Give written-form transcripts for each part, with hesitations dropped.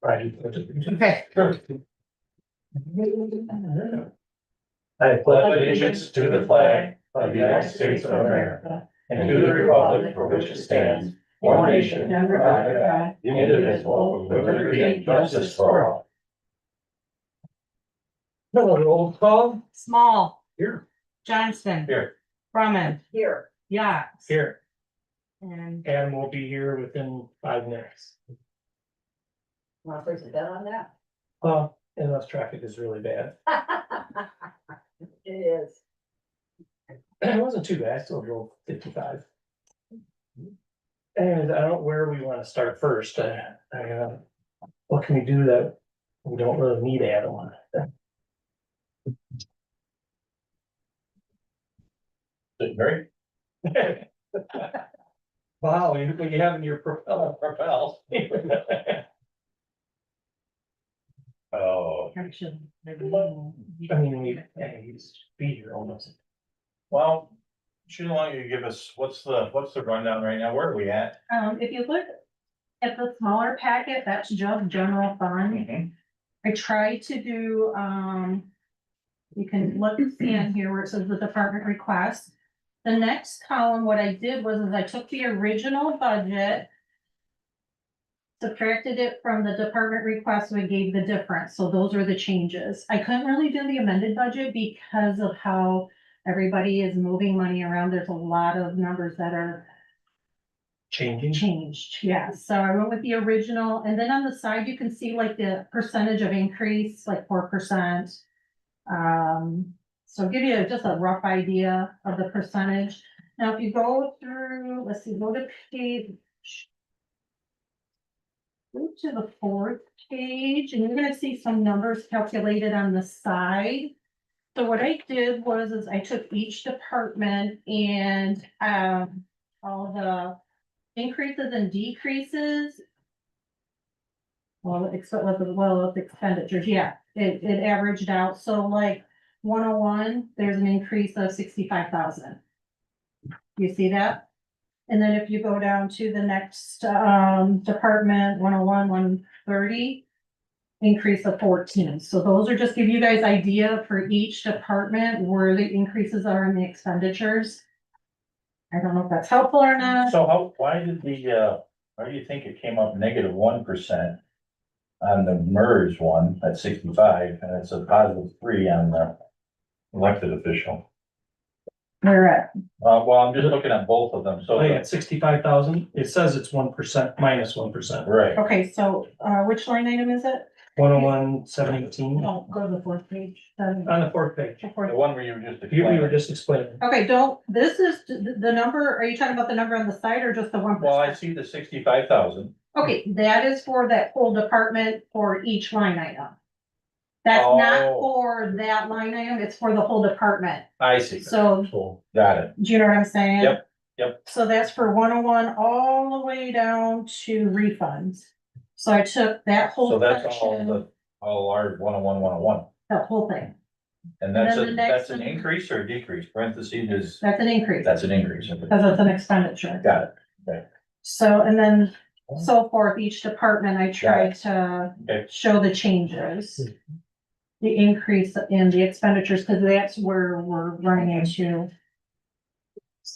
Right. Okay. I pledge allegiance to the flag of the United States of America and to the republic for which it stands, one nation, under God, indivisible, with liberty and justice for all. No, roll call. Small. Here. Johnston. Here. Brumman. Here. Yax. Here. And Adam will be here within 5 minutes. Want to place a bet on that? Unless traffic is really bad. It is. It wasn't too bad, I still drove 55. And I don't know where we wanna start first, what can we do that we don't really need Adam on? Great. Wow, you look like you have in your propel. Oh, I mean, he's be here almost. well, Sheila, why don't you give us, what's the rundown right now? Where are we at? if you look at the smaller packet, that's just general fund. I tried to do, you can look and see in here where it says the department request. The next column, what I did was is I took the original budget, subtracted it from the department request, so it gave the difference. So those are the changes. I couldn't really do the amended budget because of how everybody is moving money around. There's a lot of numbers that are Changing. changed, yeah, so I went with the original, and then on the side, you can see like the percentage of increase, like 4%. So give you just a rough idea of the percentage. Now, if you go through, let's see, go to page. Go to the 4th page, and you're gonna see some numbers calculated on the side. So what I did was, is I took each department and, all the increases and decreases. Well, except with the expenditures, yeah, it averaged out, so like 101, there's an increase of 65,000. You see that? And then if you go down to the next department, 101, 130, increase of 14. So those are just give you guys idea for each department where the increases are in the expenditures. I don't know if that's helpful or not. So why do you think it came up -1% on the MERS one at 65, and it's a +3 on the elected official? Where at? Well, I'm just looking at both of them, so. Oh, yeah, 65,000, it says it's 1%, -1%. Right, Okay, so which line item is it? 101, 718, No, go to the 4th page. on the 4th page. the one where you were just We were explaining. just explaining. Okay, this is the number, are you talking about the number on the side or just the 1%? Well, I see the 65,000. Okay, that is for that whole department for each line item. That's not Oh. for that line item, it's for the whole department. I see. So, Got it. do you know what I'm saying? Yep, yep. So that's for 101 all the way down to refunds. So I took that whole So that's all section, all our 101, that whole thing. and that's And then the that's next an one- increase or a decrease? Parentheses is, That's an increase, that's an increase. because it's an expenditure. Got it. So, and then so forth, each department, I tried to Okay. show the changes. The increase in the expenditures, because that's where we're running into.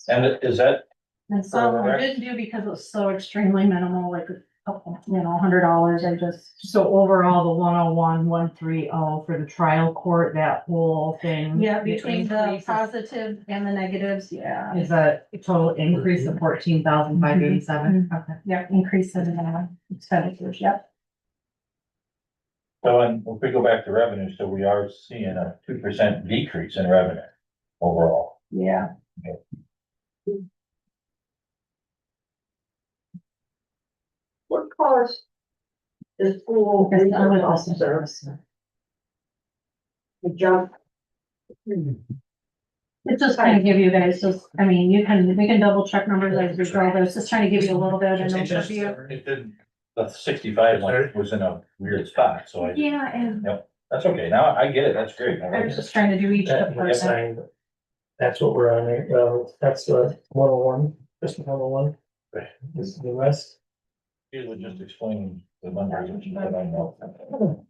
And is that, And some I didn't do because it was so extremely minimal, like a couple, $100, I just. So overall, the 101, 130 for the trial court, that whole thing. Yeah, between the increase is- positive and the negatives, yeah. Is a total increase of 14,587. Okay. Yeah, increase in expenditures, yep. so and if we go back to revenue, so we are seeing a 2% decrease in revenue overall. Yeah. What caused the school Because I would resource also officer to jump? It's just trying to give you guys just, I mean, we can double check numbers as we go, but it's just trying to give you a little bit of an overview. It didn't, the 65 one was in a weird spot, so Yeah, and that's okay. Now I get it. That's great. I I like was it. just trying to do each That department. sign, that's what we're on there, that's the 101, just 101. This is the rest. You would just explain the numbers, which you don't know.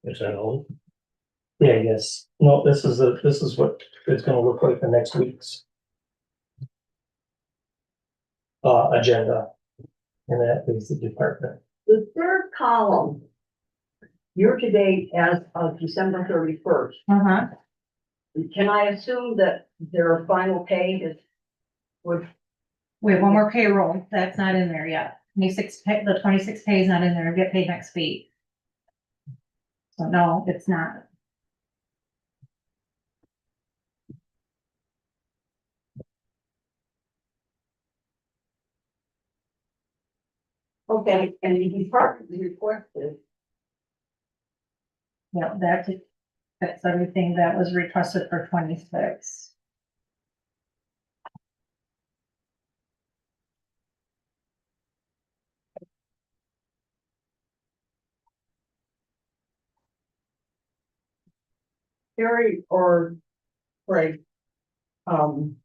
Is that all? Yeah, yes. No, this is what it's gonna look like the next week's agenda. And that is the department. The third column, year to date as of December 31st, Uh-huh. can I assume that their final pay is with, We have one more payroll, that's not in there yet. The 26 pay is not in there, get paid next week. So no, it's not. okay, and the department requested, Yeah, that's everything that was requested for 26. Terry or Craig, on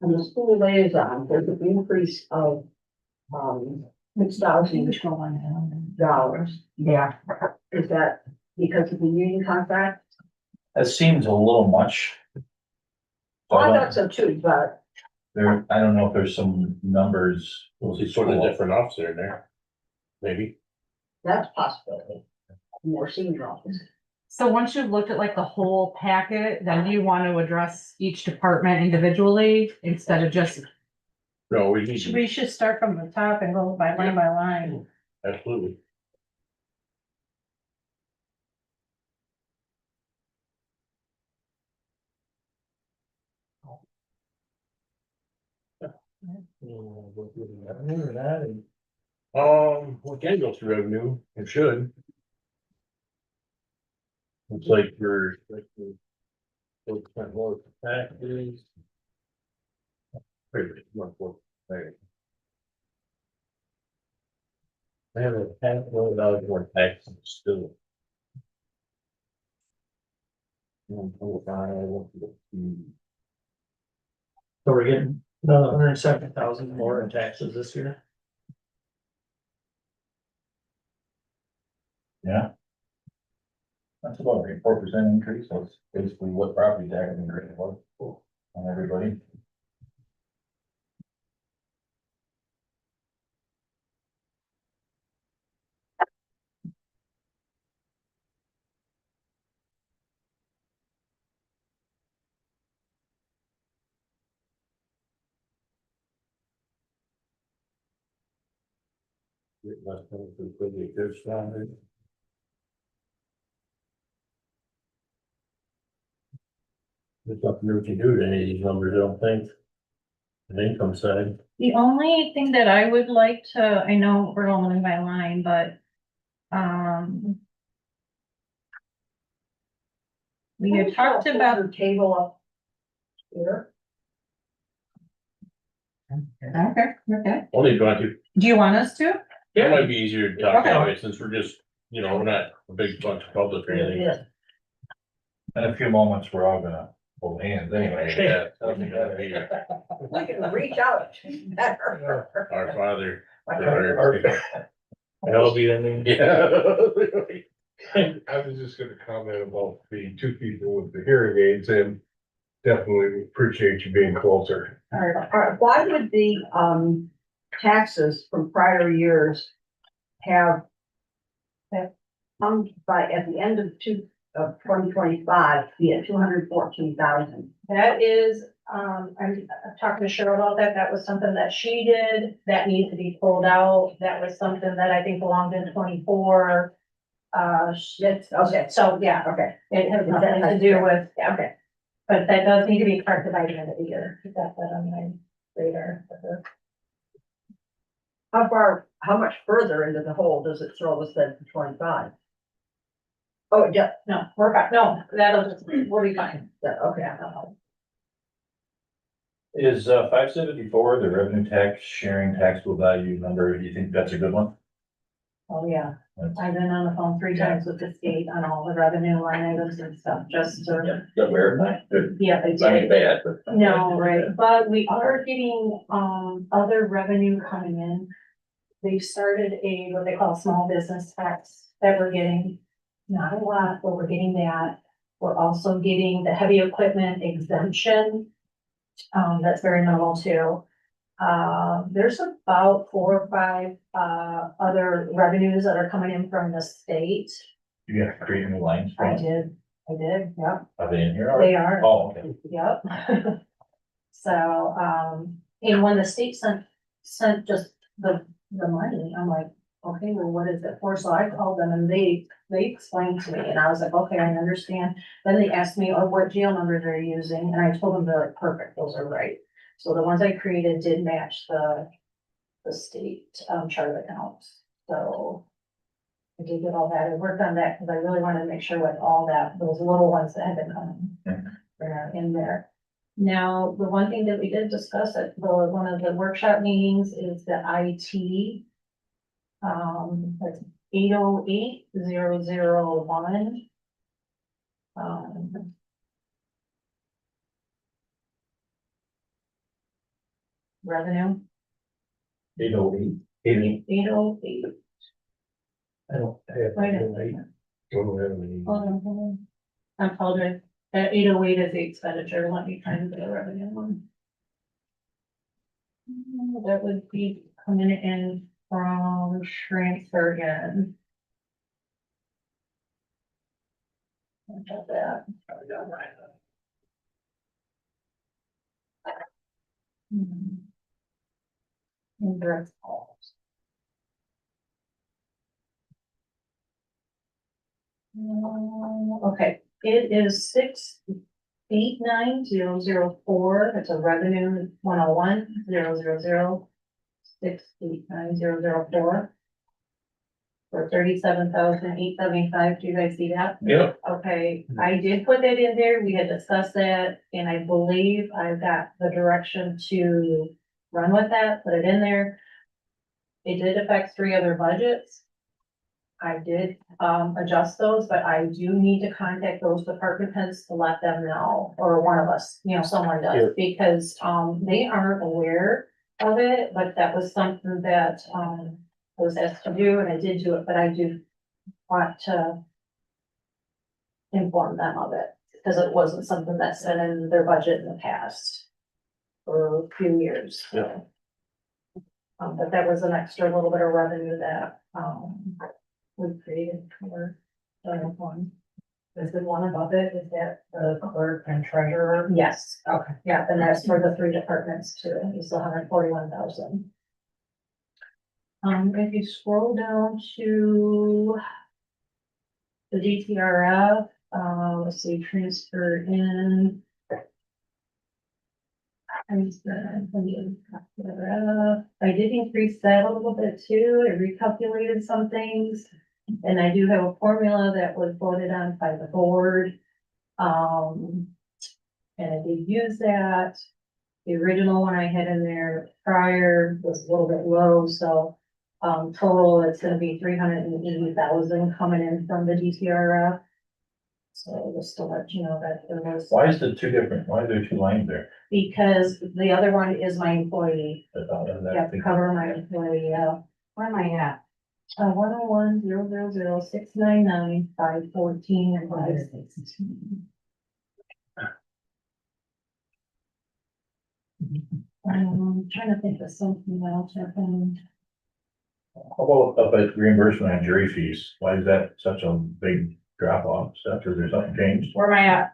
the school liaison, there's an increase of, $6,000. Which one? Yeah. Is that because of the union contract? That seems a little much. Well, I thought so too, but There, I don't know if there's some numbers. Was he putting a different officer in there? Maybe. that's a possibility. More senior office. So once you've looked at like the whole packet, then you want to address each department individually instead of just, No, we need to, We should start from the top and go by line. absolutely. We can go through revenue, it should. Looks like we're, more taxes. Wait, wait. I have a $500,000 more taxes still. So we're getting another 170,000 more in taxes this year. Yeah. That's about a 4% increase, that's basically what property tax increase was on everybody. There's nothing we can do to any of these numbers, I don't think. The income side. The only thing that I would like to, I know we're going by line, but, we had talked about, The table up here. okay. Only if you want to, Do you want us to? it might be easier to talk Okay. about it since we're just, we're not a big bunch of public or anything. Yeah. In a few moments, we're all gonna hold hands anyway. Yeah, I think that'd be We can reach out better. our father. That'll be the name. Yeah. I was just gonna comment about the two people with the hearing aids and definitely appreciate you being closer. All right, why would the, taxes from prior years have come by, at the end of 2025, be at 214,000? That is, I'm talking to Cheryl about that. That was something that she did. That needs to be pulled out. That was something that I think belonged in 24. That's, okay, So, yeah, okay, it has nothing to do with, yeah, okay. but that does need to be corrected by the end of the year. Keep that on my radar. How much further into the hole does it throw us then for 25? Oh, yeah, No, we're fine. No, we'll be fine. okay. Is 574 the revenue tax sharing taxable value number, do you think that's a good one? Oh, yeah. That's- I've been on the phone 3 times with the state on all the revenue line items and stuff, just to, The verify, good. yeah, they I mean, did. bad, but. No, right, but we are getting, other revenue coming in. They started a, what they call small business tax that we're getting, not a lot, but we're getting that. We're also getting the heavy equipment exemption. That's very minimal too. There's about 4 or 5, other revenues that are coming in from the state. You have to create new lines. for I them? did, yep, Are they in here already? they are. Oh, okay. Yep. So, and when the state sent just the money, I'm like, okay, well, what is it for? So I called them and they explained to me and I was like, okay, I understand. Then they asked me, oh, what jail numbers are you using? And I told them they're like, perfect, those are right. So the ones I created did match the state, chart accounts. So I did get all that. I worked on that because I really wanted to make sure with all that, those little ones that had been coming are in there. Now, the one thing that we did discuss at one of the workshop meetings is the IT. That's 808-001. Revenue, 808. 808. I don't have. Wait a minute. Don't have any. Hold on. I apologize. That 808 is the expenditure. Let me find the revenue one. That would be coming in from transfer again. Got that. Indirect calls. Okay, it is 689,004. It's a revenue 101,000. 689,004. For 37,875. Do you guys see that? Yep. Okay, I did put that in there. We had discussed that, and I believe I got the direction to run with that, put it in there. It did affect 3 other budgets. I did, adjust those, but I do need to contact those department heads to let them know, or one of us, someone does, because, they aren't aware of it, but that was something that, I was asked to do, and I did do it, but I do want to inform them of it, because it wasn't something that's been in their budget in the past for a few years. Yeah. But that was an extra little bit of revenue that, we created for the one. Is the one above it, is that the clerk and treasurer? Yes, Okay. yeah, and that's for the 3 departments too, it's 141,000. If you scroll down to the DTRF, let's see, transfer in. I did increase that a little bit too, I recalculated some things. And I do have a formula that was voted on by the board. And I did use that. The original one I had in there prior was a little bit low, so, total it's gonna be 380,000 coming in from the DTRF. So just to let you know that there was. Why is it 2 different? Why are there 2 lines there? Because the other one is my employee, I thought of that. yeah, to cover my employee, Where am I at? 101,00699,514 and 516. Trying to think of something else happened. How about up at reimbursement on jury fees? Why is that such a big drop off? Is that because there's something changed? Where am I at?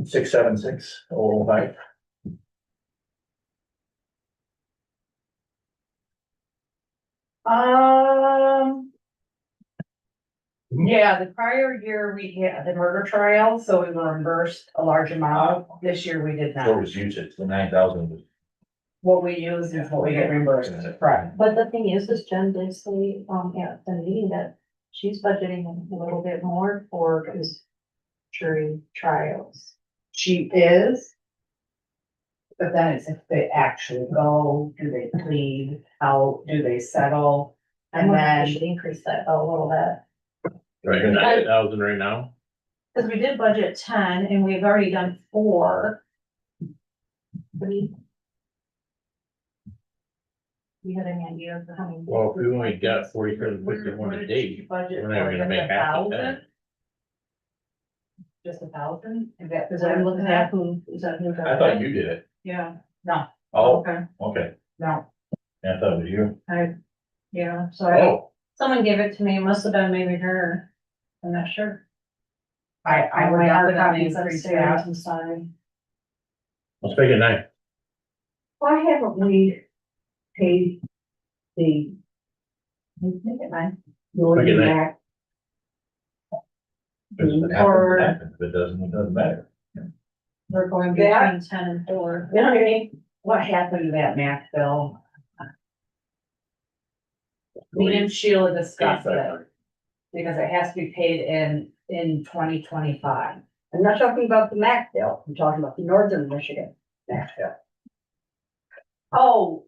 67605. Yeah, the prior year we had the murder trial, so we were reimbursed a large amount. This year we did What not. was usage? The 9,000 was. What we use is what we get reimbursed, correct? But the thing is Jen did say, at the meeting that she's budgeting a little bit more for his jury trials. She is. But then it's if they actually go, do they plead, how do they settle? And then, should increase that a little bit. Right, you're 9,000 right now? Cause we did budget 10 and we've already done 4. You had any idea of how many? Well, if we only got 47.51 a day, budget we're not for gonna make just a half of that. thousand? Just 1,000? Is that, Is that looking at who, is that who? I thought you did it. Yeah. No, Oh, Okay, okay. no, Yeah, I thought it was you. yeah, so I, Oh, someone gave it to me, must have been maybe her. I'm not sure. I would My hard definitely copies increase upstairs, that. I'm sorry. let's make it 9. Why haven't we paid the? Make it mine. Make it 9. back? If it Or- happens, if it doesn't, it doesn't matter. We're going That- between 10 and 4. You know what I mean? What happened to that math bill? Me and Sheila discussed it, because it has to be paid in 2025. I'm not talking about the MAC bill, I'm talking about the Northern Michigan MAC bill. Oh,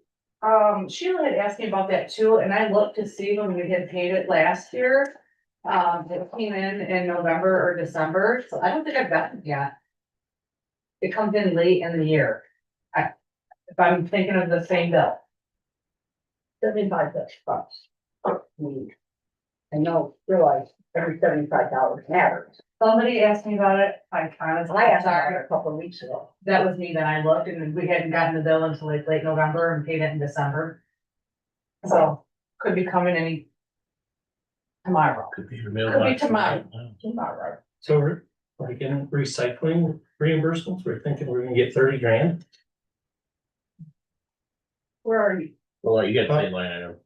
Sheila had asked me about that too, and I looked to see when we had paid it last year. It came in November or December, so I don't think I've gotten it yet. It comes in late in the year. If I'm thinking of the same bill. 75 bucks. I know, realize every $75 matters. Somebody asked me about it, I honestly, I asked sorry, about it a couple of weeks ago. that was me, then I looked and we hadn't gotten the bill until like late November and paid it in December. So, could be coming any tomorrow. Could be your Could be mailbox. tomorrow. Tomorrow. So we're like in recycling reimbursements, we're thinking we're gonna get 30 grand. Where are you? Well, you got the same line item.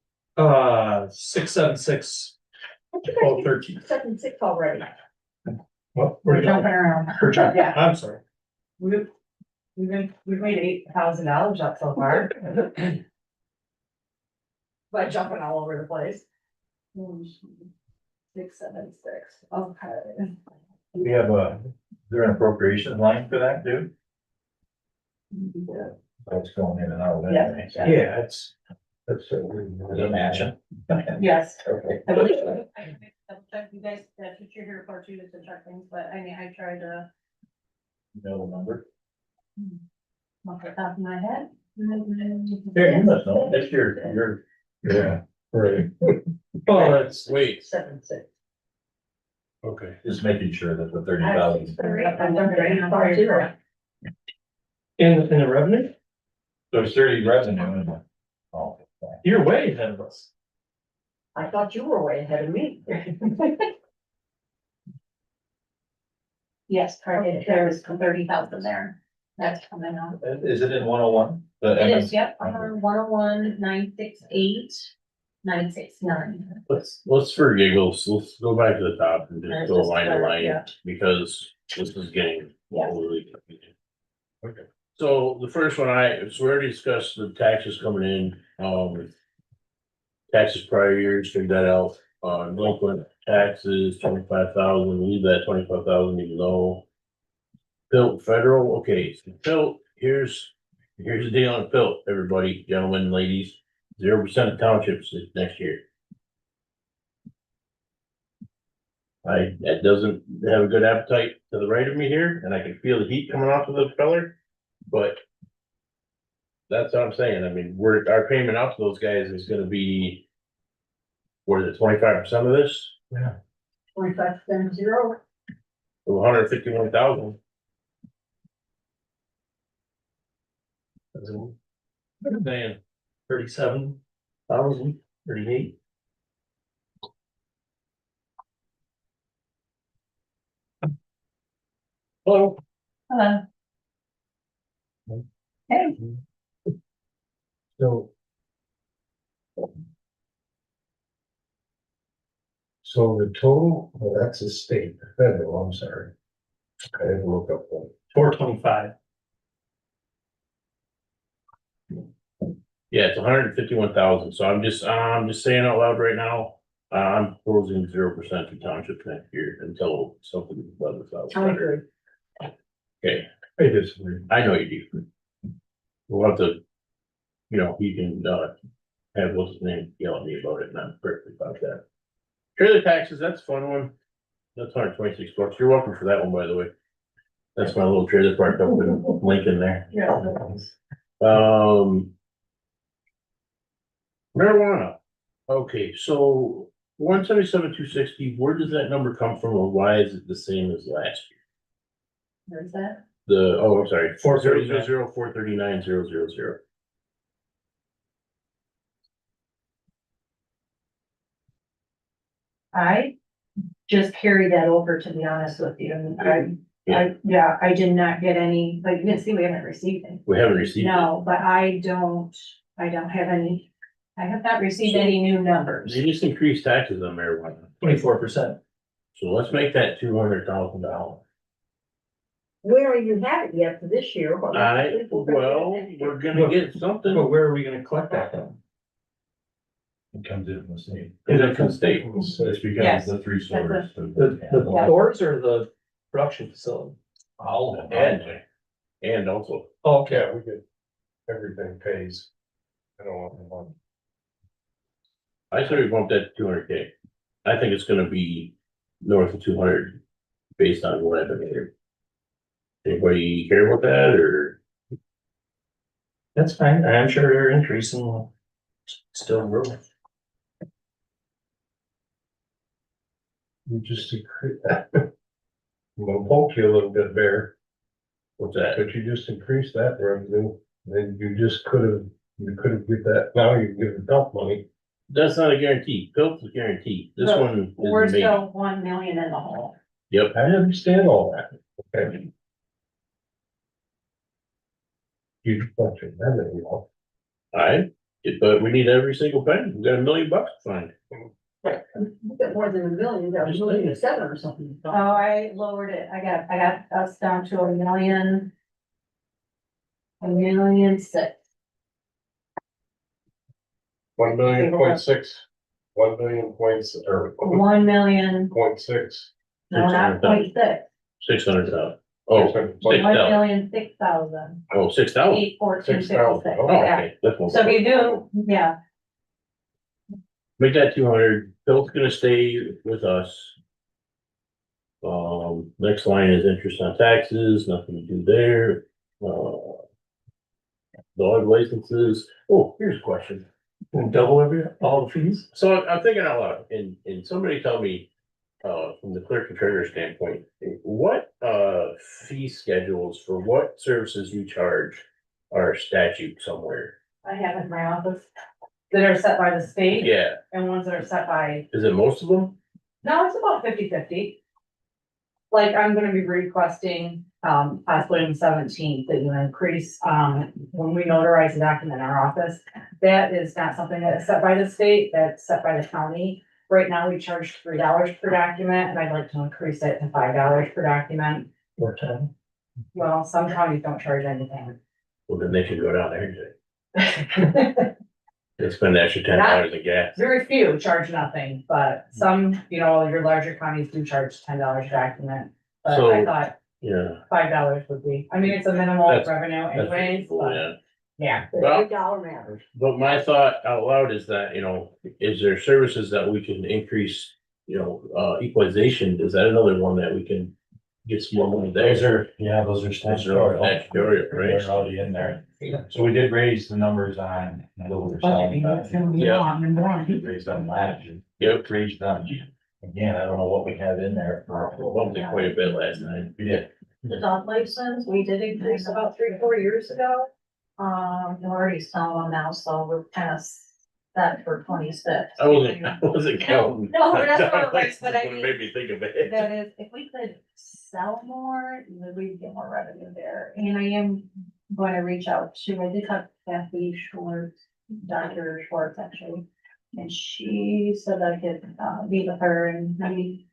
676, What you oh, guys 13. do 7-6 already? What? We're jumping around. Per job. Yeah. I'm sorry. We've made $8,000 up so far. By jumping all over the place. 676, okay. We have is there an appropriation line for that too? That's going in and out. anyway. Yeah, that's. Is it matching? Yes. Okay. I believe, double check you guys, that's what you're here for too, is to check things, but I mean, I tried to Know the number? off the top of my head. Here, you must know. That's your, Yeah, right. Well, that's, Wait, 7-6. okay. just making sure that the 30,000. In the revenue, There's 30 revenue. In it. Oh. okay. you're way ahead of us. I thought you were way ahead of me. Yes, correct, there is 30,000 there, that's coming out. Is it in 101? It is, yep, 101, 968, 969. let's for giggles, let's go back to the top and just Alright, go just line to clarify, yeah. line, because this is getting Yeah. overly confusing. Okay. So the first one so we already discussed the taxes coming in, taxes prior years, figured that out, delinquent taxes, 25,000, leave that 25,000 even though. Built federal, okay, so built, here's the deal on built, everybody, gentlemen, and ladies, 0% of townships next year. That doesn't have a good appetite to the right of me here, and I can feel the heat coming off of the feller, but. That's what I'm saying, I mean, our payment out to those guys is gonna be. What is it, 25% of this? 25% 0. 151,000. Saying 37,000, 38. Hello. Hello. Hey. So. So the total, well, that's a state, federal, I'm sorry. I didn't look up one. 425. Yeah, it's 151,000, so I'm just saying out loud right now, I'm proposing 0% to township next year until something levels out. I agree. Okay, I disagree. I know you do. We'll have to, you can, have what's his name yell at me about it, and I'm perfectly about that. Trailer taxes, that's a fun one. That's $126. You're welcome for that one, by the way. That's my little trailer park up in Lincoln there. Yeah. Marijuana. Okay, so 177,260, where does that number come from, or why is it the same as last year? Where's that? I'm sorry, 439, 439,000. I just carried that over, to be honest with you, and Yeah. I did not get any, like, you can see we haven't received it. We haven't received it. No, but I don't have any, I have not received any new numbers. They just increased taxes on marijuana, 24%. so let's make that $200,000. Where you have it yet for this year? What- We're gonna get something. But where are we gonna collect that from? It comes in from the state. It comes state. It's because Yes. the three stores. The stores or the production facility? All of them. And also, Okay. Yeah, we could, everything pays. I don't want one. I say we bump that to 200K. I think it's gonna be north of 200 based on what I've been hearing. Anybody care about that, or? That's fine. I'm sure they're increasing. Will still grow. You just increase that. I'm gonna poke you a little bit there, What's that? but you just increased that revenue, then you could have get that, now you can give the dump money. That's not a guarantee. Pilt's a guarantee. This But one We're is maybe. still 1 million in the hole. Yep. I understand all that, okay? Huge budget, that you know. Alright, but we need every single penny. We got $1 million to find. You got more than 1 million, that was 1,000,007 or something. Oh, I lowered it. I got us down to 1,000,000. 1,000,006. 1,000,000.6, 1,000,000 points, or 1,000,000, 0.6. no, not 0.6. 600,000. Oh, 600. 1,006,000. oh, 6,000. 814.56. Oh, Yeah. okay. That's one. So if you do, yeah, Make that 200. Pilt's gonna stay with us. Next line is interest on taxes, nothing to do there. Dog licenses. Oh, here's a question. And double all the fees? So I'm thinking out loud, and somebody tell me, from the clerk and treasurer standpoint, what, fee schedules for what services you charge are statute somewhere? I have in my office that are set by the state Yeah, and ones that are set by, is it most of them? no, it's about 50/50. Like, I'm gonna be requesting, possibly on the 17th, that you increase, when we notarize a document in our office. That is not something that is set by the state, that's set by the county. Right now, we charge $3 per document, and I'd like to increase it to $5 per document. More time? Well, some counties don't charge anything. Well, then they should go down there and spend the extra $10 in gas. Very few charge nothing, but some, your larger counties do charge $10 a document. But So- I thought Yeah. $5 would be, I mean, it's a minimal That's- revenue That's anyways, cool, but yeah. yeah. Well- Every dollar matters. But my thought out loud is that, is there services that we can increase, equalization? Is that another one that we can get some more money there? Those are Those are all statutory. statutory, right? They're already in there. So we did raise the numbers on. what we're selling, It's gonna be Yeah. long and boring. We raised them last year. Yep, Raised them. Again, I don't know what we have in there for. bumped it quite a bit last night. We did. the dog license, we did increase about 3-4 years ago. We're already selling them now, so we're kind of set for 26. I wasn't counting. No, that's what it was, but I What mean- made me think of it. That is, if we could sell more, then we'd get more revenue there. And I am going to reach out to, I did have Kathy Schwartz, Dr. Schwartz actually. And she said I could, meet with her and maybe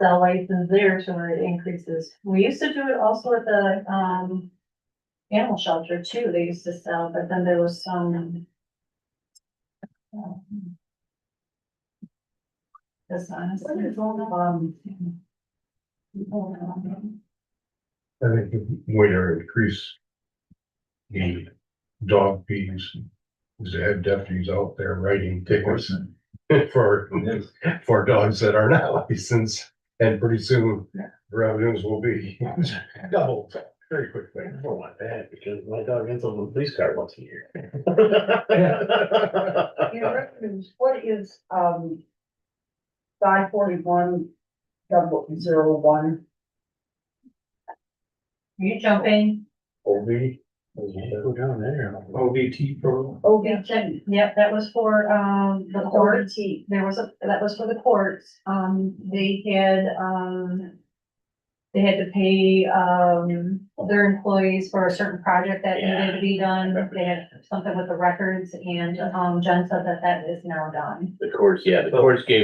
sell license there to where it increases. We used to do it also at the, animal shelter too. They used to sell, but then there was some. This honestly, it's all, I think the way to increase the dog fees to have deputies out there writing tickets for dogs that are not licensed. And pretty soon revenues will be doubled very quickly. I don't want that because my dog ends up in the police car once a year. Your revenues, what is, 541.01? Are you jumping? Obi, go down there. OVT program. Oh, Yep, that was for, the courts. There was that was for the courts. They had to pay, their employees for a certain project that needed to be done. They had something with the records and, Jen said that that is now done. The courts gave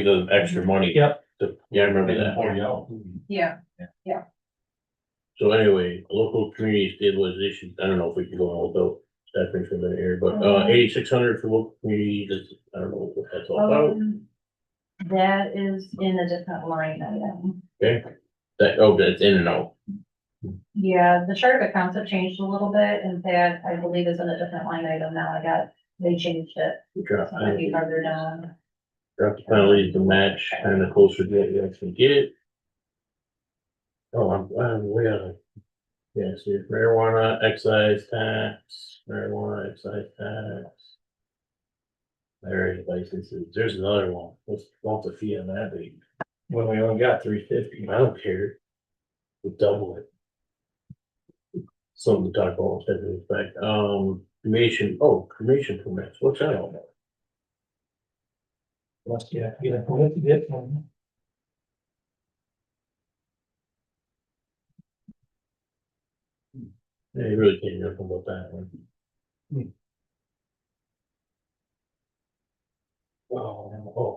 them extra money. Yep. Yeah, I remember that. Yeah. So anyway, local community stabilization, I don't know if we can go on without Stephanie for a minute here, but 8,600 for local community, that's, I don't know what that's all about. That is in a different line item. Okay, that's in and out. Yeah, the chart of accounts have changed a little bit and that I believe is in a different line item now. They changed it. We dropped So it might be farther down. the penalties to match kind of closer to what you actually get. Oh, I'm way out of. Yeah, see, marijuana, excise tax, marijuana, excise tax. Marriage licenses, there's another one, what's the fee on that big? When we only got 350. I don't care. We'll double it. Something to talk about, in fact, cremation permits, what's that all about? Must, yeah, get a permit to get one. Yeah, you really can't do anything about that one.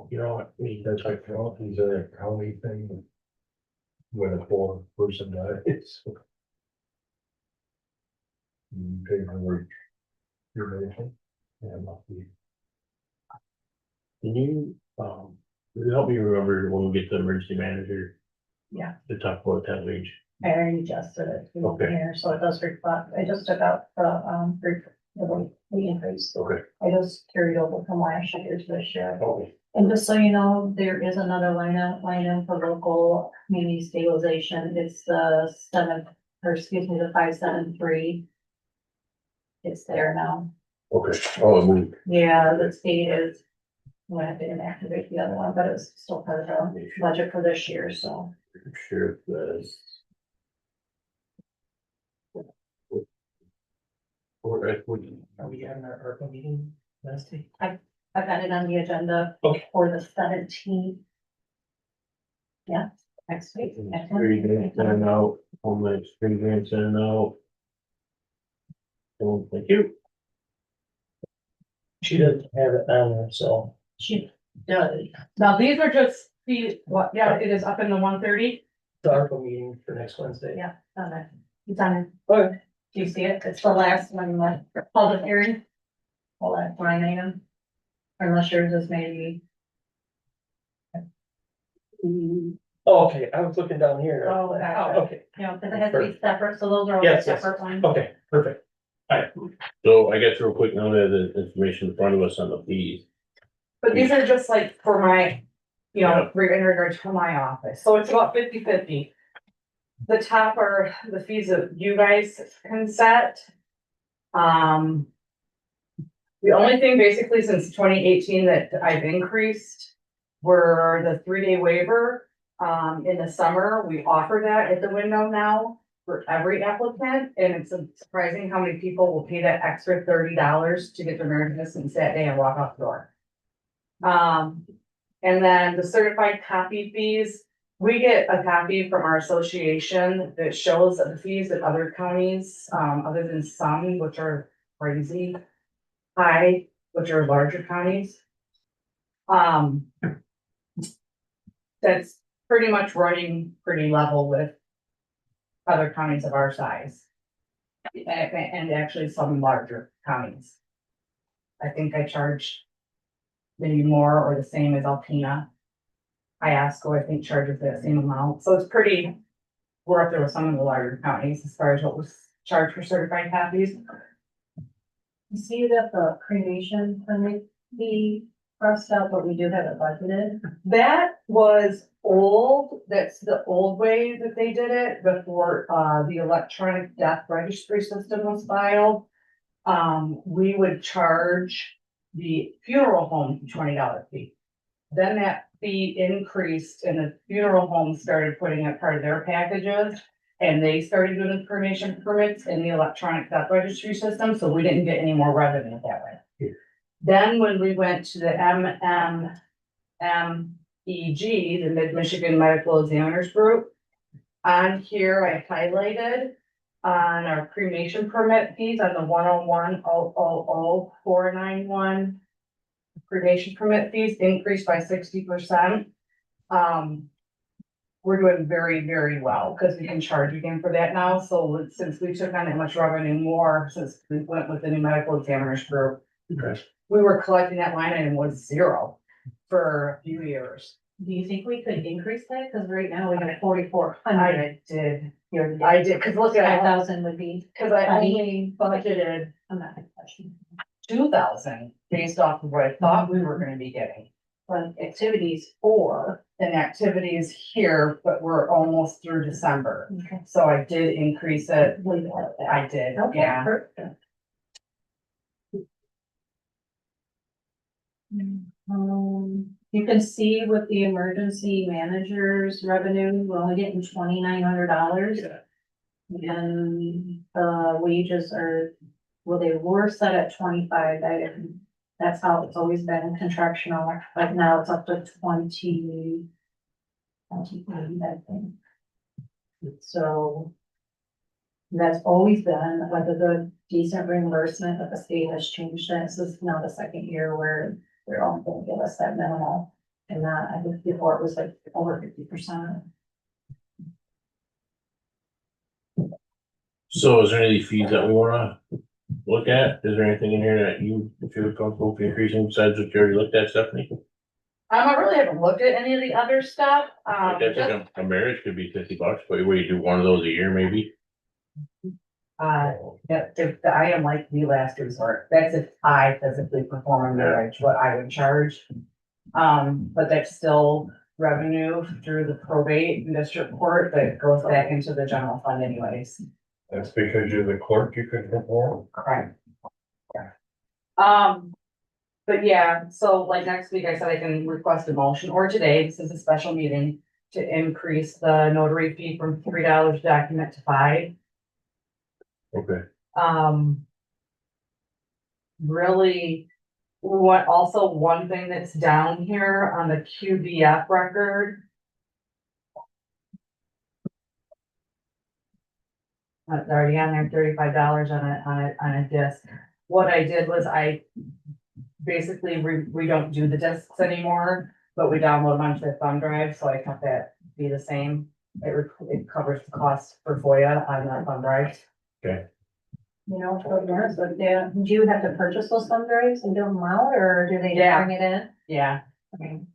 You know what, I mean, That's like, is there a county thing? When a poor person dies. You pay for cremation. yeah, must be. Can you, help me remember when we get the emergency manager? Yeah. To talk about that wage. I already adjusted it Okay. here, so it does reflect, I just took out the increase. Okay. I just carried over from last year to this year. Okay. And just so you know, there is another line item for local community stabilization. It's the 573. It's there now. Okay, oh, I moved. Yeah, the state is, well, I didn't activate the other one, but it's still part of the budget for this year, so. Sure, that's. Or equity. Are we having our ARPA meeting Wednesday? I've got it on the agenda Okay. for the 17th. Yeah, next week. Next one. 3 grants in and out, homeless, 3 grants in and out. So, thank you. She doesn't have it on there, so. She does. Now, these are just the, what, yeah, it is up in the 130. The ARPA meeting for next Wednesday. Yeah, on it. It's on it. Okay. Do you see it? It's the last one, the public hearing. The last line item. Unless yours is maybe. Oh, okay, I was looking down here. Oh, Okay, you know, because it has to be separate, so those are all the Yes, yes. separate ones. okay, perfect. So I guess real quick, now we have the information in front of us on the fees. But these are just like for my, you know, in regards to my office, so it's about 50/50. The top are the fees that you guys can set. The only thing basically since 2018 that I've increased were the 3-day waiver. In the summer, we offer that at the window now for every applicant, and it's surprising how many people will pay that extra $30 to get their marriage license that day and walk out the door. And then the certified copy fees, we get a copy from our association that shows the fees that other counties, other than some, which are crazy high, which are larger counties. That's pretty much running pretty level with other counties of our size. And actually some larger counties. I think I charge maybe more or the same as Alpena. Iasco, I think, charges that same amount, so it's pretty, we're up there with some of the larger counties as far as what was charged for certified copies. You see that the cremation permit be crossed out, but we do have it budgeted. That was old, that's the old way that they did it before, the electronic death registry system was filed. We would charge the funeral home $20 fee. Then that fee increased and the funeral home started putting it part of their packages. And they started doing the cremation permits in the electronic death registry system, so we didn't get any more revenue that way. Then when we went to the MEG, the Mid-Michigan Medical Examiners Group, on here I highlighted on our cremation permit fees on the 101,000,491. Cremation permit fees increased by 60%. We're doing very, very well because we can charge again for that now. So since we took on that much revenue more, since we went with the new medical examiners group, Okay. we were collecting that line item was zero for a few years. Do you think we could increase that? Cause right now we have 4,400. I did, cause look at, 5,000 would be, cause I only budgeted I'm not gonna question. 2,000 based off of what I thought we were gonna be getting. But activities for, And activities here, but we're almost through December. okay. So I did increase it. Leave it at that. I did, Okay, yeah. perfect. You can see with the emergency managers revenue, we're only getting $2,900. And wages are, well, they were set at 25, that's how it's always been contractual, but now it's up to 20. 28, I think. So. That's always been like a good decent reimbursement, but the state has changed that. This is now the second year where they're all gonna give us that minimal. And that, I think before it was like over 50%. So is there any fees that we wanna look at? Is there anything in here that you feel comfortable with increasing besides what you already looked at, Stephanie? I really haven't looked at any of the other stuff, Like that's just, like a marriage could be $50, but where you do one of those a year maybe? yeah, if the item like the last resort, that's if I physically perform a marriage, what I would charge. But that's still revenue through the probate and district court that goes back into the general fund anyways. That's because you're the clerk, you can perform. Correct. But yeah, so like next week, I said I can request a motion, or today, this is a special meeting, to increase the notary fee from $3 document to $5. Okay. Really, also one thing that's down here on the QBF record. It's already on there, $35 on a disc. What I did was I basically, we don't do the discs anymore, but we download them onto the thumb drive, so I kept that be the same. It covers the cost for FOIA on the thumb drive. Okay. You know, for years, but do you have to purchase those thumb drives and do them out, or do they Yeah. bring it in? Yeah, I mean,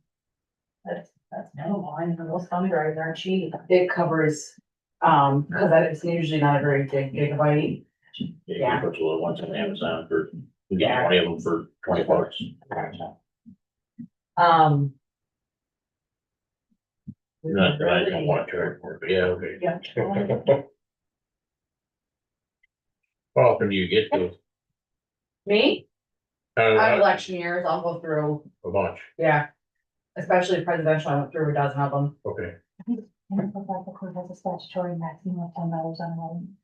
that's minimal, I mean, those thumb drives aren't cheap. it covers, because it's usually not a very big gigabyte. Yeah, you put the little ones on Amazon for, we get 20 of them for $20. Not that I don't want to charge for it, but yeah, okay. Yeah. How often do you get those? Me, Uh, on election years, I'll go through, A bunch, yeah. Especially presidential, I went through a dozen of them. okay. And the court has a statutory maximum of $10 on one.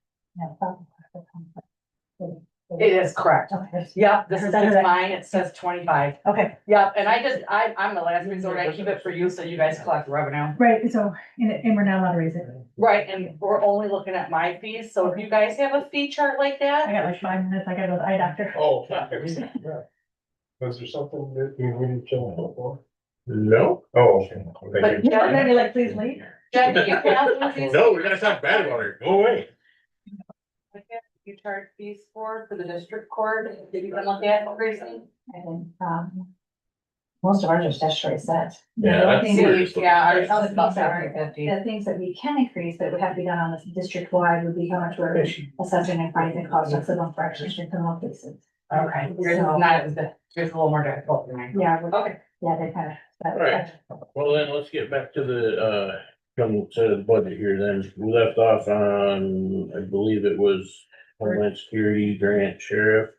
It is correct. Okay. Yep, this is Better than- mine, it says 25. Okay, Yep, and I'm the last resort, I keep it for you so you guys collect revenue. right, so, and we're not allowed to raise it. Right, and we're only looking at my fees, so if you guys have a fee chart like I that, got like 5 minutes, I gotta go to the eye doctor. Oh. Was there something that we needed to know for? No, Oh, okay. but Thank you. And then Jen, you're like, please leave. Jen, do you have fees? no, we're gonna talk bad about her, go away. You charge fees for the district court, did you look at increasing? And, most of ours are statutory set. Yeah, that's The weird. Yeah, There's ours other is about things that are- 750. The things that we can increase that would have to be done on this district wide would be how much we're assessing and finding costs of civil infractions for criminal cases. Okay, yours is not as, yours is a little more difficult than mine. Yeah, Okay. yeah, they kind of. Right. Well, then let's get back to the, come to the budget here then. We left off on, I believe it was Homeland Security, Grant, Sheriff.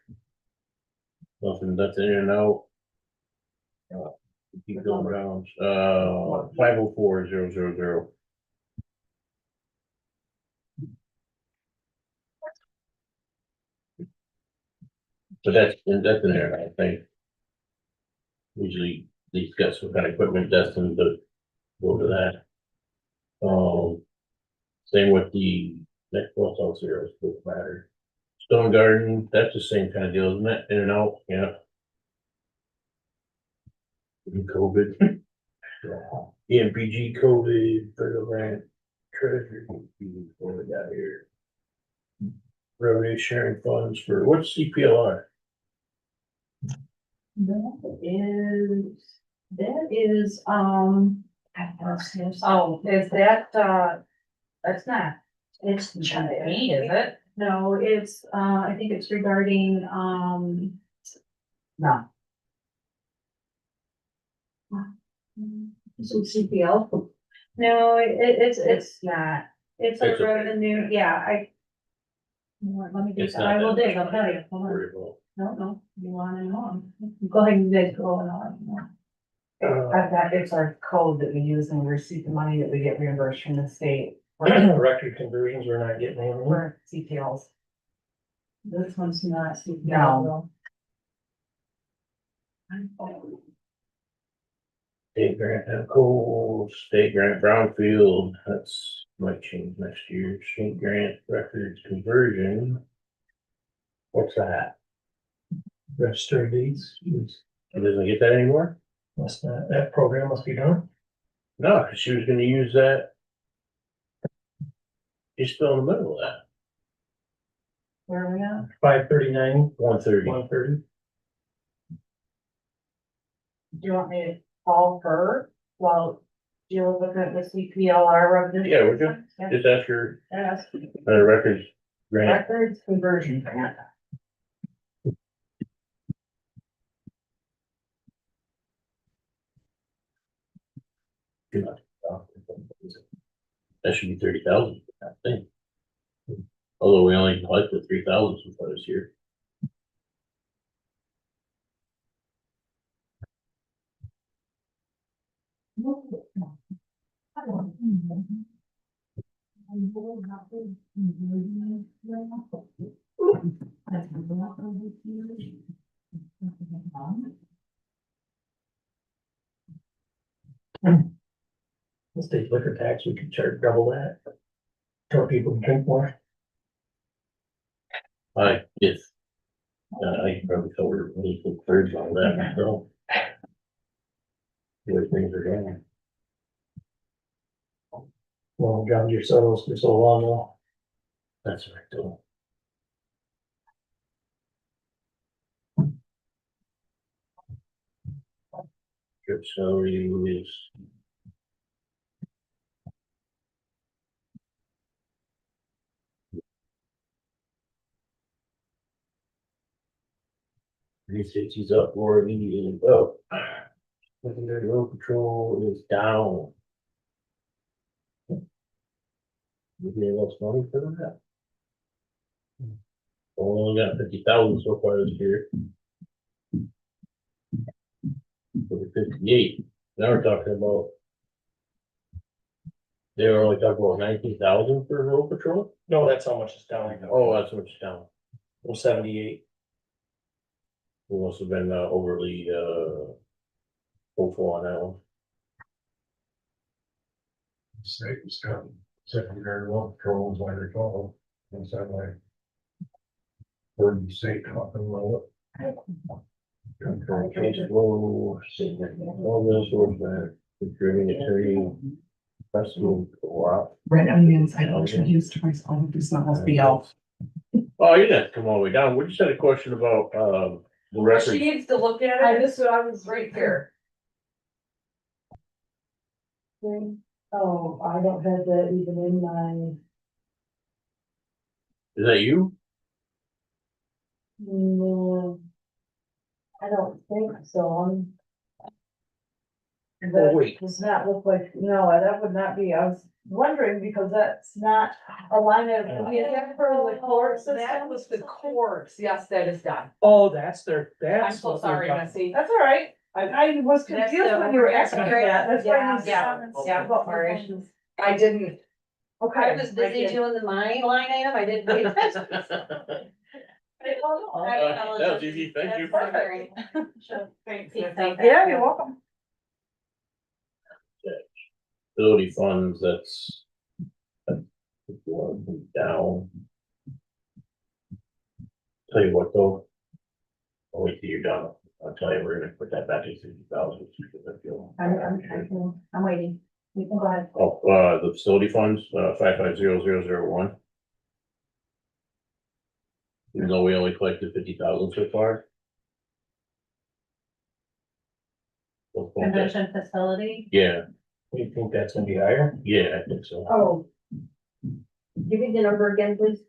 Nothing in and out. Keep going around, 504,000. So that's in there, I think. Usually these got some kind of equipment destined to go to that. Same with the next one, all zeros, don't matter. Stone Garden, that's the same kind of deal, isn't it? In and out, yeah. COVID. EMPG, COVID, federal grant, treasury, what we got here? Revenue sharing funds for, what's CPLR? That is, oh, Is that, that's not, it's. me, is it? No, it's, I think it's regarding, No. Some CPL. no, it's It's not. it's a It's okay. revenue, yeah, let me do It's that, not I will that dig, I'll tell you, hold on. Worry about. No, you want to know, go ahead and dig, go on. I've got, it's our code that we use and we receive the money that we get reimbursed from the state Record conversions, we're not getting any. for CPLs. This one's not. No. State grant, cool, state grant brownfield, that's might change next year, state grant records conversion. What's that? Register of deeds. It doesn't get that anymore? Must not, that program must be done. No, 'cause she was gonna use that. She's still in the middle of that, Where are we at? 539, 130. 130. Do you want me to call her while you're looking at the CPLR revenue? Yeah, would you? Yeah. Just ask her, Yes. records grant, Records conversion grant. that should be 30,000, I think. Although we only collected 3,000 so far this year. The state liquor tax, we could charge double that. Tell people to drink more. I guess. I can probably cover any thirds on that, so. The way things are going. Well, drowned your sorrows for so long now. That's right, though. Good salary is. He's up, Lori is up. Secondary road patrol is down. We need less money for that. Only got 50,000 so far this year. For 58, now we're talking about. They were only talking about 19,000 for road patrol? No, that's how much it's down. Oh, that's what's down. From 78. We must have been overly hopeful on that one. State was coming, secondary road patrol is why they call them, inside like. Heard the state talking about it. Control case flow, all this was that, contributing attorney, festival, co-op. Red onions, I introduced myself, this not SBL. Oh, you didn't have to come all the way down. We just had a question about, the She record. needs to look at it, I was right here. Oh, I don't have that even in my, Is that you? no, I don't think so. Oh, wait. Does not look like, no, that would not be, I was wondering because that's not a line of, is that for the court system? That was the courts, yes, that is done. Oh, that's their, I'm that's. so what they're sorry, talking- Missy. That's all right. I was That's confused the when you were asking override. that. That's why Yeah, you yeah, said. yeah, sorry. I didn't. Okay. I was busy doing the money line item, I didn't pay attention. That was easy, thank you. Perfect. Thanks. Yeah, you're welcome. Facility funds, that's. Going down. Tell you what though. I'll wait till you're done, I'll tell you, we're gonna put that back to 60,000. I'm waiting. You can go ahead. Oh, the facility funds, 550001. Even though we only collected 50,000 so far. Convention facility, Yeah, You think that's gonna be higher? yeah, I think so. Oh. Give me the number again, please.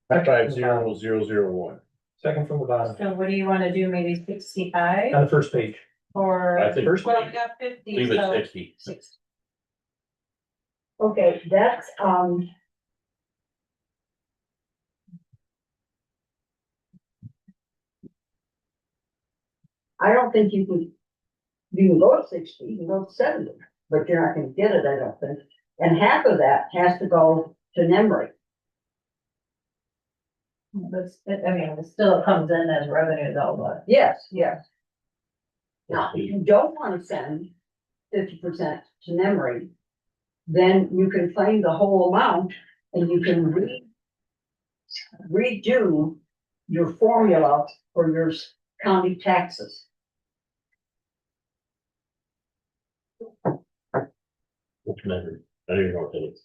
550001. Second from the bottom, so what do you wanna do, maybe 65 on the first page. or? I think First Well, we got 50, leave it so 60. 60. Okay, that's, I don't think you can go to 60, you can go to 70, but you're not gonna get it, I don't think. And half of that has to go to Nemrick. I mean, it still comes in as revenue though, but. Yes, yes. Now, if you don't wanna send 50% to Nemrick, then you can claim the whole amount and you can redo your formula for your county taxes. Which number? I don't even know what that is.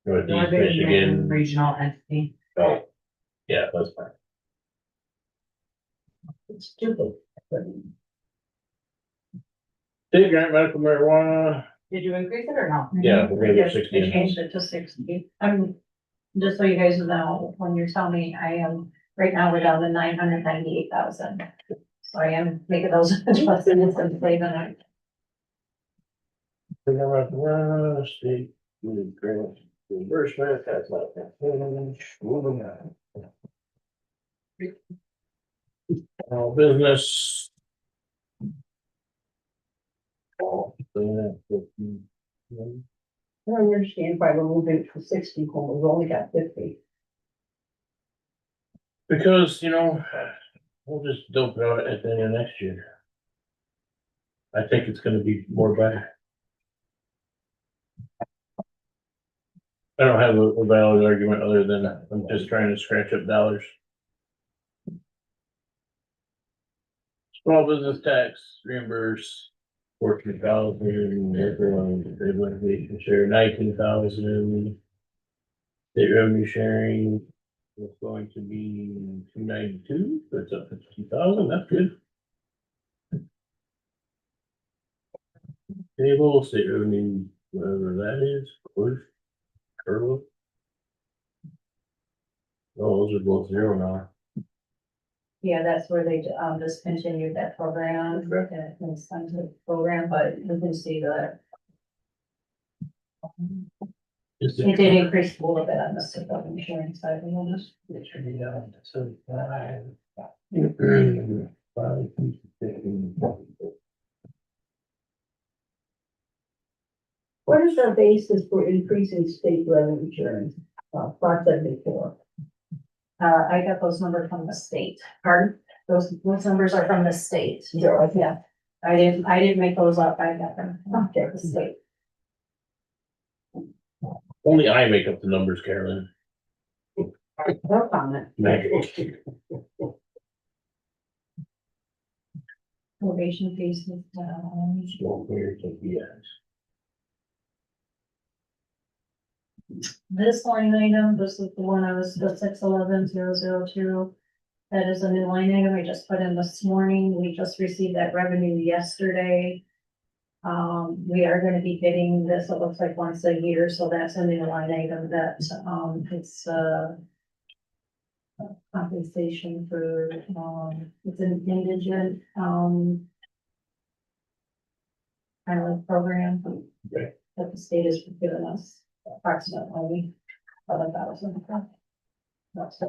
Northeast Northern Michigan, Regional entity. oh, yeah, that's fine. It's stupid. State grant medical marijuana, Did you increase it or no? yeah, we're gonna Yes, get 60. we changed it to 60. Just so you guys know, when you're telling me, I am, right now, we're down to 998,000. So I am making those adjustments and saving it. State grant reimbursement, that's not that. Moving on. Business. Oh, I don't understand why we're moving to 60 when we've only got 50. because, we'll just dump it out at the end of next year. I think it's gonna be more better. I don't have a valid argument other than I'm just trying to scratch up dollars. Small business tax reimburse 14,000, everyone, stabilization share 19,000. State revenue sharing is going to be 292, so it's up to 50,000, that's good. Table, state revenue, whatever that is, push, curve. Oh, those are both zero now. Yeah, that's where they discontinued that program, incentive program, but you can see that Is it did increase a little bit on the civil insurance side of this. It should be down to 75. What is the basis for increasing state revenue insurance? 574. I got those numbers from the state. Pardon? Those numbers are from the state. Zero. Yeah. I didn't make those up. I got them from the state. Only I make up the numbers, Carolyn. No comment. Probation fees is down. Smoke here, take the This line item, this is the one I was, the 611,002. That is a new line item I just put in this morning. We just received that revenue yesterday. We are gonna be bidding this, it looks like once a year, so that's a new line item that, it's, compensation for, it's an indigent, kind of program. Okay. That the state has given us approximately 11,000. That's it.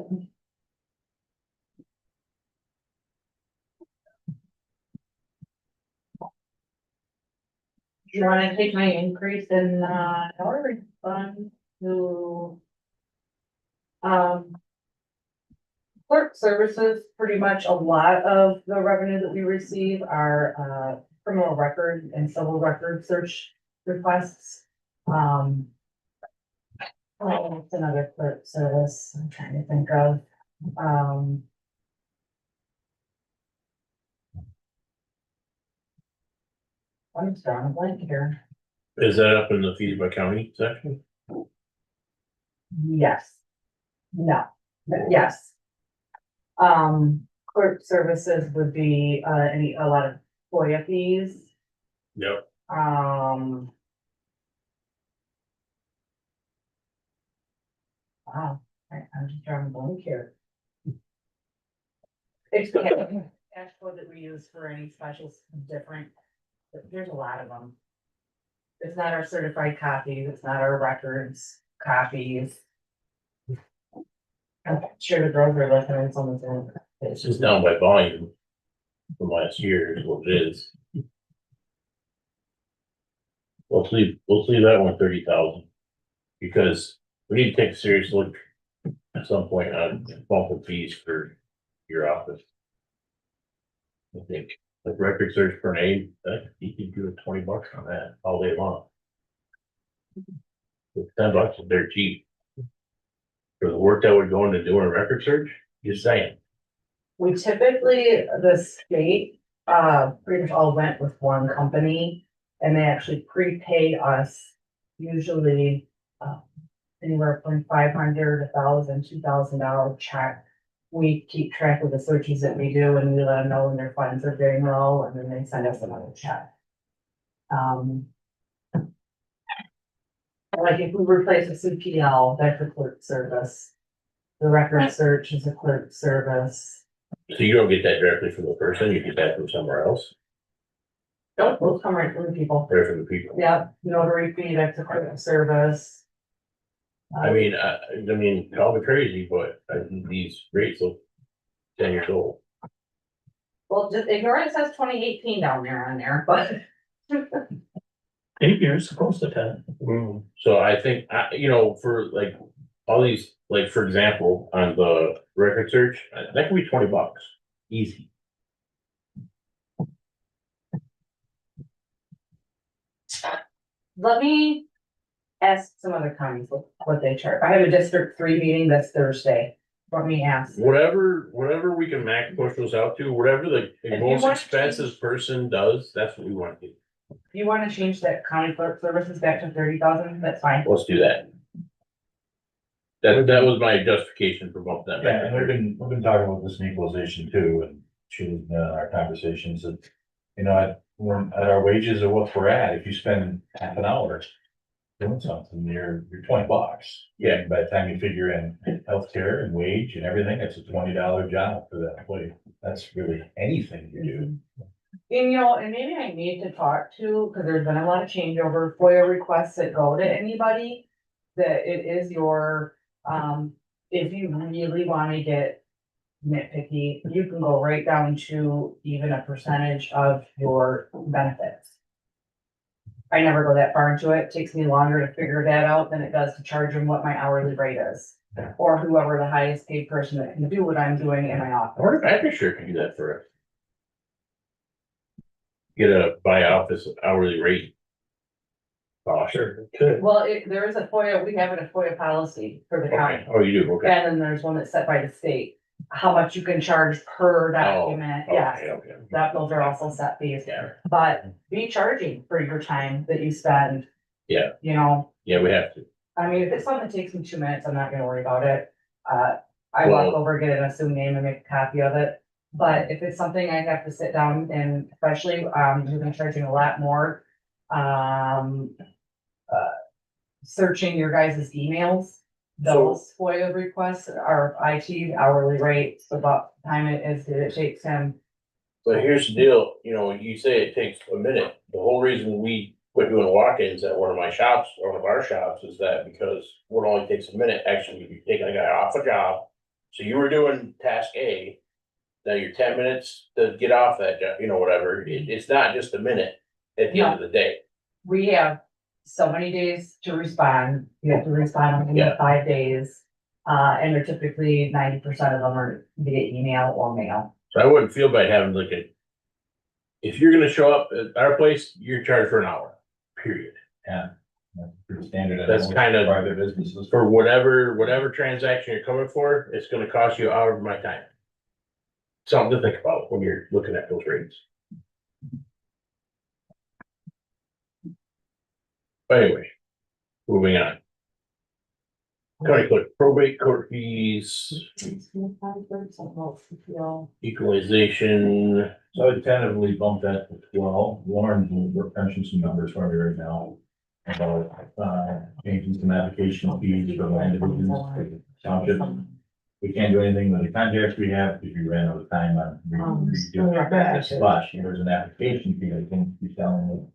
Do you wanna take my increase in, salary fund to? Clerk services, pretty much a lot of the revenue that we receive are, criminal record and civil record search requests. It's another clerk service I'm trying to think of, I'm just drawing a blank here. Is that up in the fees by county section? Yes. No, but yes. Clerk services would be, a lot of FOIA fees, Yep. Wow, I'm just drawing a blank here. It's cash flow that we use for any specials different, there's a lot of them. It's not our certified copies, it's not our records, copies. I'm sure the girls are listening, someone's in. It's just down by volume from last year is what it is. Let's leave that one 30,000. Because we need to take a serious look at some point on bumping fees for your office. I think, like record search per name, you could do a $20 on that all day long. With $10 is dirt cheap. For the work that would go into doing a record search, just saying. We typically, the state, pretty much all went with one company. And they actually prepay us usually, anywhere from $500, $1,000, $2,000 check. We keep track of the searches that we do and we let them know when their funds are getting low and then they send us another check. Like if we replace a CPL, that's a clerk service. The record search is a clerk service. So you don't get that directly from the person, you get that from somewhere else, Don't, those come right from the people. or from the people. Yeah, notary fee, that's a clerk service. I mean, call me crazy, but I think these rates look 10 years old. Well, just ignore it says 2018 down there on there, but 8 years, close to 10. So I think, for like all these, like, for example, on the record search, that could be $20, easy. let me ask some other counties what they charge. I have a District 3 meeting this Thursday. Let me ask. Whatever we can max push those out to, whatever the If you most want to expensive change- person does, that's what we want to do. If you wanna change that county clerk services back to 30,000, that's fine. Let's do that. That was my justification for bumping that Yeah, and back. we've been talking about this in equalization too, and she was in our conversations that, at our wages of what we're at, if you spend half an hour doing something, you're $20. Yeah. And by the time you figure in healthcare and wage and everything, it's a $20 job for that employee. That's really anything you do. And and maybe I need to talk to, cause there's been a lot of changeover FOIA requests that go to anybody. That it is your, if you really wanna get nitpicky, you can go right down to even a percentage of your benefits. I never go that far into it. It takes me longer to figure that out than it does to charge them what my hourly rate is. Or whoever the highest paid person that can do what I'm doing in my office. Or I'm pretty sure could do that for us. Get a by office hourly rate. Oh, sure. Good. Well, there is a FOIA, we have a FOIA policy for the county. Okay, oh, you do, okay. And then there's one that's set by the state, how much you can charge per document, yeah, Okay. those are also set fees. Yeah. But be charging for your time that you spend. Yeah. Yeah, we have to. I mean, if it's something that takes me 2 minutes, I'm not gonna worry about it. I walk over, get an assumed name and make a copy of it. But if it's something I have to sit down and especially, you've been charging a lot more. Searching your guys' emails those FOIA requests are IT hourly rates, about time it takes him. But here's the deal, you know, you say it takes a minute. The whole reason we quit doing walk-ins at one of my shops, or one of our shops, is that because what only takes a minute, actually, if you take a guy off a job. So you were doing task A, now you're 10 minutes to get off that job, you know, whatever. It's not just a minute at the end of the day. We have so many days to respond, you have to respond within Yeah. 5 days. And they're typically 90% of them are via email or mail. So I wouldn't feel bad having like a. If you're gonna show up at our place, you're charged for an hour, period. Yeah. That's pretty standard. That's kind of- Private businesses. For whatever transaction you're coming for, it's gonna cost you an hour of my time. Something to think about when you're looking at those rates. But anyway, moving on. County clerk, probate court fees, equalization, So I tentatively bumped that to 12. Lauren, we're crunching some numbers for me right now. About, changing some application fees for land divisions, township. We can't do anything with the contracts we have if you ran out of time on. But there's an application fee, I think, you're telling me.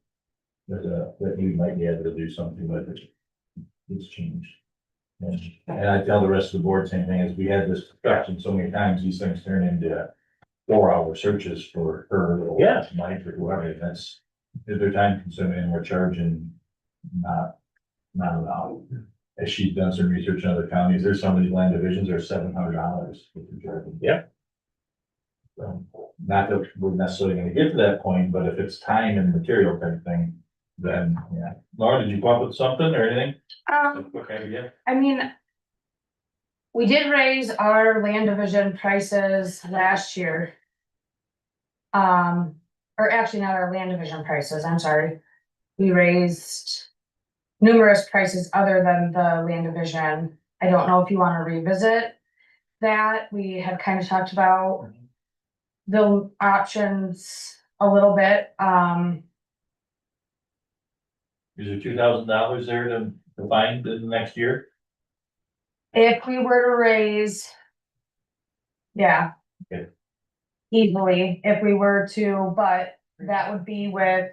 That we might be able to do something with it. It's changed. And I tell the rest of the board, same thing, as we had this discussion so many times, these things turn into 4-hour searches for her. Or Yeah. Mike or whoever, that's, they're time consuming and we're charging not allowed. As she's done some research in other counties, there's some of these land divisions are $700. Yeah. So, not that we're necessarily gonna get to that point, but if it's time and material type thing, then, yeah. Laura, did you come up with something or anything? Okay, yeah. I mean, we did raise our land division prices last year. Or actually not our land division prices, I'm sorry. We raised numerous prices other than the land division. I don't know if you want to revisit that. We had kind of talked about the options a little bit. Is there $2,000 there to find in the next year? If we were to raise. Yeah. Okay. Easily, if we were to, but that would be with.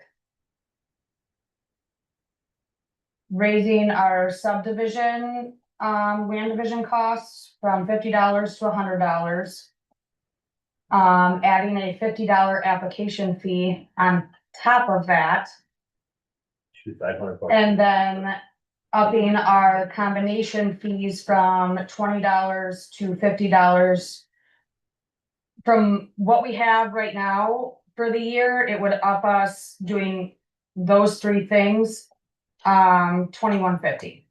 Raising our subdivision, land division costs from $50 to $100. Adding a $50 application fee on top of that. shoot, $500. And then upping our combination fees from $20 to $50. From what we have right now for the year, it would up us doing those three things, $21.50.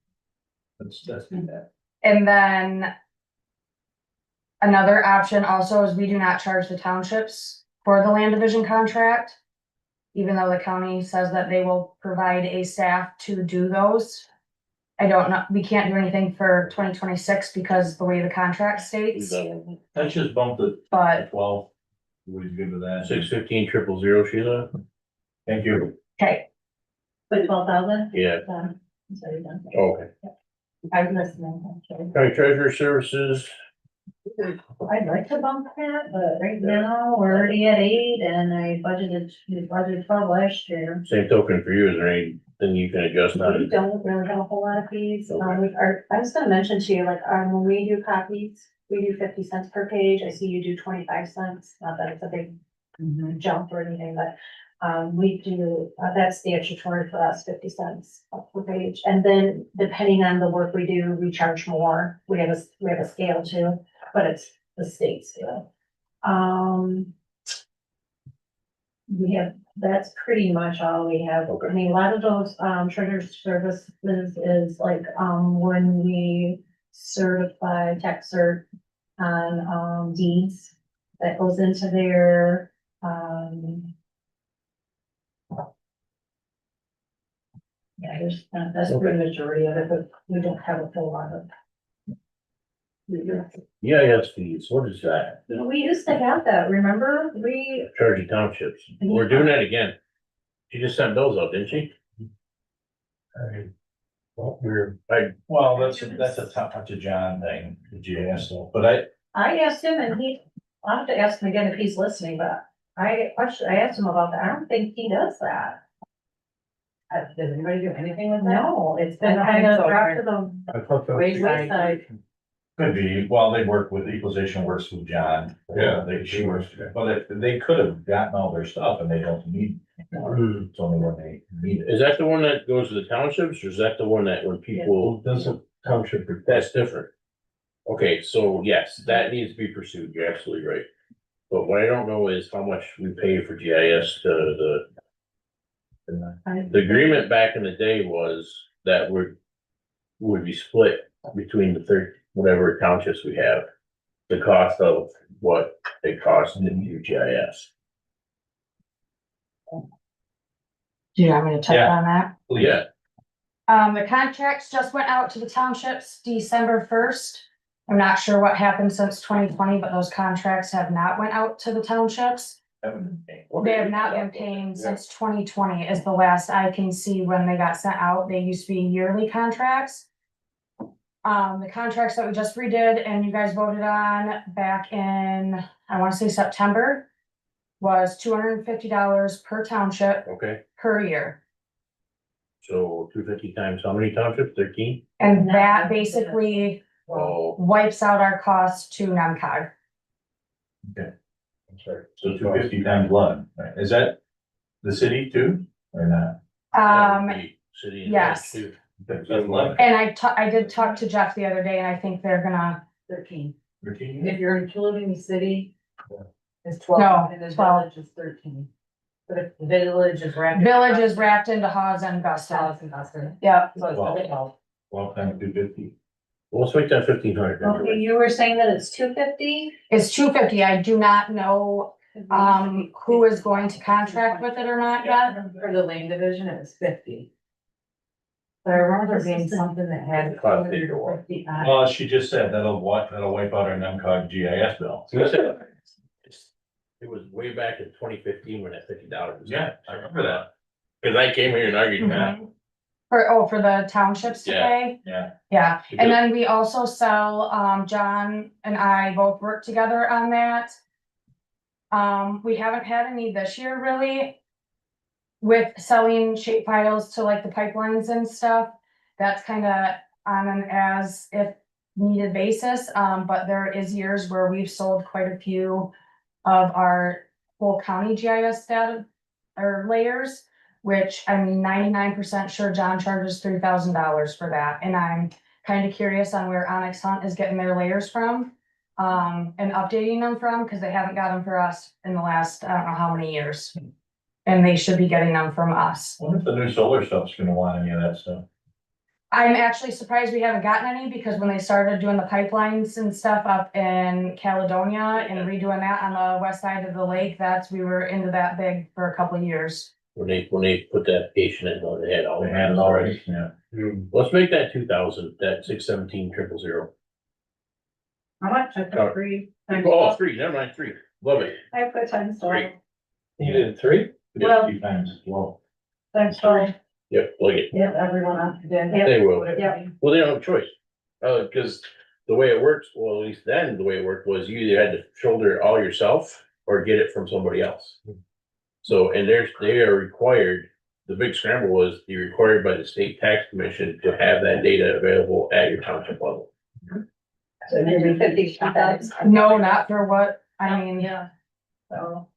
That's not bad. And then another option also is we do not charge the townships for the land division contract. Even though the county says that they will provide a staff to do those. I don't know, we can't do anything for 2026 because the way the contract states, Let's just bump it to but 12. What is good with that? 615-000, Sheila? Thank you. okay, But 12,000? Yeah, Sorry, done. okay. I'm listening. Okay. County treasurer services, I'd like to bump that, but right now we're already at 8 and we budgeted 12 last year. same token for you, is there anything you can adjust We on? don't really have a whole lot of fees. I was gonna mention to you, like, when we do copies, we do 50 cents per page. I see you do 25 cents. Not that it's a big jump or anything, but we do, that's statutory for us, 50 cents per page. And then depending on the work we do, we charge more. We have a scale too, but it's the state scale. We have, that's pretty much all we have. Okay. I mean, a lot of those, treasure services is like, when we certify tax cert on, deeds, that goes into their, yeah, there's, that's the majority of it, but we don't have a whole lot of. EIS fees, what is that? We used to have that, remember? We, Charging townships, we're doing that again. She just sent those out, didn't she? Well, we're, Well, that's a tough, that's a John thing, the GIS stuff, but I asked him and I'll have to ask him again if he's listening, but I asked him about that. I don't think he does that. Does anybody do anything with that? No, it's been I kind think of so, dropped right. to the I thought that. wayside. could be, well, they work with, equalization works with John. Yeah. She works, but they could have gotten all their stuff and they don't need. Hmm. It's only when they need it. Is that the one that goes to the townships, or is that the one that when people, Doesn't township. that's different? Okay, so yes, that needs to be pursued, you're absolutely right. But what I don't know is how much we pay for GIS to the agreement back in the day was that would be split between the whatever townships we have. The cost of what it costs to do GIS. Do you want me to touch Yeah. on that? Yeah, The contracts just went out to the townships December 1st. I'm not sure what happened since 2020, but those contracts have not went out to the townships. They have not been paying since 2020 is the last I can see when they got sent out. They used to be yearly contracts. The contracts that we just redid and you guys voted on back in, I wanna say September, was $250 per township okay, per year. so 250 times how many townships, 13? And that basically Oh, wipes out our cost to NEMCOG. So 250 times 11, right? Is that the city too, or not? that would be city and yes. too. That's 11. And I did talk to Jeff the other day and I think they're gonna, 13. 13? If you're including the city, it's No, 12, and the 12. village is 13. But if the village is wrapped. village is wrapped into Hawes and Augusta. South and Austin. Yep, So it's Wow. 12. 12 times 250. Well, let's make that 1,500. Okay, you were saying that it's 250? it's $250. I do not know, who is going to contract with it or not yet. For the lane division, it was 50. But I remember there being something that had. 250 on it. Well, she just said that'll wipe out our NEMCOG GIS bill. It was way back in 2015 when that $50 was. Yeah, I remember that. Cause I came here and argued that. Mhm. For the townships to Yeah. pay? Yeah. Yeah, and then we also sell, John and I both work together on that. We haven't had any this year really. With selling shape files to like the pipelines and stuff, that's kind of on an as if needed basis, but there is years where we've sold quite a few of our whole county GIS data or layers, which I'm 99% sure John charges $3,000 for that, and I'm kind of curious on where Onyx Hunt is getting their layers from. And updating them from, because they haven't got them for us in the last, I don't know how many years. And they should be getting them from us. I wonder if the new solar stuff's gonna want any of that stuff. I'm actually surprised we haven't gotten any, because when they started doing the pipelines and stuff up in Caledonia and redoing that on the west side of the lake, we were into that big for a couple of years. When they put the application in, though, they had all. They had it already, yeah. Let's make that 2,000, that 617,000. How much? I put 3. Oh, 3, never mind, 3, love it. I put times 12. You did 3? We did Well- a few times, well. Times 12. Yep, like it, Yep, everyone else did. they will. Yep. Well, they don't have a choice. Cause the way it works, well, at least then, the way it worked was you either had to shoulder it all yourself or get it from somebody else. So, and they are required, the big scramble was you're required by the state tax commission to have that data available at your township level. So maybe 50,000. No, not for what, I mean, Yeah. So.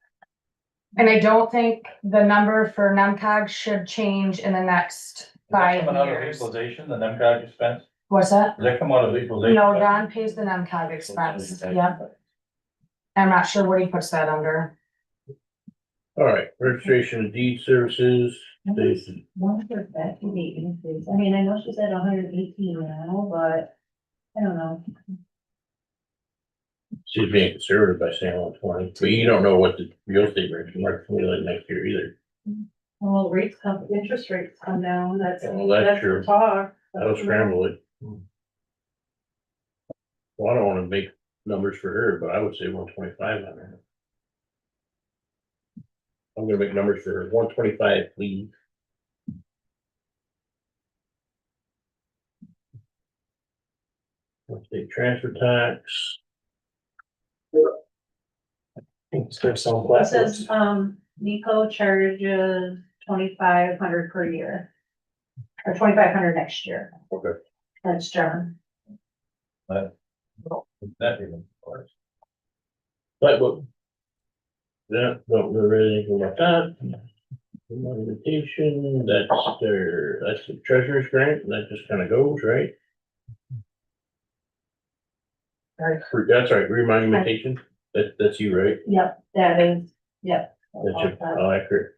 and I don't think the number for NEMCOG should change in the next 5 Coming out of years. equalization, the NEMCOG expense, What's that? does that come out of equalization? No, John pays the NEMCOG expense, yep. I'm not sure what he puts that under. All right, registration of deed services, Stacy. One for Becky Meeting, please. I mean, I know she's at 118 now, but I don't know. She's being conservative by saying 120, but you don't know what the real estate rates are going to be like next year either. Well, interest rates come down, that's Well, that's the true. talk. That'll scramble it. Well, I don't wanna make numbers for her, but I would say 125 on her. I'm gonna make numbers for her, 125, please. State transfer tax. There's some It classes. says, Nico charges 2,500 per year. Or 2,500 next year. Okay. That's John. That even, of course. But, yeah, don't remember anything about that. Monumentation, that's the treasurer's grant, and that just kind of goes, right? That's right, remonumentation, that's you, right? Yep, that is, yep. That's your, oh, accurate.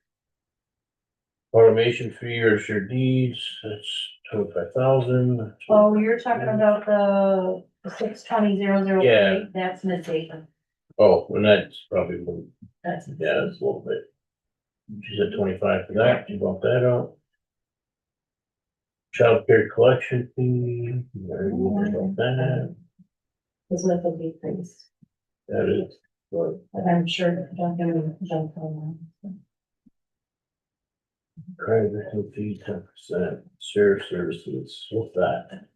Automation fee or shared deeds, that's 25,000. Oh, you're talking about the 620,003, Yeah. that's mid-April. Oh, and that's probably, That's. yeah, that's a little bit. She said 25 for that, you bump that up. Child care collection fee, there you go about that, Isn't it the decrease? that is, But I'm sure, don't give me, jump on private fee 10%, sheriff services, what's that?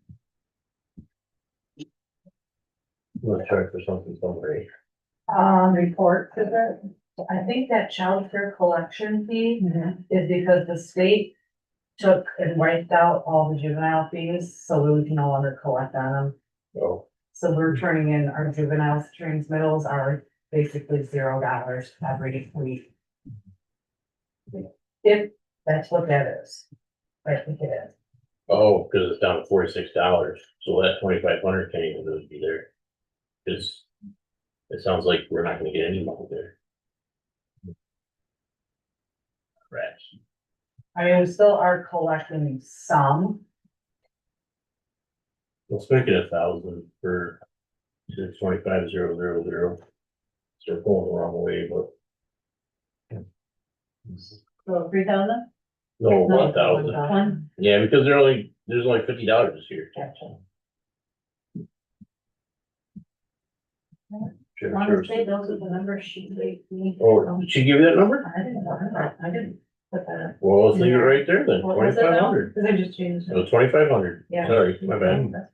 I'm gonna charge for something somebody. Report to that. I think that child care collection fee that. is because the state took and wiped out all the juvenile fees, so we can no longer collect on them. Oh, So we're turning in our juveniles, transmittals are basically $0 every week. If that's what that is. I think it is. oh, cause it's down to $46, so that 2,500 can't even really be there. Cause it sounds like we're not gonna get any money there. Rats. I mean, we still are collecting some. Let's make it 1,000 for 625,000. So we're going the wrong way, but So 3,000? no, 1,000. One, Yeah, because there's only $50 this year. gotcha. Sheriff Honestly, services. those are the numbers she gave me. Oh, did she give you that number? I didn't put that. Well, let's leave it right there then, What was it now? 2,500. Cause I just changed it. No, 2,500. Yeah. Sorry, my bad. That's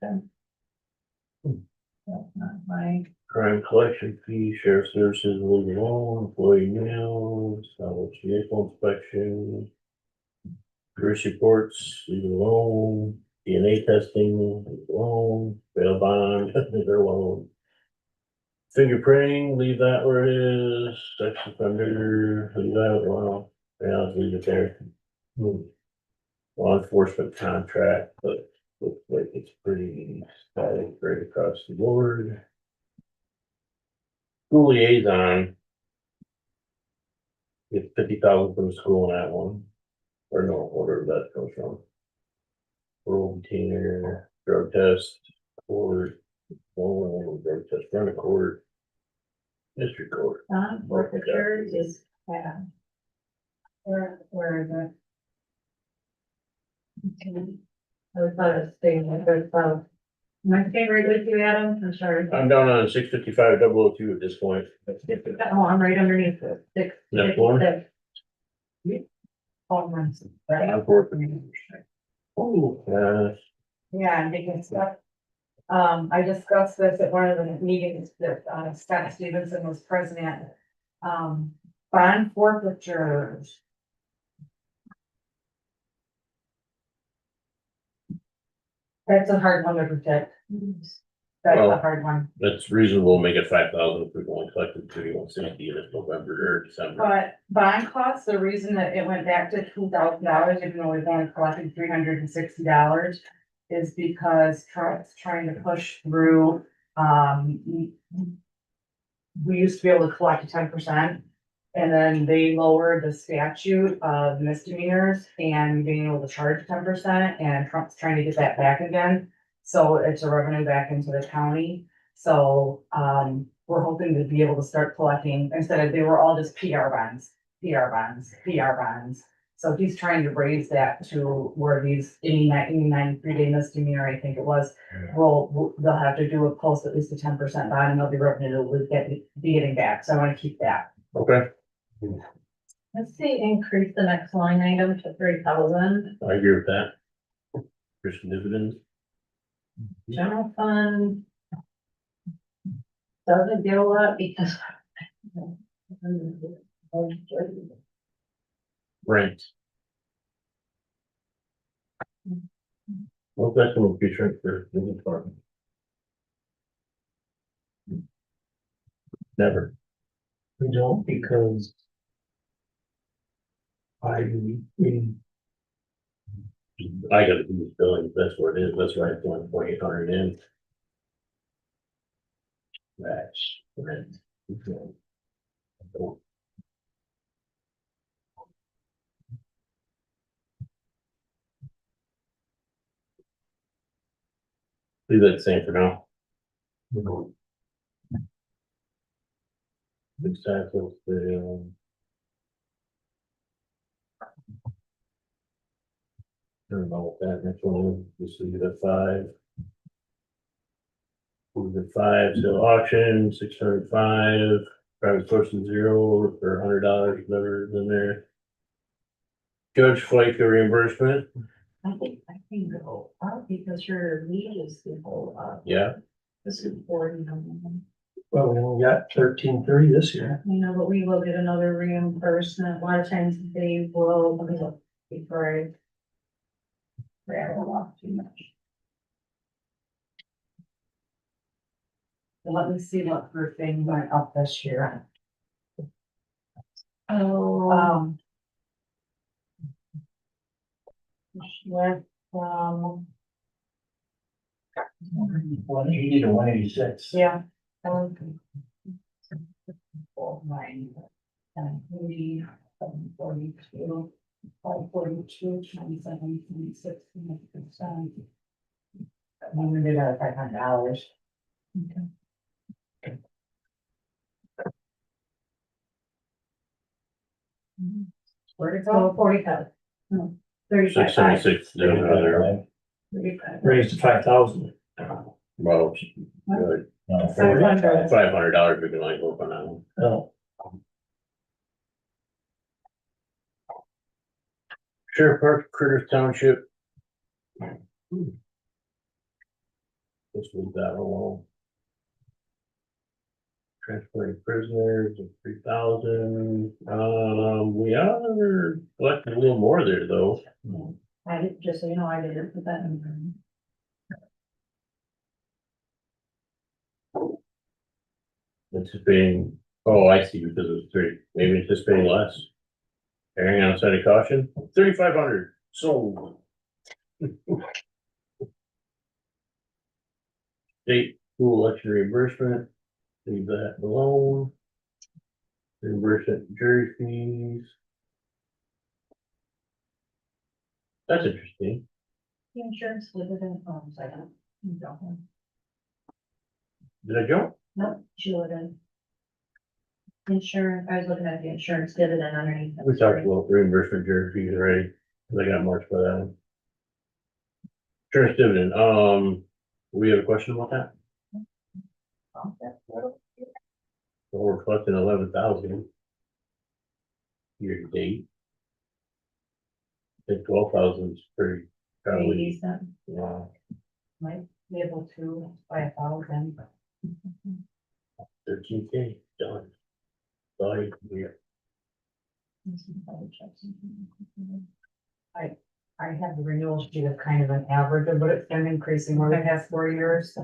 good. That's not my, Crime collection fee, sheriff services, legal loan, employee meals, salvage vehicle inspection. Police reports, legal loan, DNA testing, legal loan, bail bond, their loan. Fingerprinting, leave that where it is, sex offender, leave that, well, yeah, I'll leave it there. Law enforcement contract, but looks like it's pretty static right across the board. School liaison. Get 50,000 from the school on that one, or no, whatever that comes from. Rural container, drug test, court, drug test, run a court. District court. forfeiture is, yeah. Where is it? I thought it was staying like this, so. My favorite with you, Adam, I'm sorry. I'm down on 655,002 at this point. Oh, I'm right underneath it, six. Next one? Oh, Yeah, and making stuff. I discussed this at one of the meetings that Scott Stevenson was president. Bond forfeitures. That's a hard one to protect. That's a Well- hard one. that's reasonable, make it 5,000 if we've only collected 3,160 in this November or December. But bond costs, the reason that it went back to $2,000, even though we've only collected $360. Is because Trump's trying to push through, we used to be able to collect 10%. And then they lowered the statute of misdemeanors and being able to charge 10%, and Trump's trying to get that back again. So it's a revenue back into the county. So, we're hoping to be able to start collecting, instead of, they were all just PR bonds, PR bonds, PR bonds. So he's trying to raise that to where these 93-day misdemeanor, I think it was, they'll have to do a post at least a 10% bond, and they'll be revenue to be getting back. So I want to keep that. Okay, Let's see, increase the next line item to 3,000. I agree with that. Christian dividends. General fund, Doesn't get a lot because. Rent. Well, that's gonna be shrink for the department. Never. We don't because we, I gotta do this billing, that's what it is, that's right, 1,800 in. That's rent. Leave that same for now. Fixed taxes, I don't know what that next one is, just leave it at 5. Move it 5, so auction, 605, private sources 0 for $100, whatever is in there. Judge FICA reimbursement, I think go up because your wages will go up. yeah, This is 40. well, we only got 1330 this year. You know, but we will get another reimbursement. A lot of times they will, before I rattle off too much. Let me see what her thing went up this year. Oh, went from, 180 to 186. yeah. 42, 542, 27, 26, 27. I'm gonna do that at $500. Where'd it go? 45. 35. 676, there. 35. Raised to 5,000. Well, good. $500. $500 we can like work on that one. No, Sheriff Park, Critters Township. Let's leave that alone. Transporting prisoners of 3,000, we are collecting a little more there though. I did, just so you know, I didn't put that in. Anticipating, oh, I see, because it was 3, maybe anticipating less. Erring outside of caution, 3,500, sold. State school election reimbursement, leave that alone. Reimbursement jury fees. That's interesting. The insurance did it in, second. Did I jump? Nope, she would have. Insurance, I was looking at the insurance dividend underneath. We talked about reimbursement jury fees already, 'cause I got marked by that one. Insurance dividend, we have a question about that? So we're collecting 11,000. Year to date. I think 12,000 is pretty, probably, yeah, Might be able to by 1,000. 13K, done. Sorry, yeah. I have the renewal sheet of kind of an average of what it's been increasing over the past 4 years.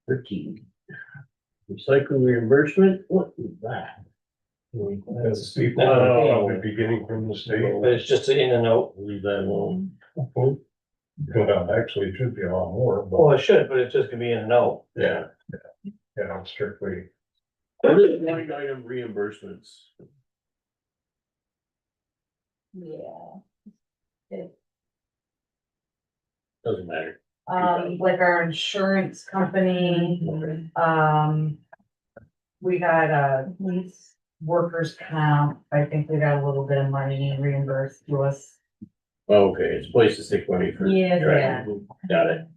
13. Recycling reimbursement, what is that? That's the Oh. probably beginning from the state. but it's just in and out. Leave that alone. Well, actually, it should be a lot more, but Well, it should, but it's just gonna be in and out. Yeah. yeah, strictly. What is line item reimbursements? Yeah. Doesn't matter. Like our insurance company, we got a workers' comp. I think we got a little bit of money reimbursed to us. Okay, it's a place to stick money for. Yeah. Got it.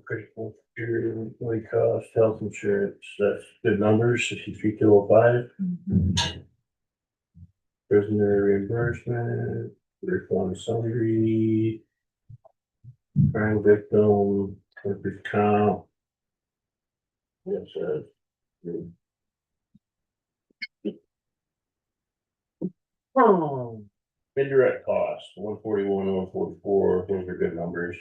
Critical care, employee cost, health insurance, that's good numbers, 63,205. Prisoner reimbursement, refund summary. crime victim, workers' comp. Yes, indirect costs, 141, 144. Those are good numbers.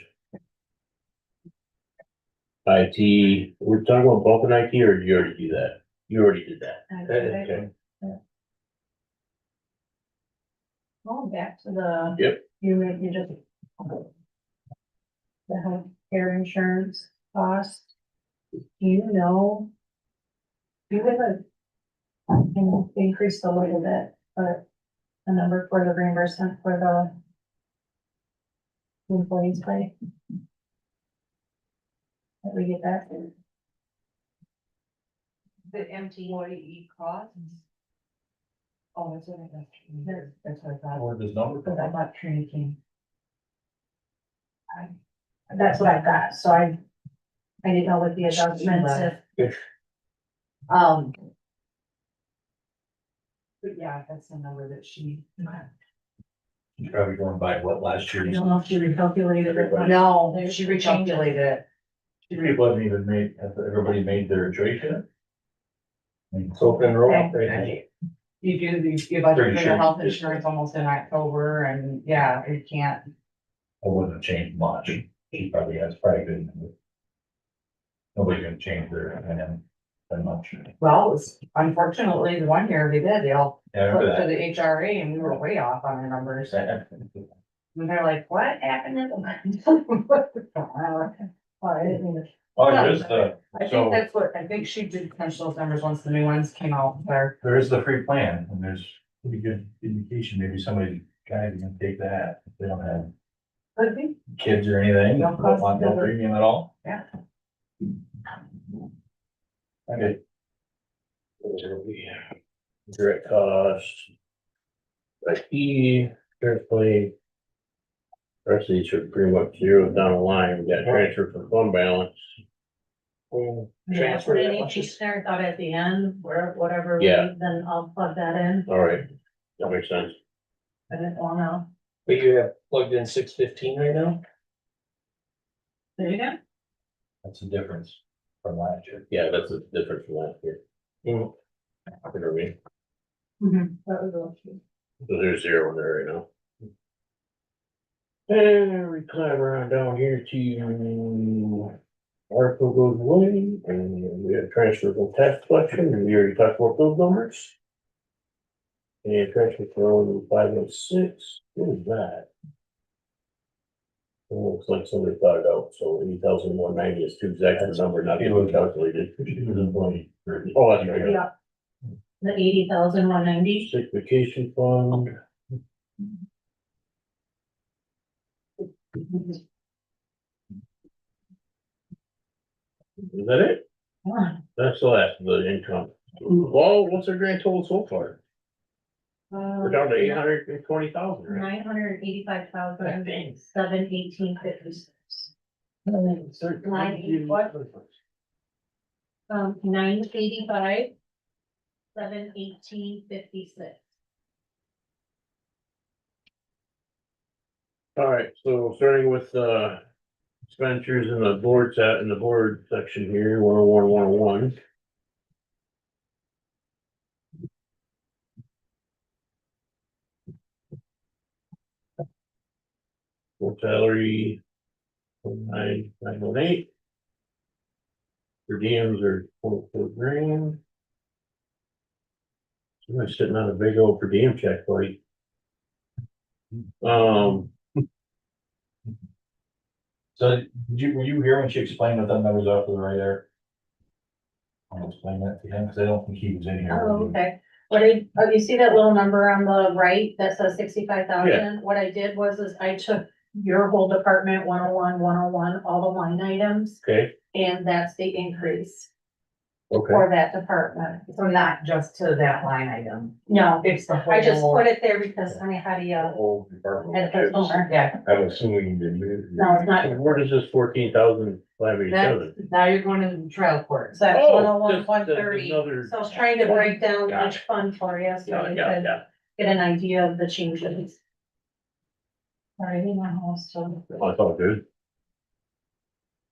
IT, we're talking about bumping IT, or did you already do that? You already did that. Okay. Going back to the. Yep. You just. The health care insurance cost. Do you know? You have increased a little bit, but the number for the reimbursement for the employees pay. That we get that. The employee costs. Oh, that's what I got. That's what I thought. Where does number But I thought Trinity came. That's what I got, so I didn't know what the adjustments if. But yeah, that's the number that she. You're probably going by what last I year's. don't know if you recalculated it. No, she recalculated it. People haven't even made, has everybody made their choice yet? I mean, So open roll. You do, you budget Pretty for sure your health you did. insurance almost in October and yeah, you can't. I wouldn't change much. She probably has probably good. Nobody's gonna change their opinion that much. Well, it's unfortunately, the one year they did, they all Yeah, I remember looked to that. the HRA and we were way off on our numbers. And they're like, what happened? Oh, there's the, I think that's what, I think she did crunch those numbers once the new ones came out there. there is the free plan, and there's pretty good indication, maybe somebody guys can take that, if they don't have Could be. kids or anything, No don't cost, want no no- premium at all. Yeah. Okay, Direct cost. IT, carefully. Rest of these are pretty much zero down the line. We got transfer from fund balance. Yeah, put any piece there, thought at the end, where, whatever, Yeah. then I'll plug that in, All right, that makes sense. I didn't wanna. But you have plugged in 615 right now? There you go. that's the difference from last year. Yeah, that's a difference from last year. You know what I mean? That was all true. So there's zero in there right now. And we climb around down here to article goes away, and we have transfer from tax collection, and we already talked about those numbers. And transfer from 506, what is that? It looks like somebody thought it out, so 8,190 is too exact a number, not even calculated. She was employee. Oh, that's right. Yeah. The 80,190. Sick vacation fund. Is that it? That's the last of the income. Well, what's our grand total so far? We're down to 820,000, right? 985,718.56. 985. 718.56. All right, so starting with expenditures in the board in the board section here, 101, 101. Full salary, 9,918. Per diems are 24 grand. Somebody's sitting on a big old per diem check, buddy. So were you here when she explained what that numbers are for the right there? I'll explain that to him, because I don't think he was in here. Oh, okay. Oh, you see that little number on the right that says 65,000? What I did was I took your whole department, 101, all the line items, Okay, and that's the increase okay. for that department. So not just to that line item. No, It's the whole. I just put it there because, I mean, how do you, Whole department. had to put somewhere? Yeah, I'm assuming you did. No, it's not. So where does this 14,587? now you're going to the trial court. So that's Oh, 101, just 130. another- So I was trying to break down Got each fund for you, so you Yeah, could yeah. get an idea of the changes. Alrighty, my house, so. Oh, it's all good.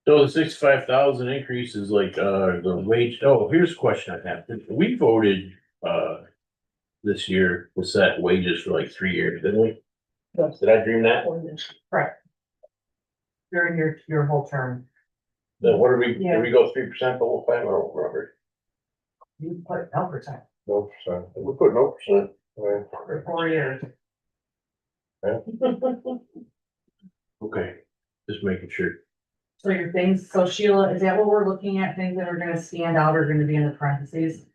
So the 65,000 increase is like, the wage, oh, here's a question I have. We voted, this year to set wages for like 3 years, didn't we? Yes. Did I dream that? Correct. During your whole term. Then what Yeah. did we go 3% the whole time or whatever? You put no percent No percent. We put no percent. Right. for 4 years. Okay, just making sure. So your things, so Sheila, is that what we're looking at? Things that are gonna stand out are gonna be in the parentheses?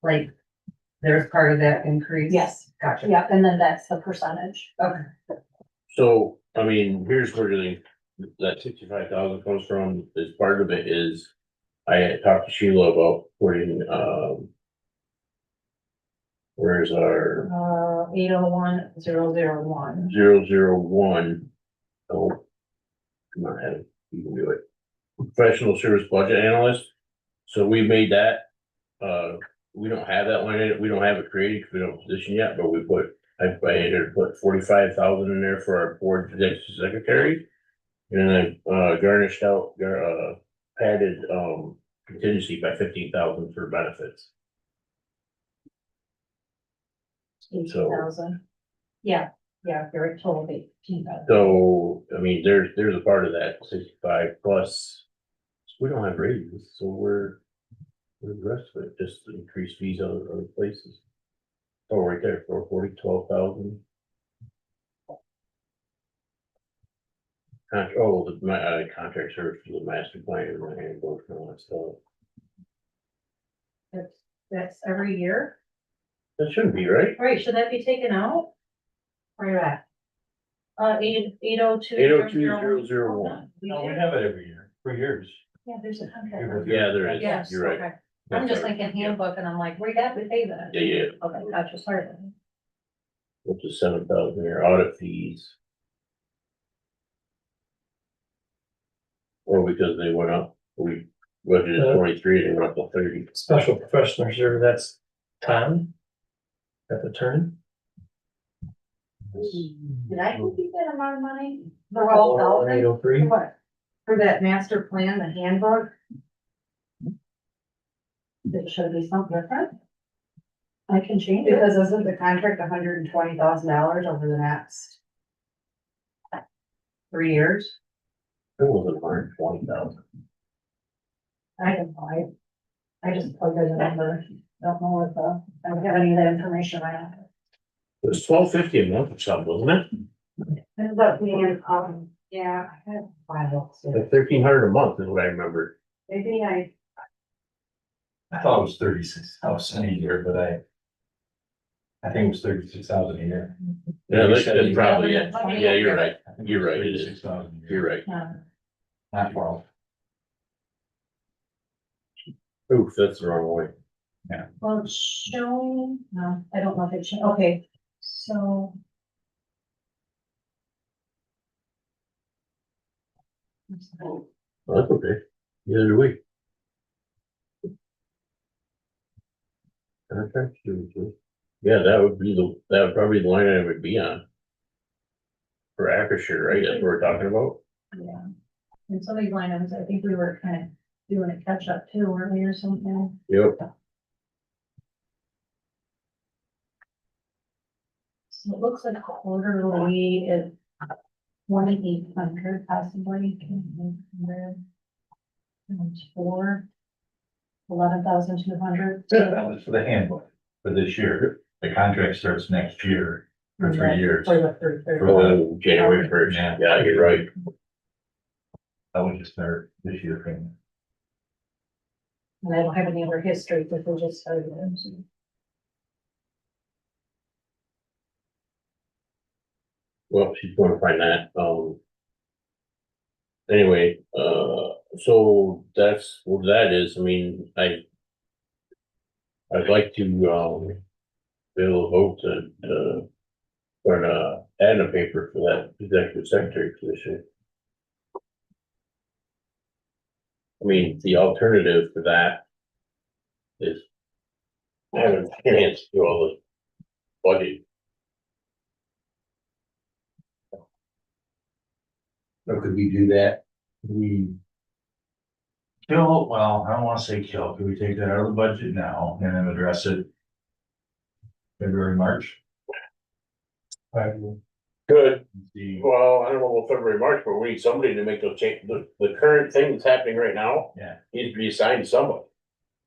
Like, there's part of that increase? Yes, Gotcha. yep, and then that's the percentage. Okay. So, I mean, here's where the, that 65,000 comes from, is part of it is, I had talked to Sheila about putting, where's our 801,001. 001? Oh, come on, Adam, you can do it. Professional service budget analyst, so we made that, we don't have that line in it, we don't have it created, because we don't have a position yet, but we put, I had to put 45,000 in there for our board executive secretary. And then I garnished out, padded, contingency by 15,000 for benefits. 18,000. Yeah, very total of 18,000. So, I mean, there's a part of that 65 plus, we don't have raises, so where's the rest of it, just increased fees other places. Oh, right there, 440, 12,000. My contract service for the master plan and my handbook and all that stuff. That's every year, That shouldn't be, right? right, should that be taken out? Where you at? 802. 802,001. No, we have it every year, for years. Yeah, there's a contract. Yeah, there is, Yes, you're right. okay. I'm just thinking handbook and I'm like, where got we pay that? Yeah, Okay, gotcha, sorry. which is 7,000 here, audit fees. Or because they went up, we budgeted 23, they went up to 30. Special professional reserve, that's Tom. At the turn. Did I compute that amount of money? For 12,000? 803. What? For that master plan, the handbook? It should be something different. I can change it. Because isn't the contract $120,000 over the next 3 years? It was 120,000. I can buy it. I just plugged in the number. Don't know what I don't have any of that information right now. It was $12.50 a month or something, wasn't it? Ends up being, yeah, I had five books. Like 1,300 a month is what I remember. Maybe I, I thought it was 36,000 a year, but I think it was 36,000 a year. Yeah, You that's said you probably got it. it. Yeah, you're right. I think You're right, it is. 36,000 a year. You're right. Not 12. Oof, that's the wrong way. Well, it's showing, no, I don't know if it's, okay, so. Well, that's okay. Either way. Contract services. Yeah, that would probably be the line I would be on. For Acrisure, right? That's what we're talking about. Yeah, and some of these line items, I think we were kind of doing a catch up too, weren't we, or something? Yep. So it looks like quarterly is 2,800 possibly. 1,800. Times 4. 11,200. That was for the handbook for this year. The contract starts next year for 3 years. For the third. Oh, January 1st. Yeah. Yeah, you're right. That would just start this year. From And I don't have any other history, but we just started them. So. Well, she's going to find that, anyway, so that's what that is, I mean, I'd like to, be able to vote to put an ad in the paper for that executive secretary position. I mean, the alternative to that is having finance do all the budget. Or could we do that we kill, well, I don't wanna say kill, could we take that out of the budget now and then address it February, March? Good. The, Well, I don't know about February, March, but we need somebody to make those change, the current thing that's happening right now. Yeah. Needs to be assigned to somebody.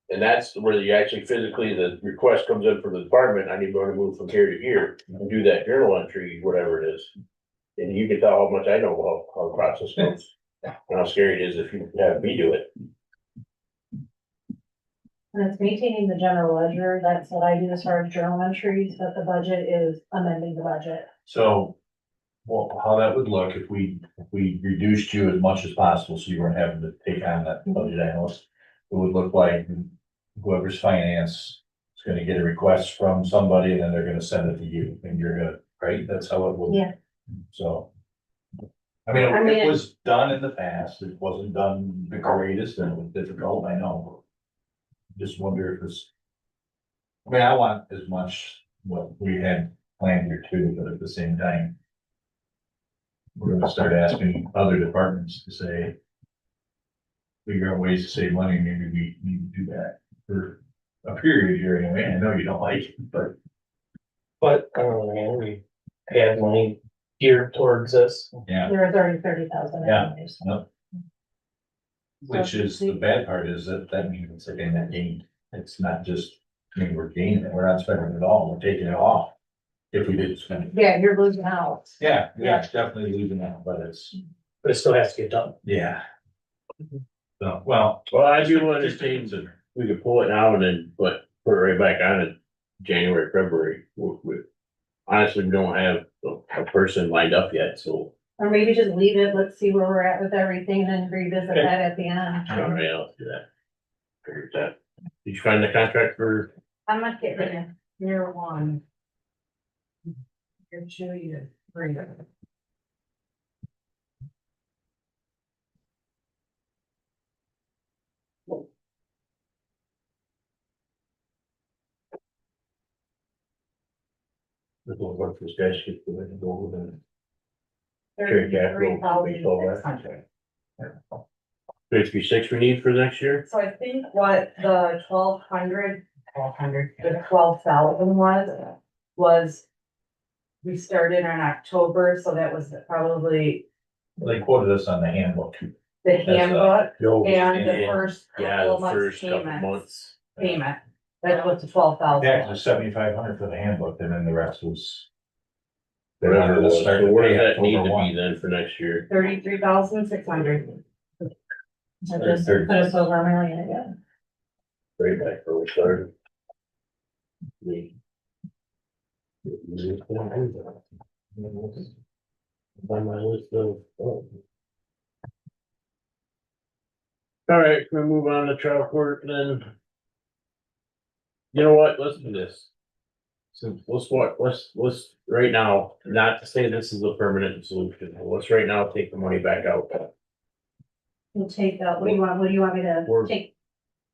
And that's where you actually physically, the request comes in from the department, I need to move from here to here, and do that journal entry, whatever it is. And you can tell how much I know about how the process goes, and how scary it is if you have me do it. And it's maintaining the general ledger, that's what I do as far as journal entries, but the budget is amending the budget. so, well, how that would look if we reduced you as much as possible, so you weren't having to take on that budget analyst. It would look like whoever's finance is gonna get a request from somebody and then they're gonna send it to you and you're gonna, right? That's how it would. Yeah. So. I mean, it was done in the past. It wasn't done the greatest and it was difficult, I know. Just wonder if it's. I mean, I want as much what we had planned here too, but at the same time. We're gonna start asking other departments to say. Figure out ways to save money, maybe we need to do that for a period here anyway. I know you don't like it, but. But, I don't know, we had money geared towards this. Yeah. There was already 30,000 Yeah. anyways. No. Which is, the bad part is that means it's like in that gain. It's not just, I mean, we're gaining it, we're not spending it all, we're taking it off. If we didn't spend it. Yeah, you're losing out. Yeah, it's definitely losing out, but it's, But it still has to get done. yeah. So, well. Well, I do just understand, consider. we could pull it now and then, but put it right back on in January, February, honestly, we don't have a person lined up yet, so. Or maybe just leave it, let's see where we're at with everything and then revisit Okay. that at the end. All right, I'll do that. Figured that. Did you find the contract for, I'm not getting year one. Year two, year three. the work for this guy, should go ahead and go over the. Cherry Capital, baseball, right? 33.6 we need for next year? So I think what the 1,200, the 12,000 was. We started in October, so that was probably They quoted us on the handbook. the handbook Yo, and the first Yeah, couple the of months first couple payment, months. payment. That's what the 12,000 Yeah, it was was. 7,500 for the handbook, and then the rest was. They Whatever wanted it to was, start so to where pay does that need to October be 1. then for next year? 33,600. So just put us over a million again. Right back where we started. On my list of. All right, can we move on to trial court then? You know what, let's do this. So let's right now, not to say this is a permanent solution, but let's right now take the money back out. We'll take out, what do you want me to We're- take?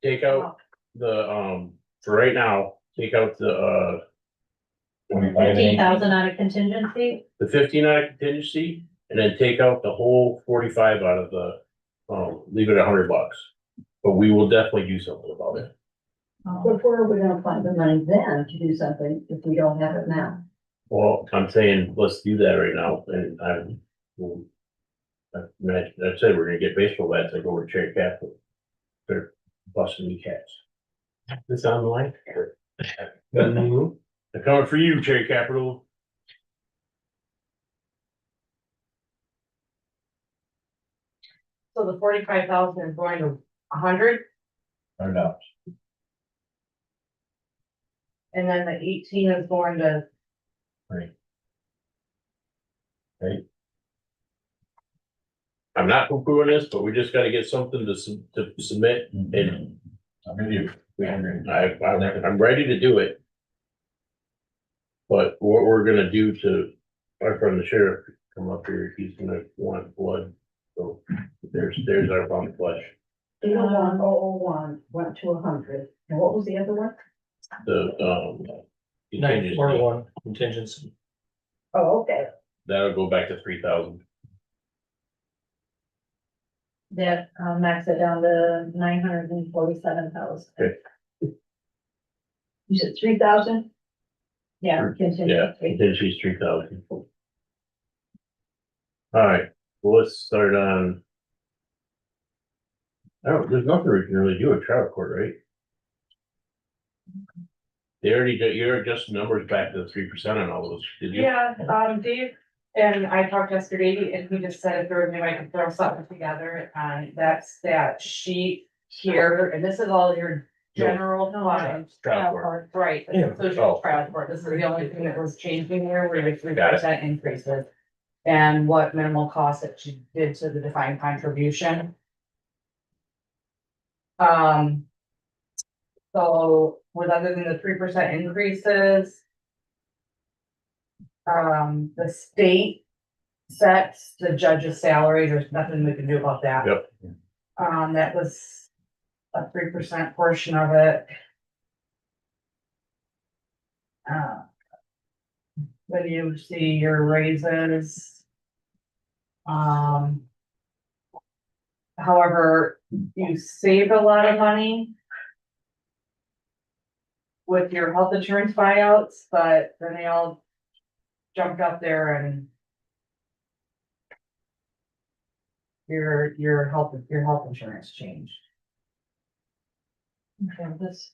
Take out the, for right now, take out the 15,000 out of contingency? the 15 out of contingency, and then take out the whole 45 out of the, leave it $100. But we will definitely do something about it. But where are we gonna find the money then to do something if we don't have it now? Well, I'm saying, let's do that right now, and I said, we're gonna get baseball bats, like over to Cherry Capital. They're busting me cats. This on the line? They're coming for you, Cherry Capital. So the 45,000 is going to 100, Or no, and then the 18 is going to. I'm not poo-pooing this, but we just gotta get something to submit, and I'm with you. I'm ready to do it. But what we're gonna do to, our friend the sheriff, come up here, he's gonna want blood, so there's our bump flesh. 01001 went to 100, and what was the other one? The, 941 contingency. Oh, okay. that'll go back to 3,000. that, max it down to 947,000. You said 3,000? Yeah. Yeah, then she's 3,000. Alright, well, let's start on. There's nothing we can really do at trial court, right? They already got, you're adjusting numbers back to 3% on all those, did you? Yeah, Dave and I talked yesterday and he just said if there was any way I could throw something together, that's that sheet here, and this is all your general fund. Trial court. Right, Yeah. so it's your trial court, this is the only thing that was changing here, were your 3% Got it. increases. And what minimal cost that you did to the defined contribution. So with other than the 3% increases. The state sets the judge's salary, there's nothing we can do about that. Yep. That was a 3% portion of it. When you see your raises. However, you saved a lot of money. With your health insurance buyouts, but then they all jumped up there and. Your health insurance changed. Okay, this.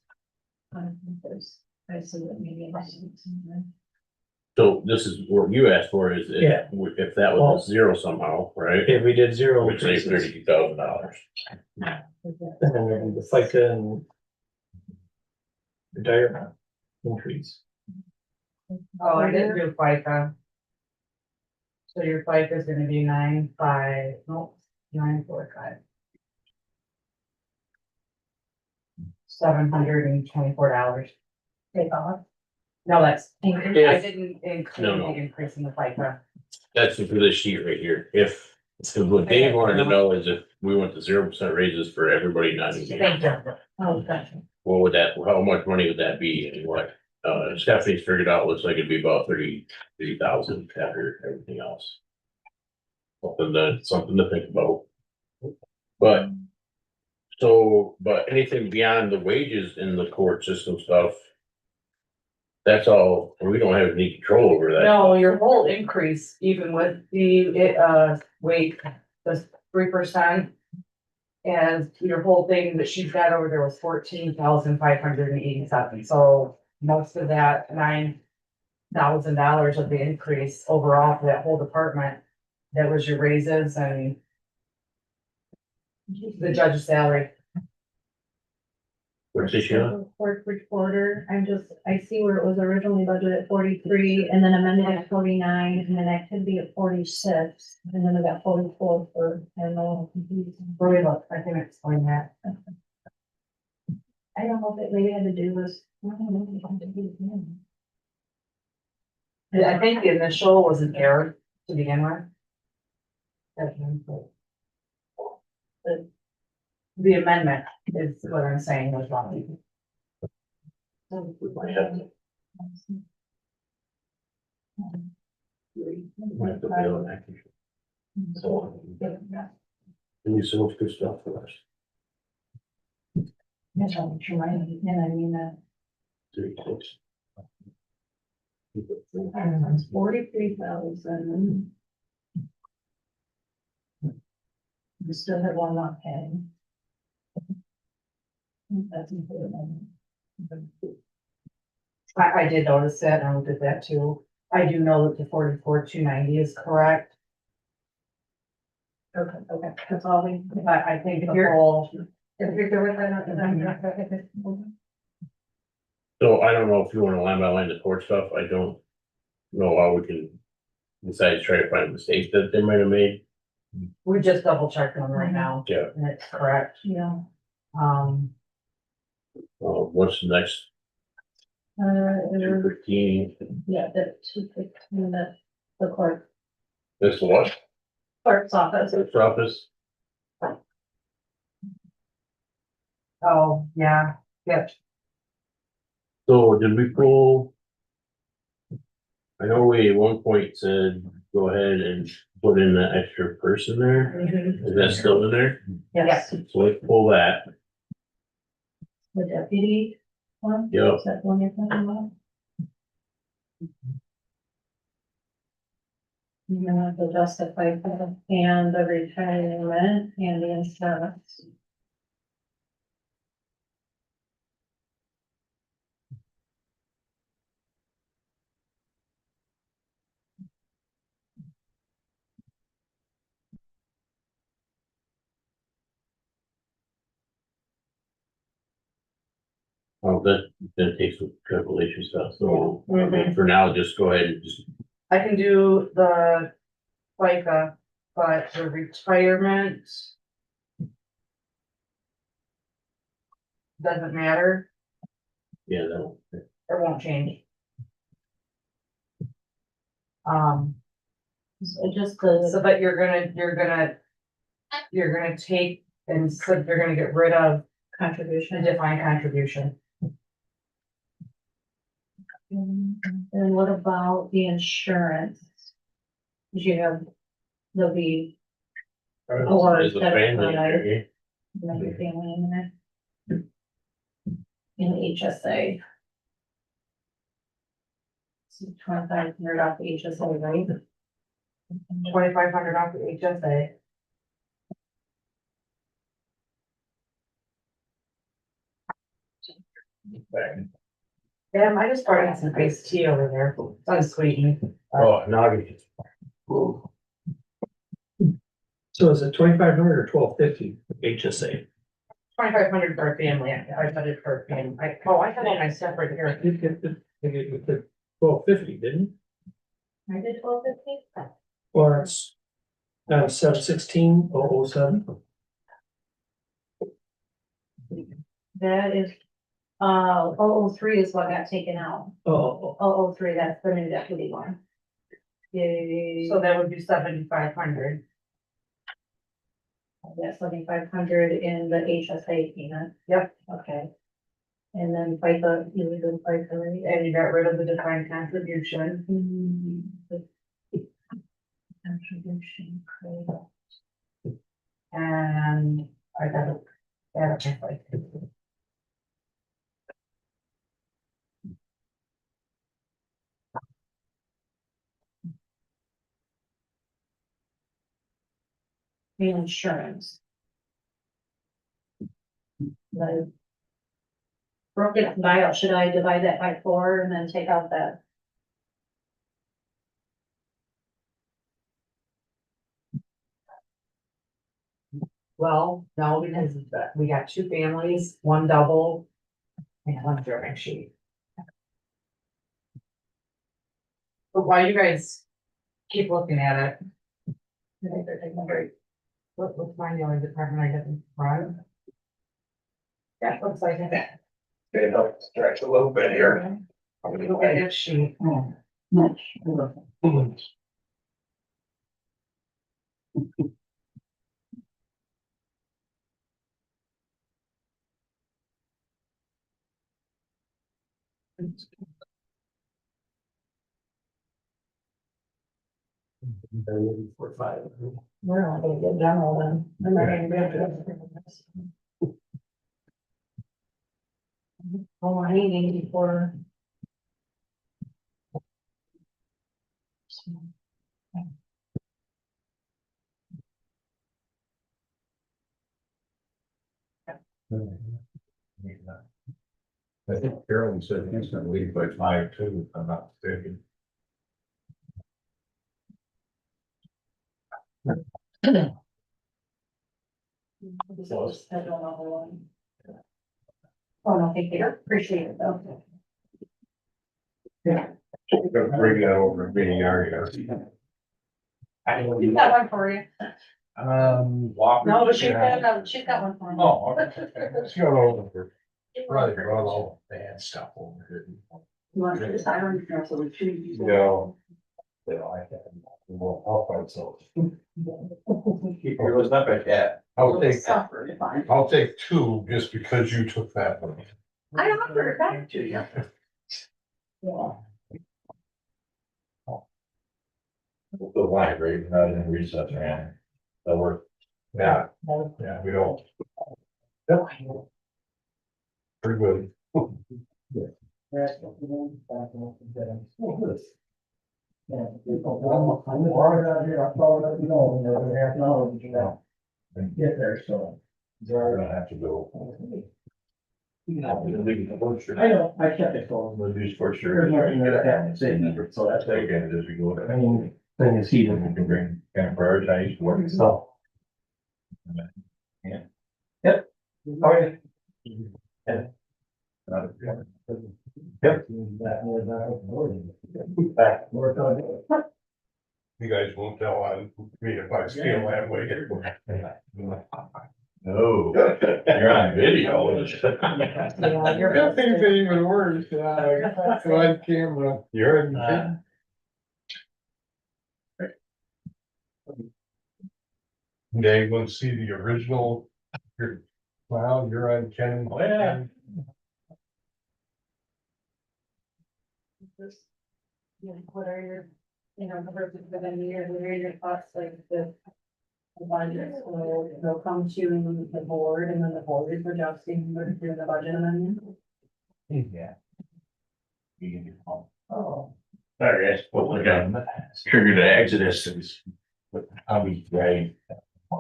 I see what media. So this is what you asked for is Yeah. if that was zero somehow, right? If we did zero Which is increases, $32,000. and then there'd be the FICA and retirement increase. Oh, I didn't do FICA. So your FICA is gonna be 945. $724. Take off. No, that's, I If- didn't include No, the no. increase in the FICA. That's for this sheet right here. If, so what Dave wanted to know is if we went to 0% raises for everybody not in here, Thank you. Oh, gotcha. what would that, how much money would that be and what? Stephanie's figured out, looks like it'd be about 33,000 after everything else. Something to think about. But. So, but anything beyond the wages in the court system stuff. That's all, we don't have any control over that. No, your whole increase, even with the, wait, the 3%. And your whole thing that she's got over there was 14,587, so most of that $9,000 of the increase overall for that whole department. That was your raises and. The judge's salary. What's this, Sheila? Court reporter, I see where it was originally budgeted at 43 and then amended at 49 and then activity at 46. And then we got 44 for, I don't know. Really, look, I can explain that. I don't know if it maybe had to do with. I think the initial was an error to begin with. The amendment is what I'm saying was wrong. Might have to pay on that. So, we so much good stuff for us. That's what you're right, and I mean that. 36. I don't know, it's 43,000. We still have one not paying. That's important. I did notice that, and I looked at that too. I do know that the 44,290 is correct, Okay, that's all we. but I think the whole. If you're good with that. So I don't know if you wanna line by line the court stuff, I don't know how we can. Besides try to find mistakes that they might have made. We just double checked them right now, Yeah. and it's correct. Yeah. What's the next? 215, Yeah, the 215, the clerk, this what? clerk's office. Clerk's office, Oh, yeah, so did we pull? I know we at one point said, go ahead and put in that extra person there. Is that still in there? Yes, So let's pull that. the deputy one. Yep. Is that the one you're talking about? You have to justify that and the retirement and the insurance. Oh, that takes some calculation stuff, so I mean, for now, just go ahead and just, I can do the FICA, but the retirement. Doesn't matter, yeah, that'll. it won't change. So just the, So, but you're gonna take, and so you're gonna get rid of the contribution. defined contribution. And what about the insurance? Did you have, there'll be or There's a family set aside, there, yeah. another family in there. In the HSA. 2,500 off the HSA, right? 2,500 off the HSA. Damn, I just brought some iced tea over there, it's unsweetened. Oh, now I get. So is it 2,500 or 1,250 HSA? 2,500 for a family, I put it for a family, I had all my stuff right here. You did 1,250, didn't you? I did 1,250. Or it's 716,007. That is, 003 is what got taken out. Oh, 003, that's the new deputy one. Yeah, So that would be 7,500. that's 7,500 in the HSA payment. Yep. Okay. And then FICA, you would do FICA, right? And you got rid of the defined contribution. The Contribution credit. And I got it. Like, The insurance. The broke it by, should I divide that by 4 and then take out that? well, no, because we got 2 families, 1 double and 1 German sheet. But why you guys keep looking at it? What's my only department I haven't run? That looks like it. It helps stretch a little bit here. Look at that sheet. We're not gonna get general then. We're not gonna get. Oh, I need 84. I think Carolyn said he's gonna leave by 5 too, if I'm not mistaken. Oh, no, thank you. Appreciate it though. Gonna bring that over to me, are you? She's got one for you. Walker. No, but she's got one for me. Oh, okay. Let's go over. Right, run all bad stuff over here. You want to decide on council retreat? No, You know, I can't, we'll help ourselves. Keep yours up at that. I'll take, Suffer, fine. I'll take 2 just because you took that one. I offered it back to you. Yeah. still live, right? We're not in recess or anything. That work. Yeah, yeah, we don't. Yep. Pretty good. Get there, so. We're gonna have to go. I know, I kept it going. We'll do for sure. There's nothing that happened, say, so that's Take okay. it as we go. I mean, thing is, he We didn't. can bring, kind of prioritize work. So. Yeah. Yep. All right. Yep. Back, work on it. You guys won't tell on me if I feel that way. No, you're on video. Yeah, you're. That thing's even worse, on camera. You're in. They want to see the original. Wow, you're on Ken. Oh, yeah. What are your, you know, versus within the year, what are your thoughts, like the budget, so they'll come to the board and then the board is adjusting through the budget amendment? Yeah. You can do. Oh. All right, well, we got triggered the exodus is how we drive.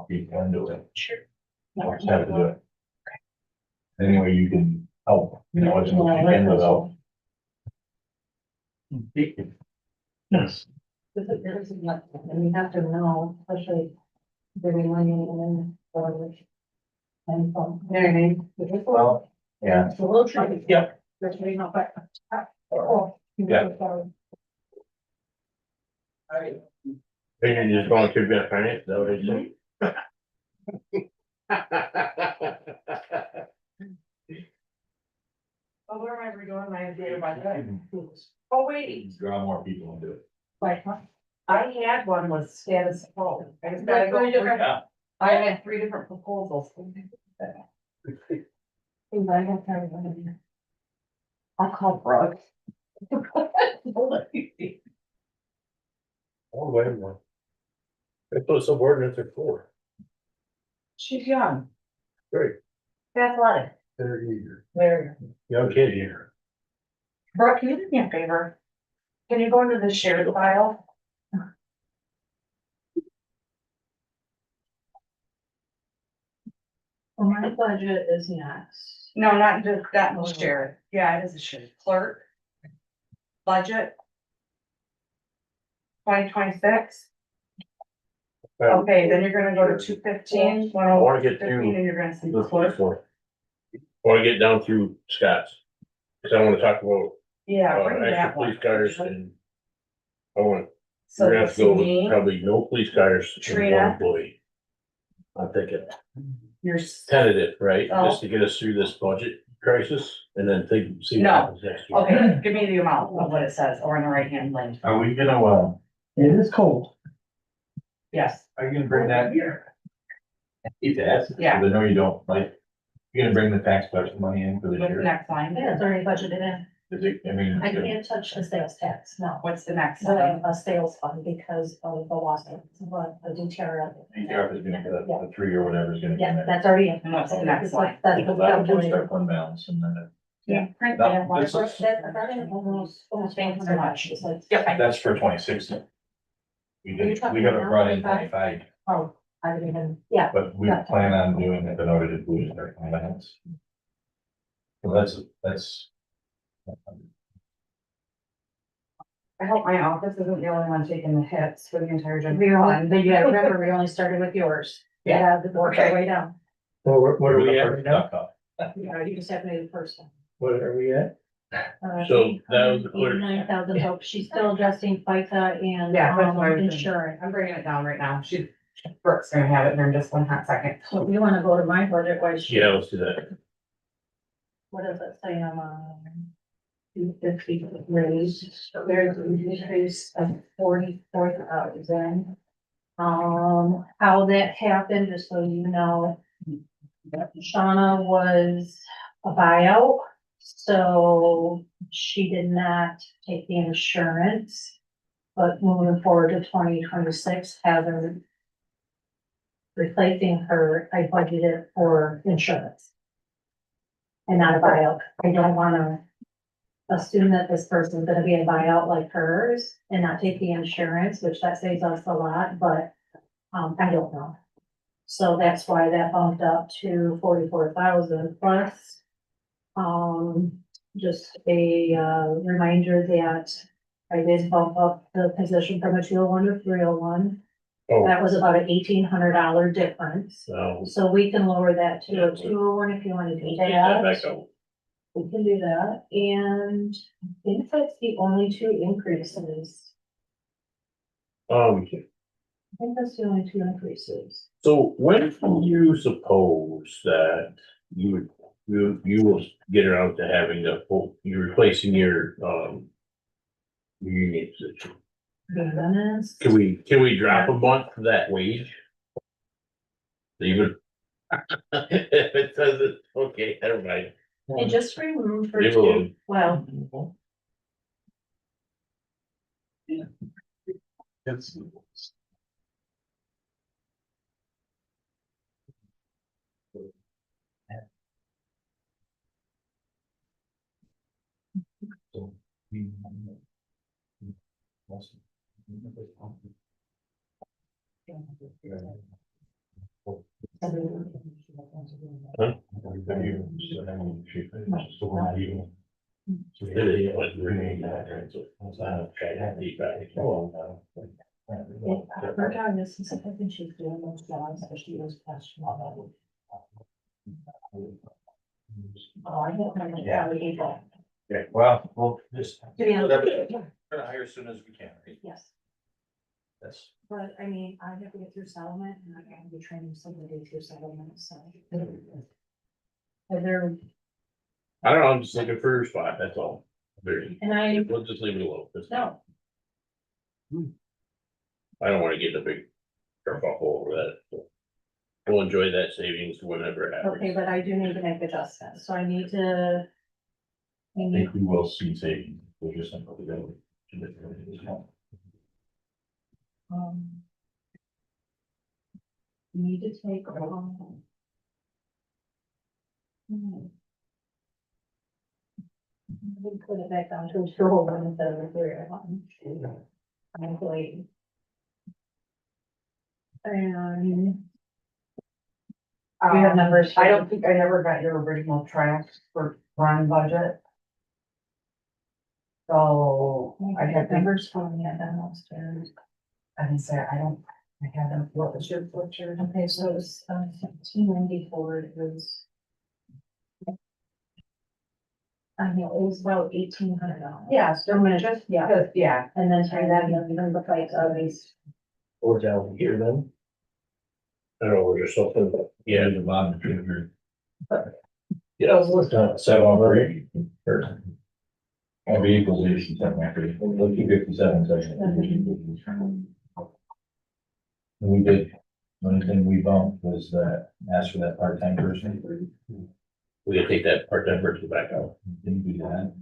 People into it. Sure. Just have to do it. Any way you can help, you know, it's what you can without. Yes. And we have to know, especially the reunion and from. You know what I mean? Well, yeah. It's a little tricky. Yep. There's really not, but. Yeah. Think you just volunteer to be on finance, is that what it is? Oh, where am I redoing my data by then? Oh, wait, Draw more people into it. like, I had one with status quo. I just gotta go through. Yeah. I had 3 different proposals. I'll call Brooke. Oh, wait a minute. That's what subordinates are for. She's young. Great, Athletic. they're eager. There. Young kid here. Brooke, can you do me a favor? Can you go into the shared file? Well, my budget is next. No, not just that one shared. Yeah, it is a shared. Clerk. Budget. 2026. Okay, then you're gonna go to 215. I wanna get 15, through and you're gonna see the clerk. first one. I wanna get down through Scott's. Cause I wanna talk about, Yeah, bring extra that one. police cars and. I want, So we're gonna the have to go with CD, probably no police cars and one Trina. employee. I'm thinking your, tentative, right, Oh. just to get us through this budget crisis and then think, see what No. happens next year. okay, give me the amount of what it says over in the right hand lane. Are we gonna, It is cold. Yes, are you gonna bring that here? I hate to ask, because Yeah. I know you don't, like, you're gonna bring the tax collection money in for this what's the year? next line? Yeah, it's already budgeted in. Is it, I mean. I can't touch the sales tax, no. What's the next The, line? sales fund because of the loss of, the deterrent. ATF is gonna get a 3 or whatever is gonna. get Yeah, there. that's already in. And what's the next line? That's People the that will calculator. start fund balance and then. Yeah. Print No, that one. this is- That is almost Thank you so much. It's like- Yep. That's for 26. We you did, talking we haven't about brought in 25? 25, Oh, I didn't even, yeah, but we Yeah. plan on doing it in order to boost our fund balance. So that's. I hope my office isn't the only one taking the hits for the entire general we only, fund. but you gotta remember, we only started with yours. Yeah, the work our way down. Well, what are we at right now? You you just have to do the first one. What are we at? So that was the clerk. 9,000, so she's still adjusting FICA and, Yeah, that's what I was doing. insurance. I'm bringing it down right now. Brooke's gonna have it here in just 1 hot second. So you wanna go to my budget, why she, Yeah, let's do that. what does it say on, 250 raise, so there's an increase of 44,000. How that happened, just so you know, Shauna was a buyout, so she did not take the insurance. But moving forward to 2026, having replacing her, I budgeted for insurance. And not a buyout. I don't wanna assume that this person's gonna be a buyout like hers and not take the insurance, which that saves us a lot, but, I don't know. So that's why that bumped up to 44,000 plus. Just a, reminder that I did bump up the position from a 201 to 301. Oh, That was about an $1,800 difference. so. So we can lower that to a 201 if you want to do Take that back that. up. We can do that, and I think that's the only two increases. I think that's the only two increases. So when do you suppose that you will get around to having you're replacing your, union position? Be honest. Can we drop a month for that wage? Even. If it says it, okay, never mind. And just remove her Leave too, alone. well, It's. her time is, since I think she's doing those jobs, so she was questionable. Oh, I don't know, Yeah. April, Yeah, well, we'll just. Yeah. We're gonna hire as soon as we can, right? yes. That's. But I mean, I have to get through settlement and I have to be training somebody through settlement, so. And they're, I don't know, I'm just looking for a spot, that's all. and I, We'll just leave it alone. no, I don't wanna get in a big kerfuffle over that. So we'll enjoy that savings whenever it happens. okay, but I do need to make adjustments, so I need to. I I need, think we will see savings, we'll just simply go. need to take. We put it back down to a 201 instead of a 301. I'm going. And we have numbers. I don't think I never got your original tracks for run budget. So I had numbers for me at them upstairs. I didn't say, I don't, I haven't, what was your, Okay, so it's 1794, it was. I know, it was about $1,800. yeah, so I'm gonna just, yeah. And then turn that into the price of these. Or down here then. I don't know, we're just something, but yeah, The bottom figure. Yeah, let's do it. 703. That'd be equalization, 257 section. We did, one thing we bumped was that, ask for that part-time person. we gotta take that part-time person back out. Didn't do that.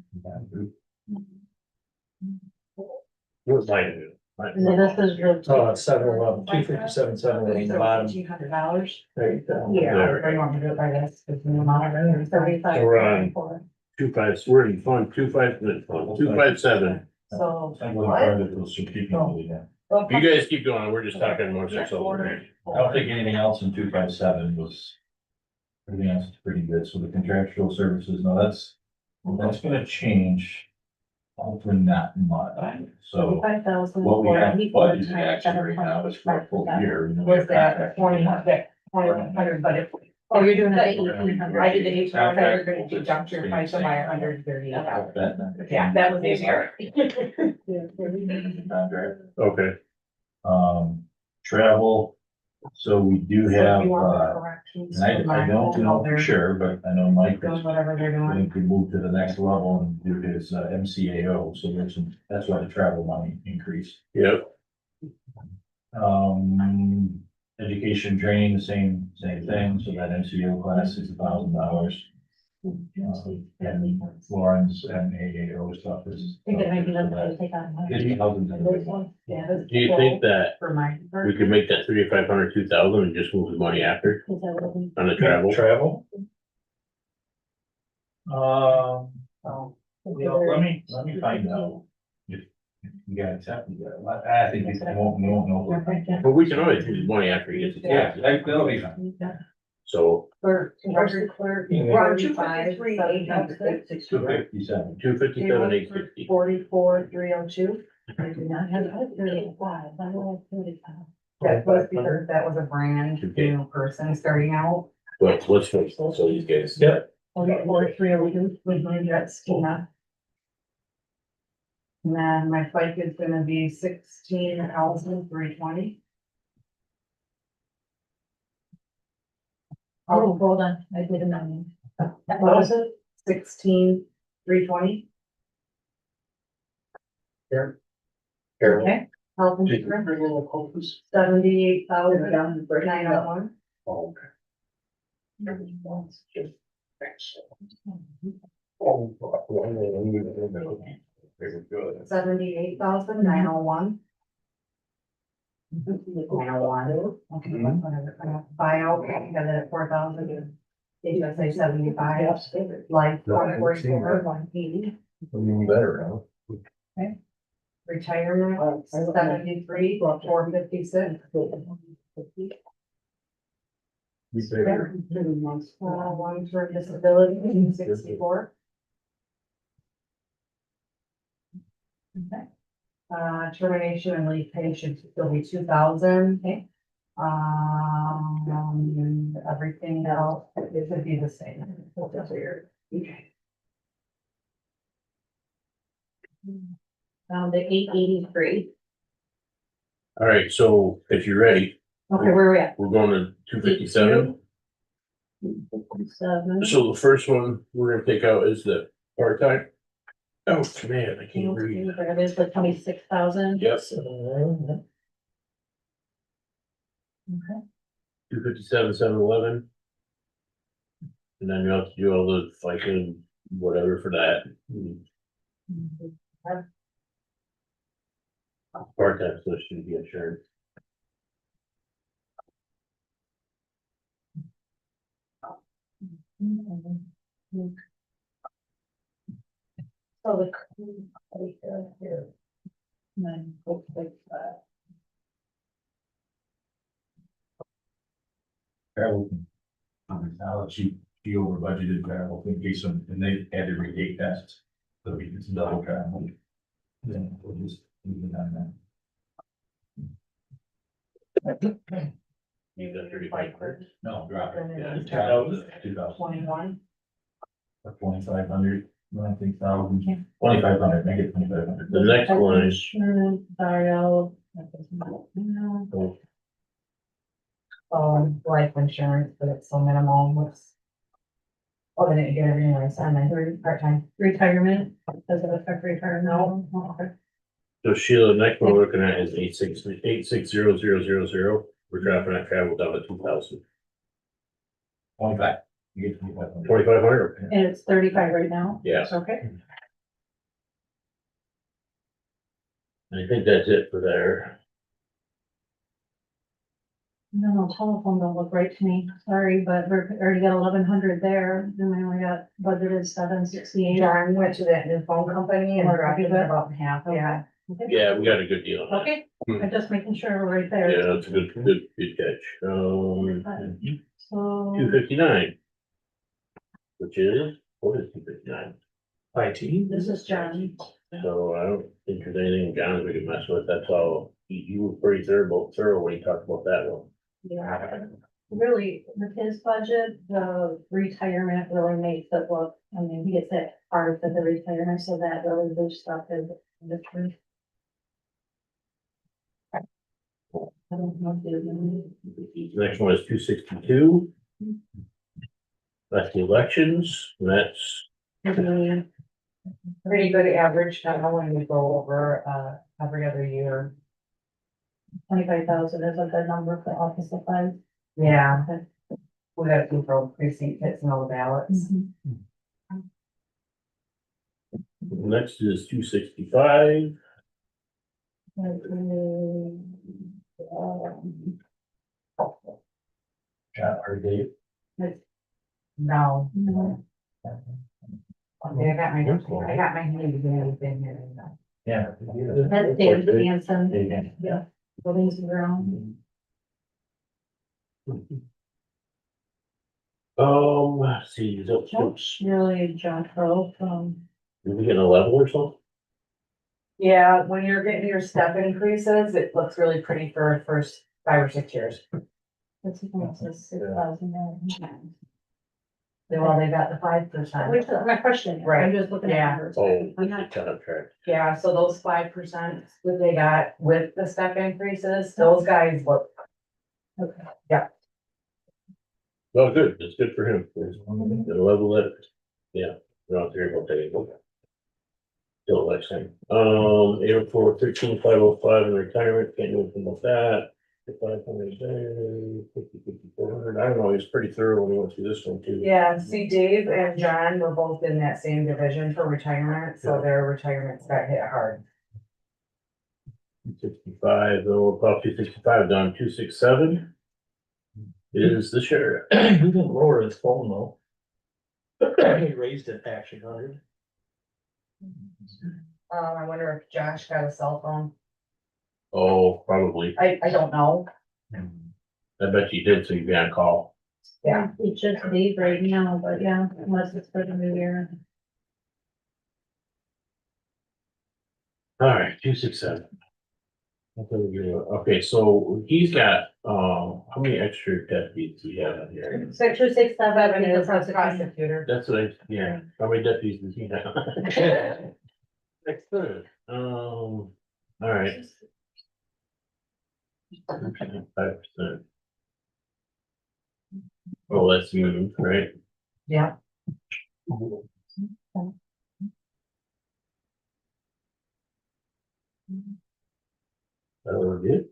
What's mine? And then this is your. Oh, it's 711, 257, 711, the bottom. $1,800. There you go. Yeah, There. I don't want to do it by this, because the amount of. 35. So we're on 25, we're in fund 257. So. I'm looking forward to those some people doing that. You guys keep going, we're just talking amongst ourselves. I don't think anything else in 257 was. Everything else is pretty good, so the contractual services, no, that's gonna change. Hopefully not much, so 5,000. what we have budgeted actually right now is for a full year. Was that 2,100, but if. Oh, you're doing it at 1,800. I did the 1,800, but if you jumped your price by 130. Yeah, that was easier. Contract. Okay, Travel, so we do have, and I don't know for sure, but I know Mike is Whatever they're doing. going to move to the next level and do his MCAO, so there's some, that's why the travel money increased. yep, Education training, the same thing, so that MCO class is $1,000. And Lauren's and AAO stuff is. I think it might be them to take on. Yeah. Do you think that For my. we could make that 3,500, 2,000 and just move the money after on the travel? Travel? Let me find out. If you got accepted, I think we won't know. But we can always use money after he gets the taxes. That'll be fine. So Clerk, record clerk. We're on 45, 253, 800, 257. 257, 860. 44, 302. I do not have 35, I only have 35. That was because that was a brand new person starting out. But let's fix it, so these guys. Yep. 44, 302, that's Tina. And then my FICA is gonna be 16,320. Oh, hold on, I did a million. What was it? 16,320. Okay. Health insurance, 78,901. Very good. 78,901. 901. Okay, whatever. Buyout, I got it at 4,000. HSA 75. Life 144, 180. Even better, huh? Retirement 73, 456. We better. One for disability 64. Termination and leave pay should still be 2,000. Okay. And everything else, it would be the same. That's weird. Okay. Found the 883. All right, so if you're ready, Okay, where are we at? we're going to 257. 7. So the first one we're gonna take out is the part-time. Oh, man, I can't read. There it is, the 26,000. Yep, Okay. 257, 711. And then you have to do all the FICA, whatever for that. Part-time, so it should be insurance. So the. Here. Nine, four, six, five. Travel. Now she over budgeted travel in case of, and they had to retake tests. So we can double travel. Then we'll just leave it on that. You got 3,500. No, drop it. Yeah, 2,000. 21. 2,500, I think 1,000, 2,500, make it 2,500. The next one is, Insurance, Dario. Life insurance, but it's so minimal, what's. Oh, they didn't get it anyways, and then part-time. Retirement, does it affect retirement? No. Okay. so Sheila, the next one we're looking at is 860,000. We're dropping that travel down to 2,000. 25. You get 2,500. 2,500? And it's 35 right now? Yeah, Okay. and I think that's it for there. No, telephone don't look right to me, sorry, but we're already got 1,100 there, and then we got budgeted 768. John went to that new phone company and dropped it about half, yeah. Yeah, we got a good deal on that. Okay, I'm just making sure we're right there. Yeah, that's a good catch. So, 259. Which is, what is 259? IT. this is John. So I don't think there's anything John we can mess with, that's all. You were pretty thorough when you talked about that one. Yeah, really, with his budget, the retirement really makes it look, I mean, he gets that part of the retirement, so that really boosts up his. The truth. I don't know if there's Next one is 262. That's the elections, that's, any. Pretty good average, I know when we go over, every other year. 25,000 is a good number for office supplies. Yeah. We got to control precinct hits and all the ballots. Next is 265. John or Dave? No. No. Okay, I got my handy dandy thing here. Yeah. That's David Hanson, Dave. yeah, buildings and grounds. Let's see, did Josh, really, John Crow from. we get a level or something? Yeah, when you're getting your step increases, it looks really pretty for the first 5 or 6 years. What's he going to say, 6,000? Well, they got the 5%. Which is my question, I'm Right, just looking at yeah. numbers. Oh, I'm not, contract. Yeah, so those 5% that they got with the step increases, those guys look, okay. Well, good, it's good for him. The level that, yeah, we're not there about that. Till next time. 804 13505 in retirement, can't do anything about that. 500 there, 5400, I don't know, he's pretty thorough when he went through this one too. yeah, see, Dave and John were both in that same division for retirement, so their retirements got hit hard. 65, though, about 265 down 267. Is the sheriff. He didn't lower his phone though. He raised it actually 100. I wonder if Josh got a cell phone. Oh, probably. I don't know. I bet you did, so you got a call. Yeah. It's just Dave right now, but yeah, unless it's for the new year. All right, 267. Okay, so he's got, how many extra deputies do you have in here? 267 is That's a prosecutor. That's what I, yeah, how many deputies does he have? Excellent, all right. 5%. Oh, that's moved, right? Yeah. That was good.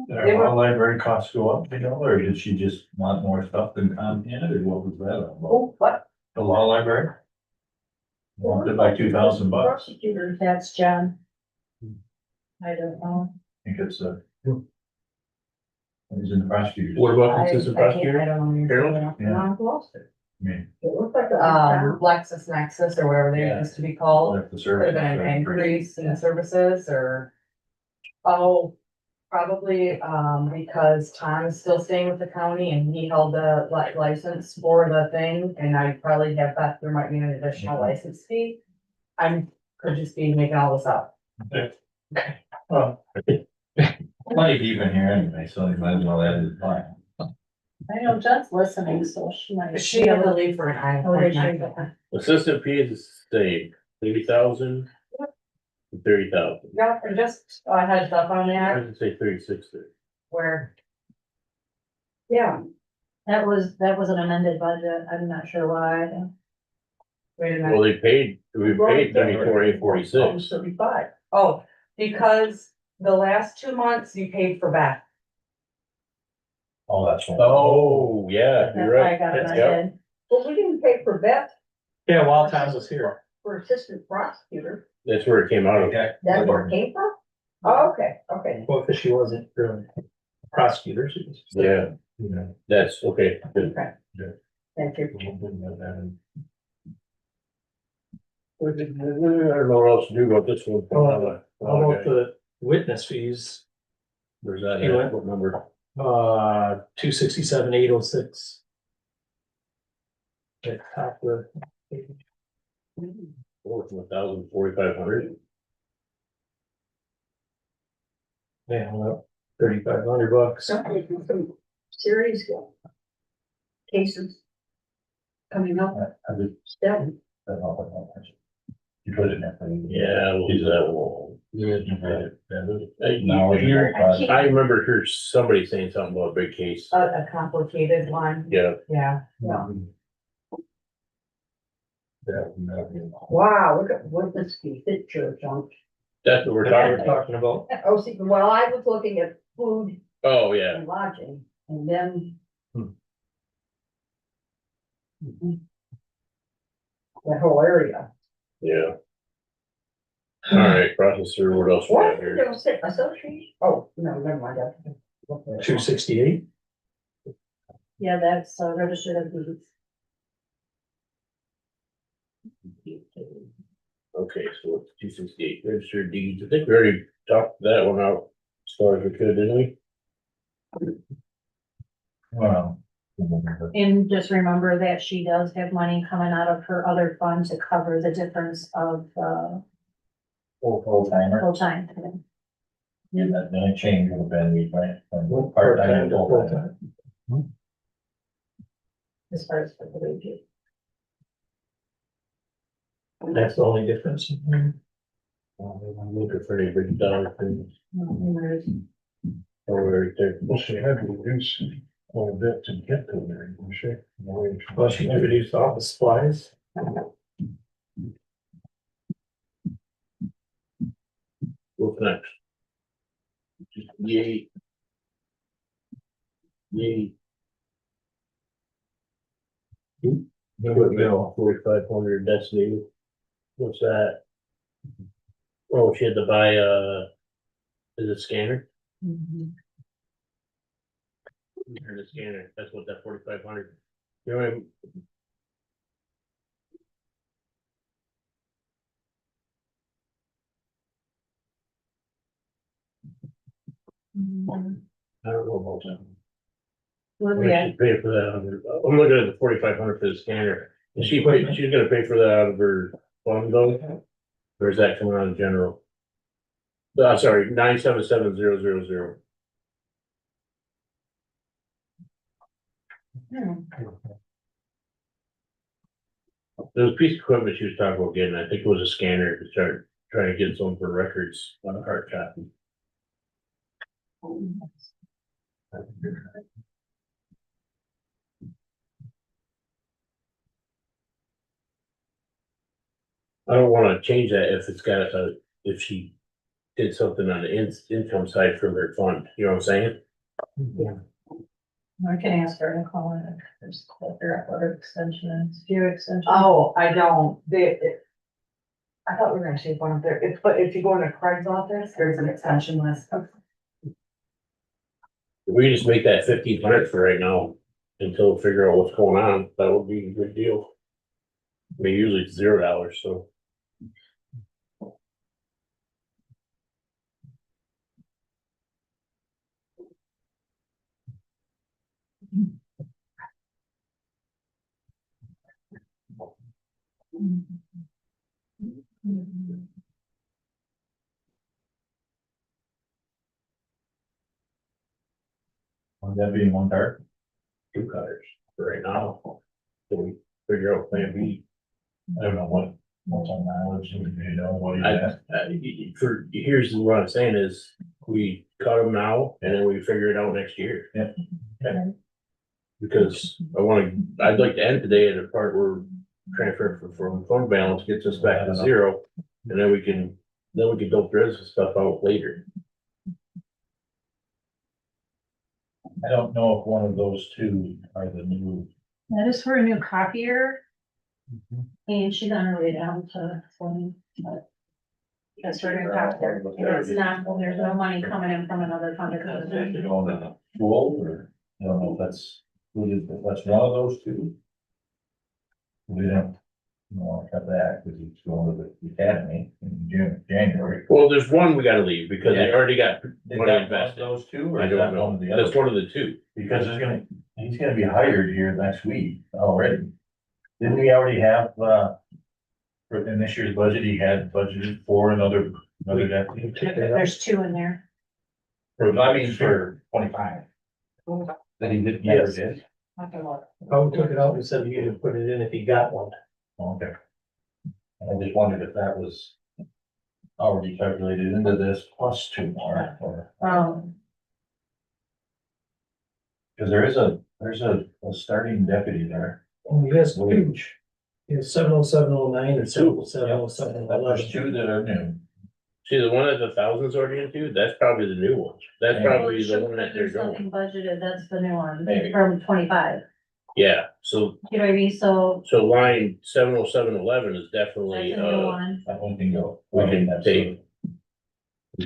Did our law library costs go up, you know, or did she just want more stuff than content, or what was that all about? Oh, what? The law library? Wanted it by $2,000. I Prosecutor, that's John. I don't know. think it's he's in the prosecutor's. What about I consistent can't, I prosecutor? don't know. Carolyn? Yeah, Lost it. I mean, It looked like a. LexisNexis or whatever they Yeah. used to be called. if the Could service. have been an increase in services or, oh, probably, because Tom is still staying with the county and he held the license for the thing, and I probably have that, there might be an additional license fee. Could just be making all this up. Well, plenty of even here anyway, so you might as well add it fine. I know Jen's listening, so she might. She had to leave for an eye Oh, there she appointment. goes. Assistant P is the same, 30,000. 30,000. Yeah, and just a heads up on I that, would say 36 there. where, Yeah, That was an amended budget, I'm not sure why. wait a minute. Well, we paid 34,846. 35. Oh, because the last 2 months you paid for back. Oh, that's right. Oh, yeah, That's you're why I right. got it Yep. amended. Well, we didn't pay for vet, Yeah, while Tom was here. for assistant prosecutor. That's where it came out of. Okay. That's where it came from? Oh, okay, okay. Well, because she wasn't really a prosecutor, she was. Yeah, that's okay. Good. Okay. Good. Thank you. I don't know what else to do about this one. How about the witness fees? Where's that? You at? what? What number? 267, 806. At top of the page. Oh, it's 1,000, 4,500. Yeah, well, $3,500. Some serious cases coming up I did- still. I don't know. You put it in there. for me. Yeah, we'll do that one. Now, I remember her, somebody saying something about a big case. A complicated one, Yeah, yeah. Wow, look at witness fee, fit church on. that's what we're That's what talking we're about. talking about. Oh, see, well, I was looking at food Oh, yeah. and lodging and then That whole area. Yeah. All right, processor, what else we What, got here? don't say association? Oh, no, never mind that. 268. Yeah, that's registered of deeds. Okay, so it's 268 registered deeds. I think we already talked that one out as far as we could, didn't we? Well. And just remember that she does have money coming out of her other fund to cover the difference of, Full timer, full time. and that the only change would have been we went from Part-time part-time to to full-time. full-time. As far as for the wages. That's the only difference. I'm looking for any big dollar things. Oh, right there. Well, she had to reduce quite a bit to get to there, didn't she? Well, she introduced office supplies. What's next? Yay. Yay. Equipment, 4,500, that's new. What's that? Oh, she had to buy is it scanner? Or the scanner, that's what that 4,500. You know what I mean? I don't know about that. Where We we at? should pay for that I'm looking at the 4,500 for the scanner. Is she's gonna pay for that out of her fund though? Or is that coming out of general? Sorry, 977,000. There's a piece of equipment she was talking about getting, I think it was a scanner to start trying to get some for records on a hard copy. I don't wanna change that if it's got a, if she did something on the income side from her fund, you know what I'm saying? I can ask her to call it. There's other extensions, few extensions. Oh, I don't, I thought we were gonna shape one of their, but if you go into Craig's office, there's an extension list. If we just make that 1,500 for right now until we figure out what's going on, that would be a good deal. I mean, usually it's $0, so. Would that be in one card? 2 cutters for right now. So we figure out plan B. I don't know what's on mileage, you know, what do you I, ask? here's what I'm saying is, we cut them now and then we figure it out next year. Yep. Okay. Because I'd like to end today at a part where transfer from fund balance gets us back to 0. And then we can dump the rest of the stuff out later. I don't know if one of those two are the new. That is for a new copier, And she's on her way down to 20, but. That's for a new copier. It's not, there's no money coming in from another fund. They're going to school, or, I don't know if that's, that's one of those two. We don't, cut that, because it's going to the academy in January. Well, there's one we gotta leave because they Yeah. already got Is money that one of invested. those two, or I is that don't one know. of the other? That's one of the two. Because he's gonna be hired here next week already. Didn't we already have, in this year's budget, he had budgeted for another deputy? There's 2 in there. I mean, for 25. That he did, never Yes. did? Oh, we took it out and said you could put it in if he got one. Okay. I just wondered if that was already calculated into this plus 2 more, or, because there's a starting deputy there. Oh, yes, huge. It's 70709 and 70711. There's 2 that are new. See, the one that the thousands already into, that's probably the new one. That's Yeah. probably the one that they're There's going. something budgeted, that's the new one, Maybe. from 25. Yeah, so, You know what I mean? So so line 70711 is that's definitely, a new one. That one can go. we can take.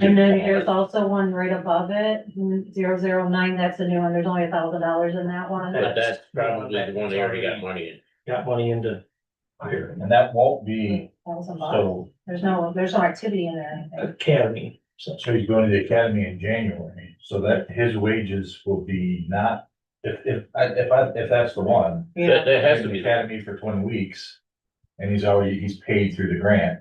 And then there's also one right above it, 009, that's a new one. There's only $1,000 in that one. But that's probably the one they already got money in. Got money into hiring. And that won't be, $1,000. so, There's no activity in there or anything. Academy, so. so he's going to the academy in January, so that his wages will be not, if that's the one. That has to He's in be, the academy for 20 weeks, and he's paid through the grant.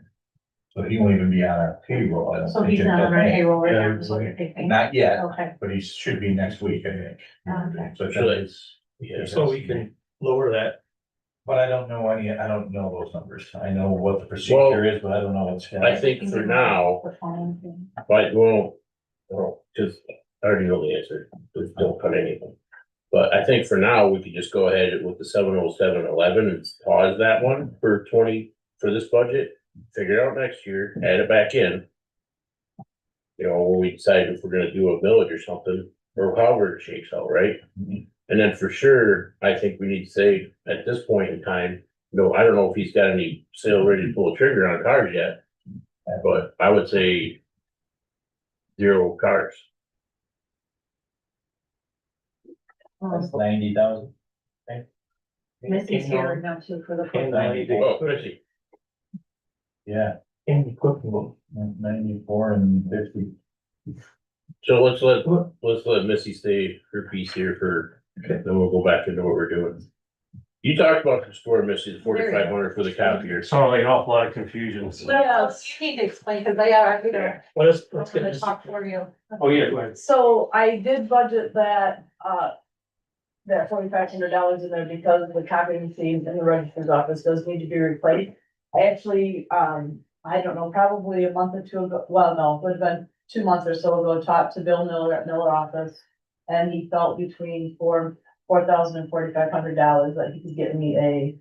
So he won't even be on our payroll, I don't So think. he's not on our until May. payroll right Yeah, now, is what you're thinking. Not yet, Okay, but he should be next week, I think. okay. So So that is, yeah, So we can lower that. but I don't know those numbers. I know what the procedure is, but I don't know what's. I think for now, but well, cause I already know the answer, just don't cut anything. But I think for now, we could just go ahead with the 70711 and pause that one for this budget. Figure it out next year, add it back in. You know, when we decide if we're gonna do a village or something, or however it shakes out, right? And then for sure, I think we need to say, at this point in time, no, I don't know if he's got any sale ready to pull a trigger on cars yet. But I would say 0 cars. That's 90,000. Missy's here right now too for the. And I need Oh, to, Chrissy, yeah, in equipment. 94 and 50. so let's let Missy stay her piece here for, then we'll go back into what we're doing. You talked about the store, Missy, the 4,500 for the copier. Sounded like an awful lot of confusion. Well, you need to explain, cause they are, you know, Let's I'm get gonna this. talk for you. Oh, yeah, go ahead. So I did budget that $4,500 in there because the copying machine in the registrar's office does need to be replaced. I actually, I don't know, probably a month or two ago, well, no, it would have been 2 months or so ago, talked to Bill Miller at Miller Office. And he felt between $4,000 and $4,500 that he could get me a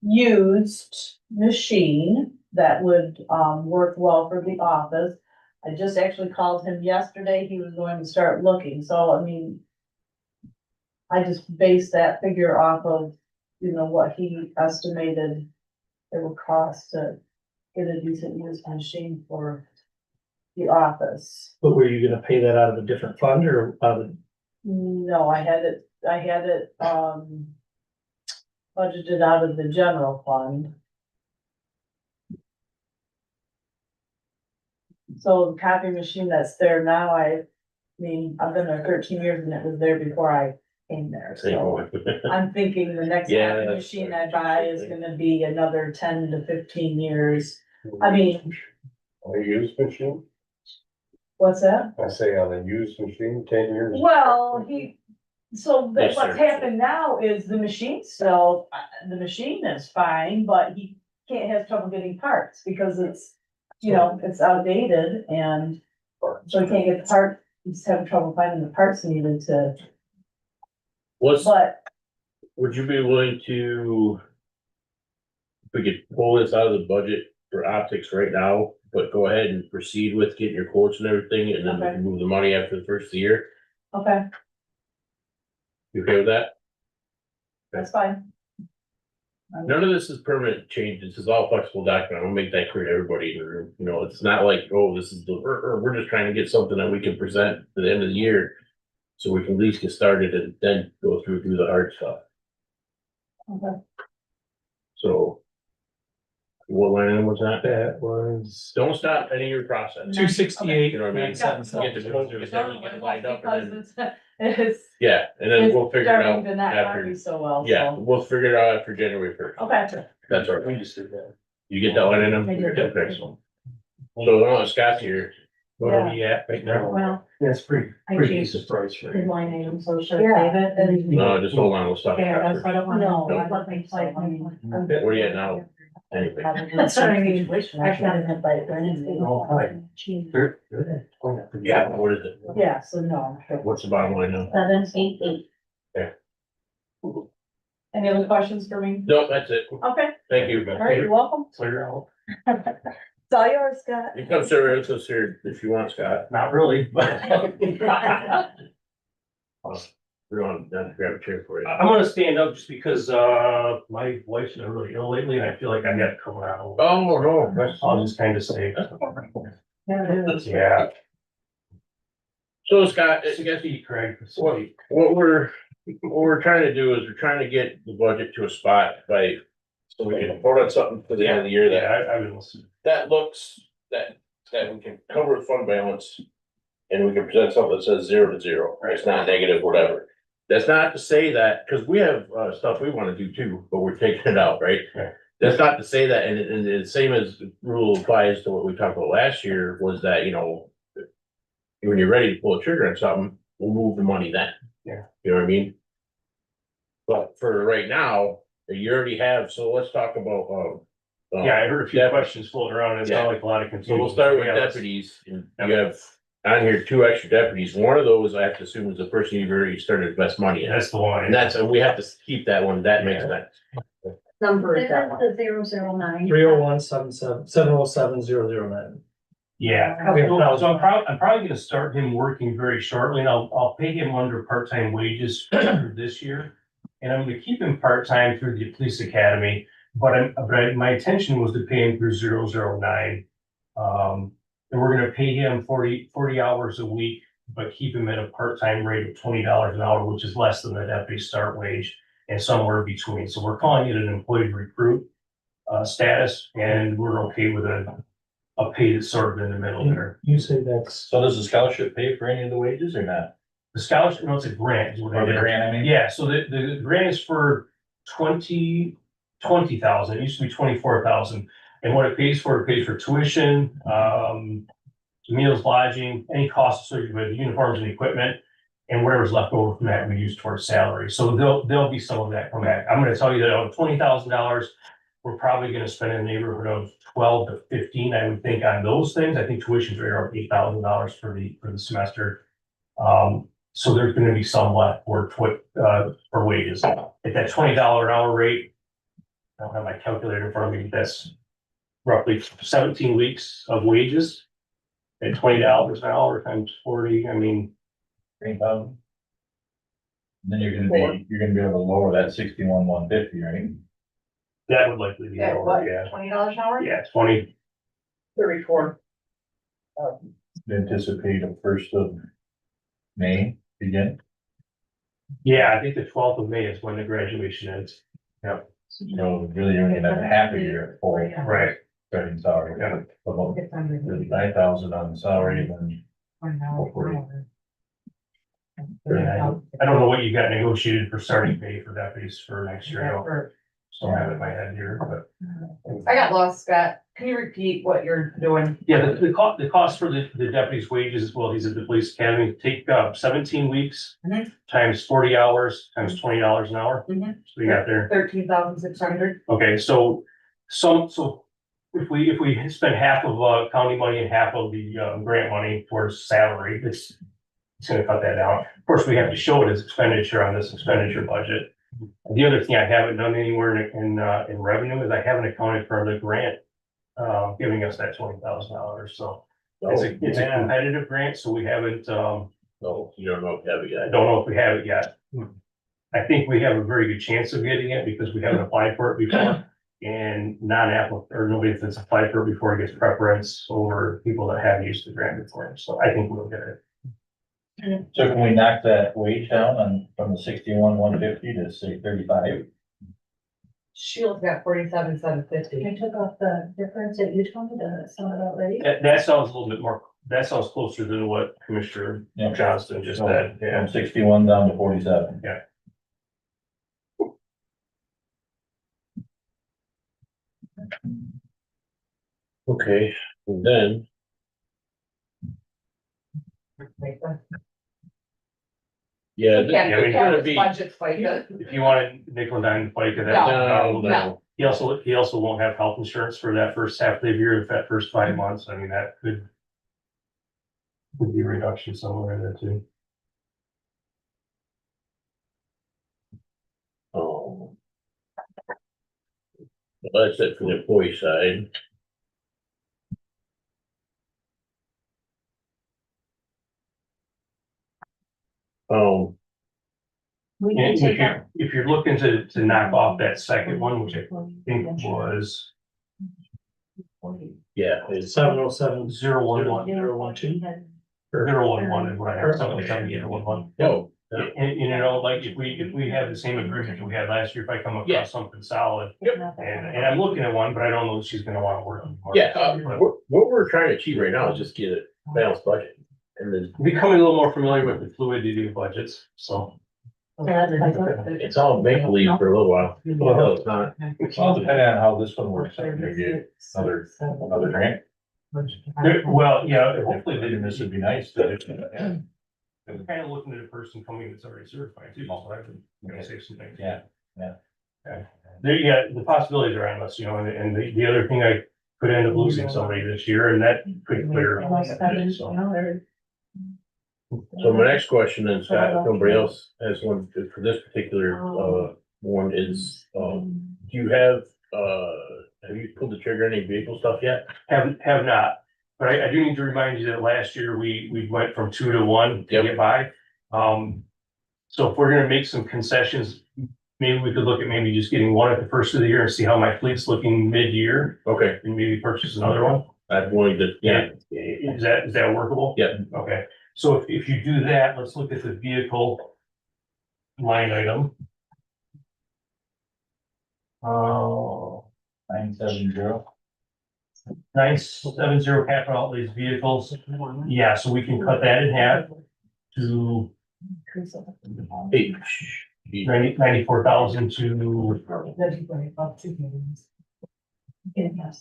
used machine that would, work well for the office. I just actually called him yesterday. He was going to start looking. So, I mean, I just based that figure off of, you know, what he estimated it would cost to get a decent used machine for the office. But were you gonna pay that out of a different fund or out of? No, I had it, budgeted out of the general fund. So the copy machine that's there now, I mean, I've been there 13 years and it was there before I came there, Same so. one. I'm thinking the next Yeah, copy that's machine fair. I buy is gonna be another 10 to 15 years. I mean, A used machine? what's that? I say on a used machine, 10 years. Well, so Yes, what's sir. happened now is the machine still, the machine is fine, but he can't have trouble getting parts because it's, you know, it's outdated and so he can't get the part, he's having trouble finding the parts needed to, but Would you be willing to? If we could pull this out of the budget for optics right now, but go ahead and proceed with getting your quotes and everything, and then we Okay. can move the money after the first of the year? okay, You okay with that? that's fine. None of this is permanent change, this is all flexible document, I'll make that clear to everybody in the room, you know, it's not like, oh, this is we're just trying to get something that we can present to the end of the year. So we can at least get started and then go through the hard stuff, Okay. so. What line item was that? That was Don't stop any of your process. 268. You know what I mean? Seven Get the cents. just everything get lined up and then, Because it's yeah, and then we'll figure it starting out to not after, copy so well, yeah, so. we'll figure it out after January 1st. Okay, That's all right. We just did that. You get that line item? I did. Okay, so. So now Scott's here. What are we at right now? Well, That's pretty, I pretty changed decent price for his it. line item, so should I Yeah, save it? and- No, just hold on, we'll stop. Yeah, that's after. what I don't wanna. No, I I don't think so. I mean, Where are you at now? Anyway, That's what I mean. I've got it by Oh, hi. Good, good. yeah, what is it? Yeah, so no. What's the bottom line now? 788. Any other questions for me? No, that's it. Okay, Thank you. all right, you're welcome. Clear out. It's all yours, Scott. You come sit right close here if you want, Scott. Not really, but. We're on, down to grab a chair for you. I'm gonna stand up just because, my wife's been really ill lately and I feel like I gotta come around. Oh, no, that's. I'll just kind of say, Yeah, it is. yeah. So Scott, I I guess guess Craig. what we're trying to do is we're trying to get the budget to a spot by, so we can vote on something for the end of the year Yeah, that, I've been listening. that looks, that we can cover the fund balance. And we can present something that says 0 to 0, it's not negative, whatever. That's not to say that, because we have, stuff we wanna do too, but we're taking it out, right? Right. That's not to say that, and the same as the rule applies to what we talked about last year, was that, you know. When you're ready to pull the trigger on something, we'll move the money then. Yeah. You know what I mean? But for right now, you already have, so let's talk about, Yeah, I heard a few Dep- questions floating around and it sounded like a lot of So confusion. we'll start with Yeah, let's- deputies, and you have on here 2 extra deputies, one of those I have to assume is the person you've already started to invest money in. That's the one. And that's, and we have to keep that one, that makes sense. Number is This that is one. the 009. 301-707-009. Yeah, Okay. so I'm probably gonna start him working very shortly and I'll pay him under part-time wages this year. And I'm gonna keep him part-time through the police academy, but my intention was to pay him through 009. And we're gonna pay him 40 hours a week, but keep him at a part-time rate of $20 an hour, which is less than the deputy start wage and somewhere between. So we're calling it an employee recruit status, and we're okay with a pay that's sort of in the middle there. You say that's, So does the scholarship pay for any of the wages or not? The scholarship, no, it's a grant. Is what Or it the is. grant, I mean? Yeah, so the grant is for 20,000. It used to be 24,000. And what it pays for tuition, meals, lodging, any costs associated with uniforms and equipment. And whatever's left over from that, we use towards salary. So there'll be some of that come back. I'm gonna tell you that out of $20,000, we're probably gonna spend in the neighborhood of 12 to 15, I would think, on those things. I think tuition's right around $8,000 for the semester. So there's gonna be some left for wages. At that $20 an hour rate, I don't have my calculator in front of me, but that's roughly 17 weeks of wages. At $20 an hour times 40, I mean, 3,000? Then you're gonna be able to lower that 61,150, right? that would likely be At lower, what, yeah. $20 an hour? Yeah, 20, 34. Anticipate the 1st of May begin, yeah, I think the 12th of May is when the graduation is. Yep, so really you're gonna have half a year at full right. starting salary. Yeah. About 9,000 on the salary, then hopefully. I don't know what you got negotiated for starting pay for deputies for next year. I don't still have it in my head here, but. I got lost, Scott. Can you repeat what you're doing? Yeah, the cost for the deputy's wages, well, he's at the police academy, take 17 weeks. Mhm. Times 40 hours, times $20 an hour. Mhm. So we got there. 13,600. Okay, so if we spend half of county money and half of the grant money towards salary, it's gonna cut that down. Of course, we have to show it as expenditure on this expenditure budget. The other thing I haven't done anywhere in revenue is I haven't accounted for the grant giving us that $20,000. So it's a competitive grant, so we haven't, No, you don't know if you have it I yet. don't know if we have it yet. I think we have a very good chance of getting it because we haven't applied for it before. And non-applicant, or nobody that's applied for it before gets preference over people that have used the grant before. So I think we'll get it. So can we knock that wage down from the 61,150 to say 35? Shield's got 47,750. I took off the difference that you told me to sum it out, right? That sounds a little bit more, that sounds closer to what Commissioner Yeah. Johnston just said. Yeah. From 61 down to 47. Yeah. Okay, and then. Yeah, We can't, Yeah, we we can't gotta with be- budget fight it. If you wanted nickel and dime FICA, No, that's. no. He also won't have health insurance for that first half of the year, that first 5 months. I mean, that could be a reduction somewhere in there too. Oh. Well, that's it for the employee side. Um. We And can take out. if you're looking to knock off that second one, which I think was Yeah, it's 707 011, 012. 011 is what I have, 77811. no. And you know, like if we have the same agreement that we had last year, if I come Yeah. across something solid, and I'm looking at one, but I don't know if she's gonna wanna work on. more. Yeah, But what we're trying to achieve right now is just get a balanced budget. And then becoming a little more familiar with the fluidity of budgets, so. it's all make believe for a little while. Well, no, it's not. It's all depending on how this one works out, maybe another grant. Well, yeah, hopefully they And this would be nice to. I'm kind of looking at a person coming that's already certified too, so I can, save some things. Yeah. There, yeah, the possibilities are endless, you know, and the other thing, I could end up losing somebody this year, and that could clear. So. So my next question then, Scott, if nobody else has one for this particular, one is, do you have you pulled the trigger on any vehicle stuff yet? Have not, but I do need to remind you that last year we went from 2 to 1 to Yep. get by. So if we're gonna make some concessions, maybe we could look at maybe just getting one at the first of the year and see how my fleet's looking mid-year, Okay, and maybe purchase another one. I'm willing to, yeah, Is that workable? Yeah. Okay, so if you do that, let's look at the vehicle line item. 970. 970 capital outlays vehicles. Yeah, so we can cut that in half to hey, 94,000 to, how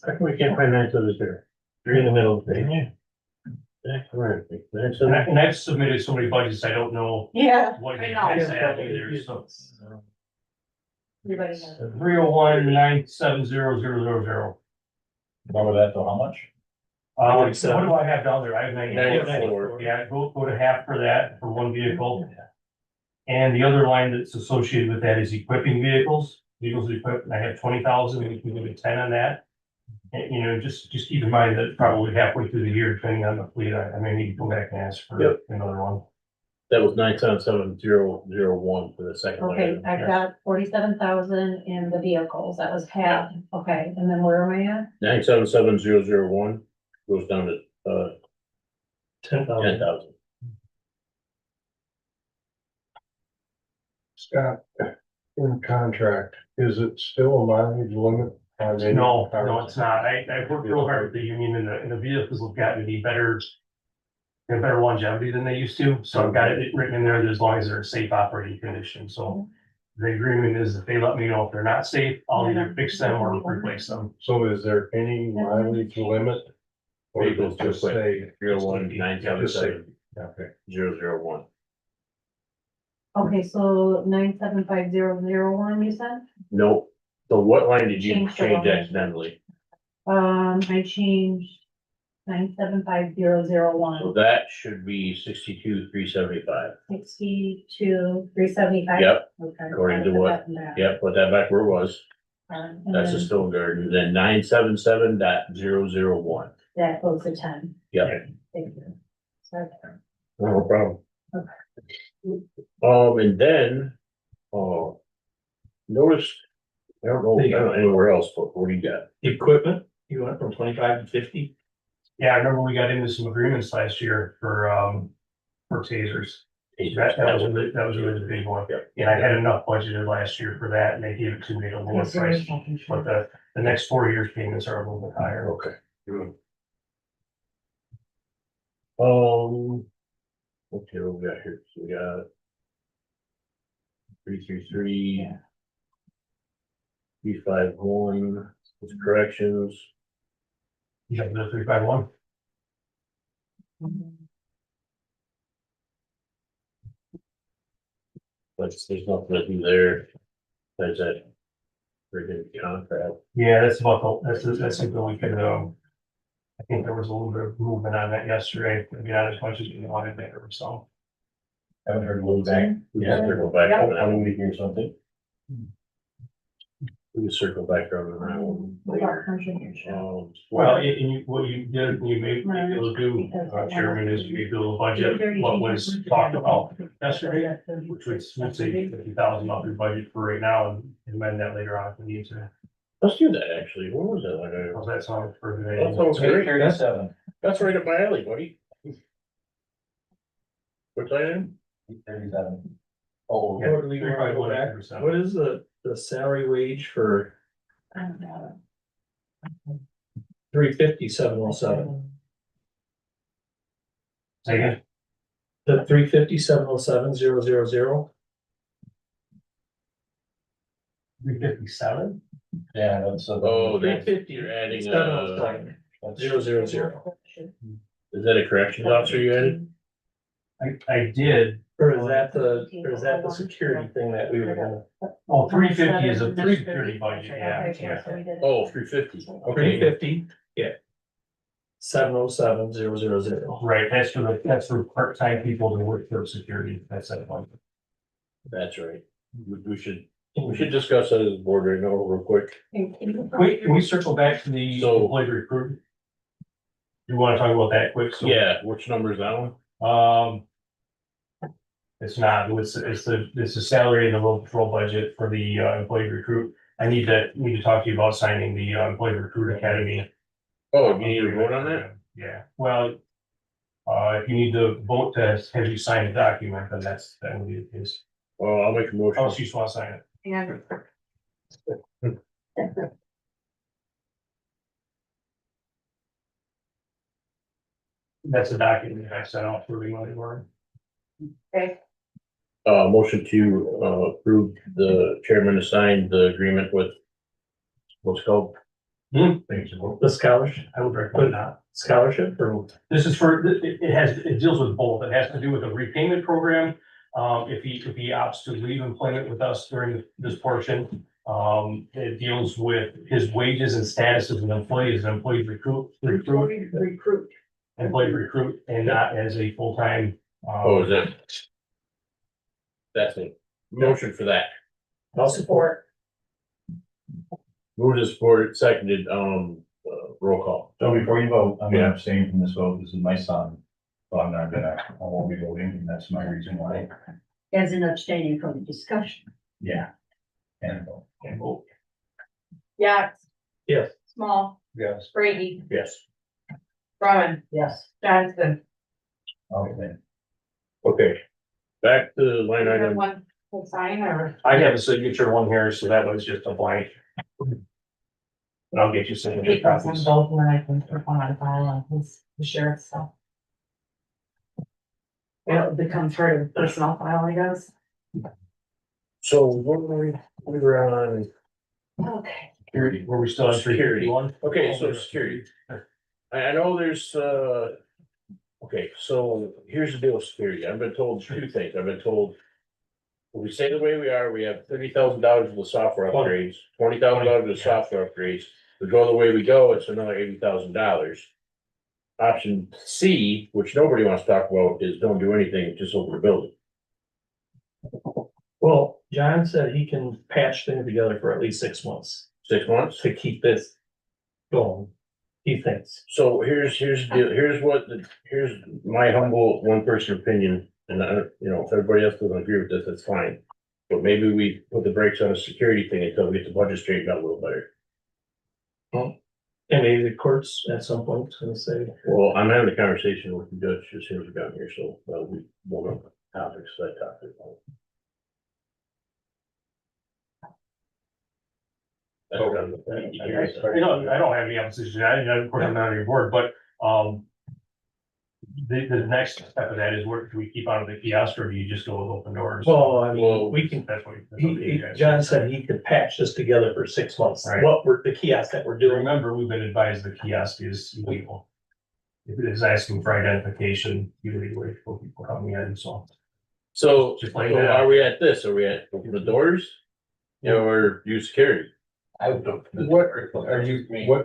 come we can't find that to this here? You're in the middle of the page. and I've submitted so many budgets, I don't know Yeah. what I you know. guys have either, so. Everybody has. 301-970-000. Lower that to how much? What do I have down there? I have 94. 94. Yeah, go to half for that, for one vehicle. And the other line that's associated with that is equipping vehicles equipped, and I have 20,000, and we can go to 10 on that. And, you know, just keep in mind that probably halfway through the year, depending on the fleet, I may need to come back and ask for Yep. another one. That was 977,001 for the second one. Okay, I've got 47,000 in the vehicles, that was half, okay, and then where am I at? 977,001 goes down to 10,000. 10,000. Scott, in contract, is it still a mileage limit? on any No, cars? it's not. I've worked real hard with the union, and the vehicles have gotten to be better. They have better longevity than they used to, so I've got it written in there that as long as they're in safe operating condition, so. The agreement is that they let me know if they're not safe, I'll either fix them or replace them. So is there any mileage limit? Or does Vehicles it just just say? 301 977 Okay. 001. Okay, so 975,001, you said? Nope. So what line did you Change the change line. accidentally? I changed 975,001. So that should be 62,375. 62,375. Yep, Okay. according to what- yep, put that back where it was. And That's the then Stone Garden, then 977.001. that goes to 10. Yep, Thank you. Sorry. no problem. And then, notice, I don't know anywhere else, but what do you got? Equipment, you went from 25 to 50. Yeah, I remember we got into some agreements last year for tasers. That was really the big one. Yep. And I had enough budgeted last year for that, and they gave it to me at a lower price, but the next 4 years payments are a little bit higher. Okay. Okay, what we got here? So we got 333. 351, with corrections. You got the 351? But there's nothing to do there. There's that. Freaking contract. Yeah, that's something we could, I think there was a little bit of movement on that yesterday, maybe not as much as we wanted there, so. Haven't heard a little back. We have to go back on that. Coming week or something. We can circle back around that one. Without contribution. Well, and you, what you did, you may be able to do, Chairman, is you build a budget, what was talked about yesterday, which was, let's say, 50,000 off your budget for right now, and amend that later on if we need to. Let's do that, actually. What was that? Like, How's that sound for today? That sounds great. 37. That's right up my alley, buddy. What's that in? 37. Oh, Yeah, What do we wanna go back? 3.1%. What is the salary wage for I don't know. 350,707? Say again? The 350,707,000? 357? yeah, that's. Oh, that's, you're adding, 707,000. is that a corrections officer you added? I did, Or is that the security thing that we were gonna, oh, 350 is a security budget, yeah. Oh, 350. three Okay, fifty, yeah. 707,000. Right, that's for part-time people to work for security, that's that one. that's right. We should discuss that as a board right now real quick. Wait, can we circle back to the So- employee recruitment? You wanna talk about that quick? So, Yeah, which number is that one? It's not, it's the salary and the road patrol budget for the employee recruit. I need to talk to you about signing the employee recruit academy. Oh, you need to vote on that? Yeah, well, if you need to vote to have you sign a document, then that would be the case. Well, I'll make a motion. Oh, she just wants to sign it. And That's a document I sent out for everyone. okay, Motion to, approve the chairman to sign the agreement with, what's it called? Thank you. The scholarship, I would recommend that. scholarship or? This is for, it deals with both. It has to do with a repayment program. If he opts to leave employment with us during this portion, it deals with his wages and status as an employee, as an employee recruit, employee recruit, and not as a full-time. Oh, is that? That's it. Motion for that. I'll support. Moved to support, seconded, roll call. So before you vote, I'm gonna abstain from this vote. This is my son. So I won't be voting, and that's my reason why. As in abstaining from the discussion. Yeah. And vote. And vote. yeah, Yes. Small, Yes. Brady, Yes. Brumman, Yes. Johnson. Okay. Okay. Back to line You have item. one to sign or? I have a signature one here, so that was just a blank. And I'll get you signature He can copies. send both and then I can put one on file on his, the sheriff's stuff. Yeah, it becomes part of personal file, I guess. So what we were on, Okay. Security, were we still on Security. 351? okay, so security. I know there's, okay, so here's the deal with security. I've been told two things. I've been told. If we stay the way we are, we have $30,000 of the software upgrades, $20,000 of the software upgrades. We go the way we go, it's another $80,000. Option C, which nobody wants to talk about, is don't do anything, just open the building. Well, John said he can patch things together for at least 6 months 6 months. to keep this going, he thinks. So here's the deal, here's my humble one person opinion, and I, if everybody else doesn't agree with this, that's fine. But maybe we put the brakes on a security thing until we get the budget straightened out a little better. And maybe the courts at some point is gonna say, Well, I'm having a conversation with the judge as soon as we got here, so that'll be one of the topics that I talked about. That's what I'm- I don't have any opposition. Of course, I'm not on your board, but, the next step of that is where, do we keep on the kiosk or do you just go with open doors? well, I Well, mean, we can, That's what. that's what you guys- John said he could patch this together for 6 months. Right. What were the kiosks that we're doing? Remember, we've been advised the kiosk is illegal. If it is asking for identification, illegally for people coming in, so. So, Just like that. are we at this? Are we at open the doors? Or use security? What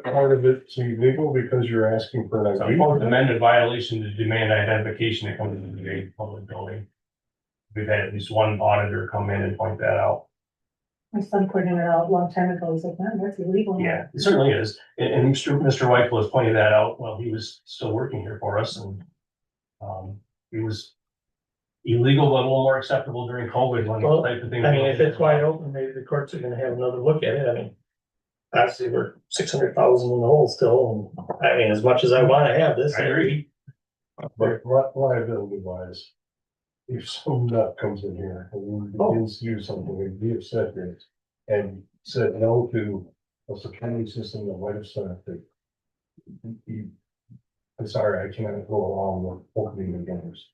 part of it's illegal because you're asking for an So ID? Fourth Amendment violation to demand identification that comes into the public building. We've had at least one auditor come in and point that out. My son pointed it out a long time ago, he's like, man, that's illegal. Yeah, it certainly is. And Mr. White was pointing that out while he was still working here for us and it was illegal, but a little more acceptable during COVID when Well, that type of thing. I mean, if it's wide open, maybe the courts are gonna have another look at it, I mean. Obviously, we're 600,000 in the hole still, and I mean, as much as I wanna have this. I agree. But liability wise, if some nut comes in here and begins to use something and be upset with it, and said no to a security system that might have started. I'm sorry, I cannot go along with opening the doors.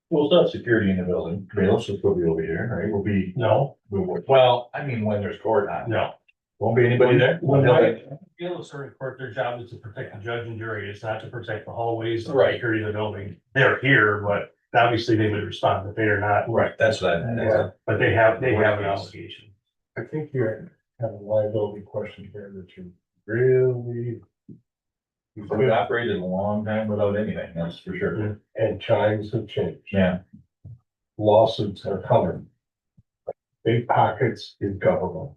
Well, it's not security in the building. I mean, let's just put it over here, right? We'll be, No, well, I mean, when there's court on. no. Won't be anybody there? When I feel a certain court, their job is to protect the judge and jury. It's not to protect the hallways or Right. security of the building. They're here, but obviously they would respond if they are not, Right, that's what I meant. but they have an obligation. I think you have a liability question here that you really. We've operated a long time without anything, that's for sure. And times have changed. Yeah. Lawsuits are coming. Big pockets is government.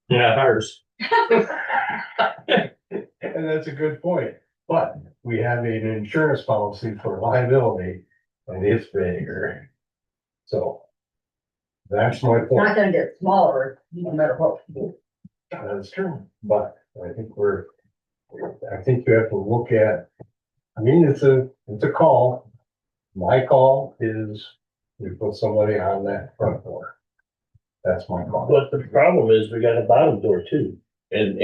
Yeah, ours. And that's a good point, but we have an insurance policy for liability and it's bigger. So. That's my Not point. gonna get smaller, no matter what. we do. That's true, but I think I think you have to look at, I mean, it's a call. My call is you put somebody on that front door. That's my call. But the problem is we got a bottom door too. And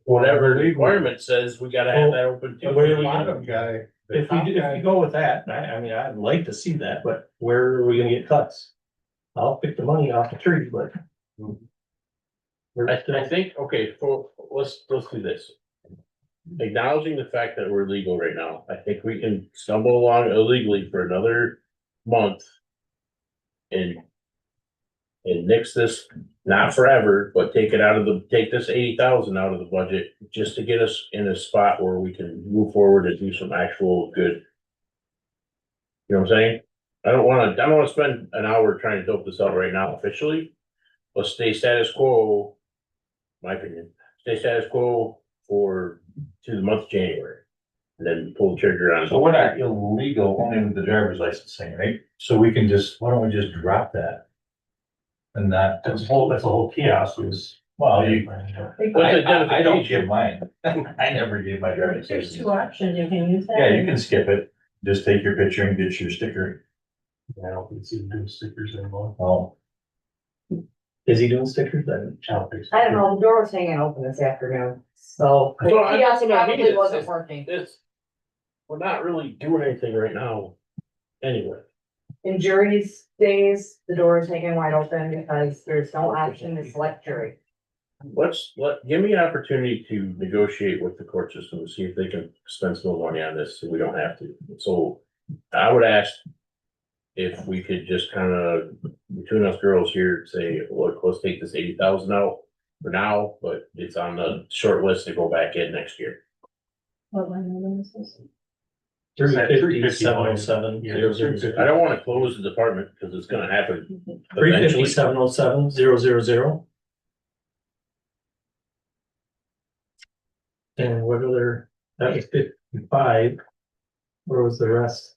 whatever the requirement says, we gotta have that open too. Where are we Bottom guy. If you go with that, I mean, I'd like to see that, but where are we gonna get cuts? I'll pick the money off the tree, but. I think, okay, let's do this. Acknowledging the fact that we're legal right now, I think we can stumble along illegally for another month. And nix this, not forever, but take this 80,000 out of the budget, just to get us in a spot where we can move forward and do some actual good. You know what I'm saying? I don't wanna spend an hour trying to dope this out right now officially. Let's stay status quo, my opinion, stay status quo to the month of January. And then pull the trigger on. So we're not illegal only with the driver's license thing, right? So we can why don't we just drop that? And not, That's a whole kiosk is. well, What's I don't identification? give mine. I never gave my driver's There's license. two options, you can use that. Yeah, you can skip it. Just take your picture and get your sticker. I don't think it's even doing stickers anymore. Oh, Is he doing stickers then? I don't know, the door was hanging open this afternoon, so. Well, I- Kiosk that's what I mean, probably it's wasn't just- working. We're not really doing anything right now. Anyway, In jury's days, the door is hanging wide open because there's no option to select jury. give me an opportunity to negotiate with the court system and see if they can spend some more money on this, so we don't have to. So I would ask if we could just kind of, between us girls here, say, look, let's take this 80,000 out for now, but it's on the short list to go back in next year. What line item is this? 350, 707, Yeah, 000. I don't want to close the department because it's gonna happen 350, eventually. 707, 000. And what other, that was 55. Where was the rest?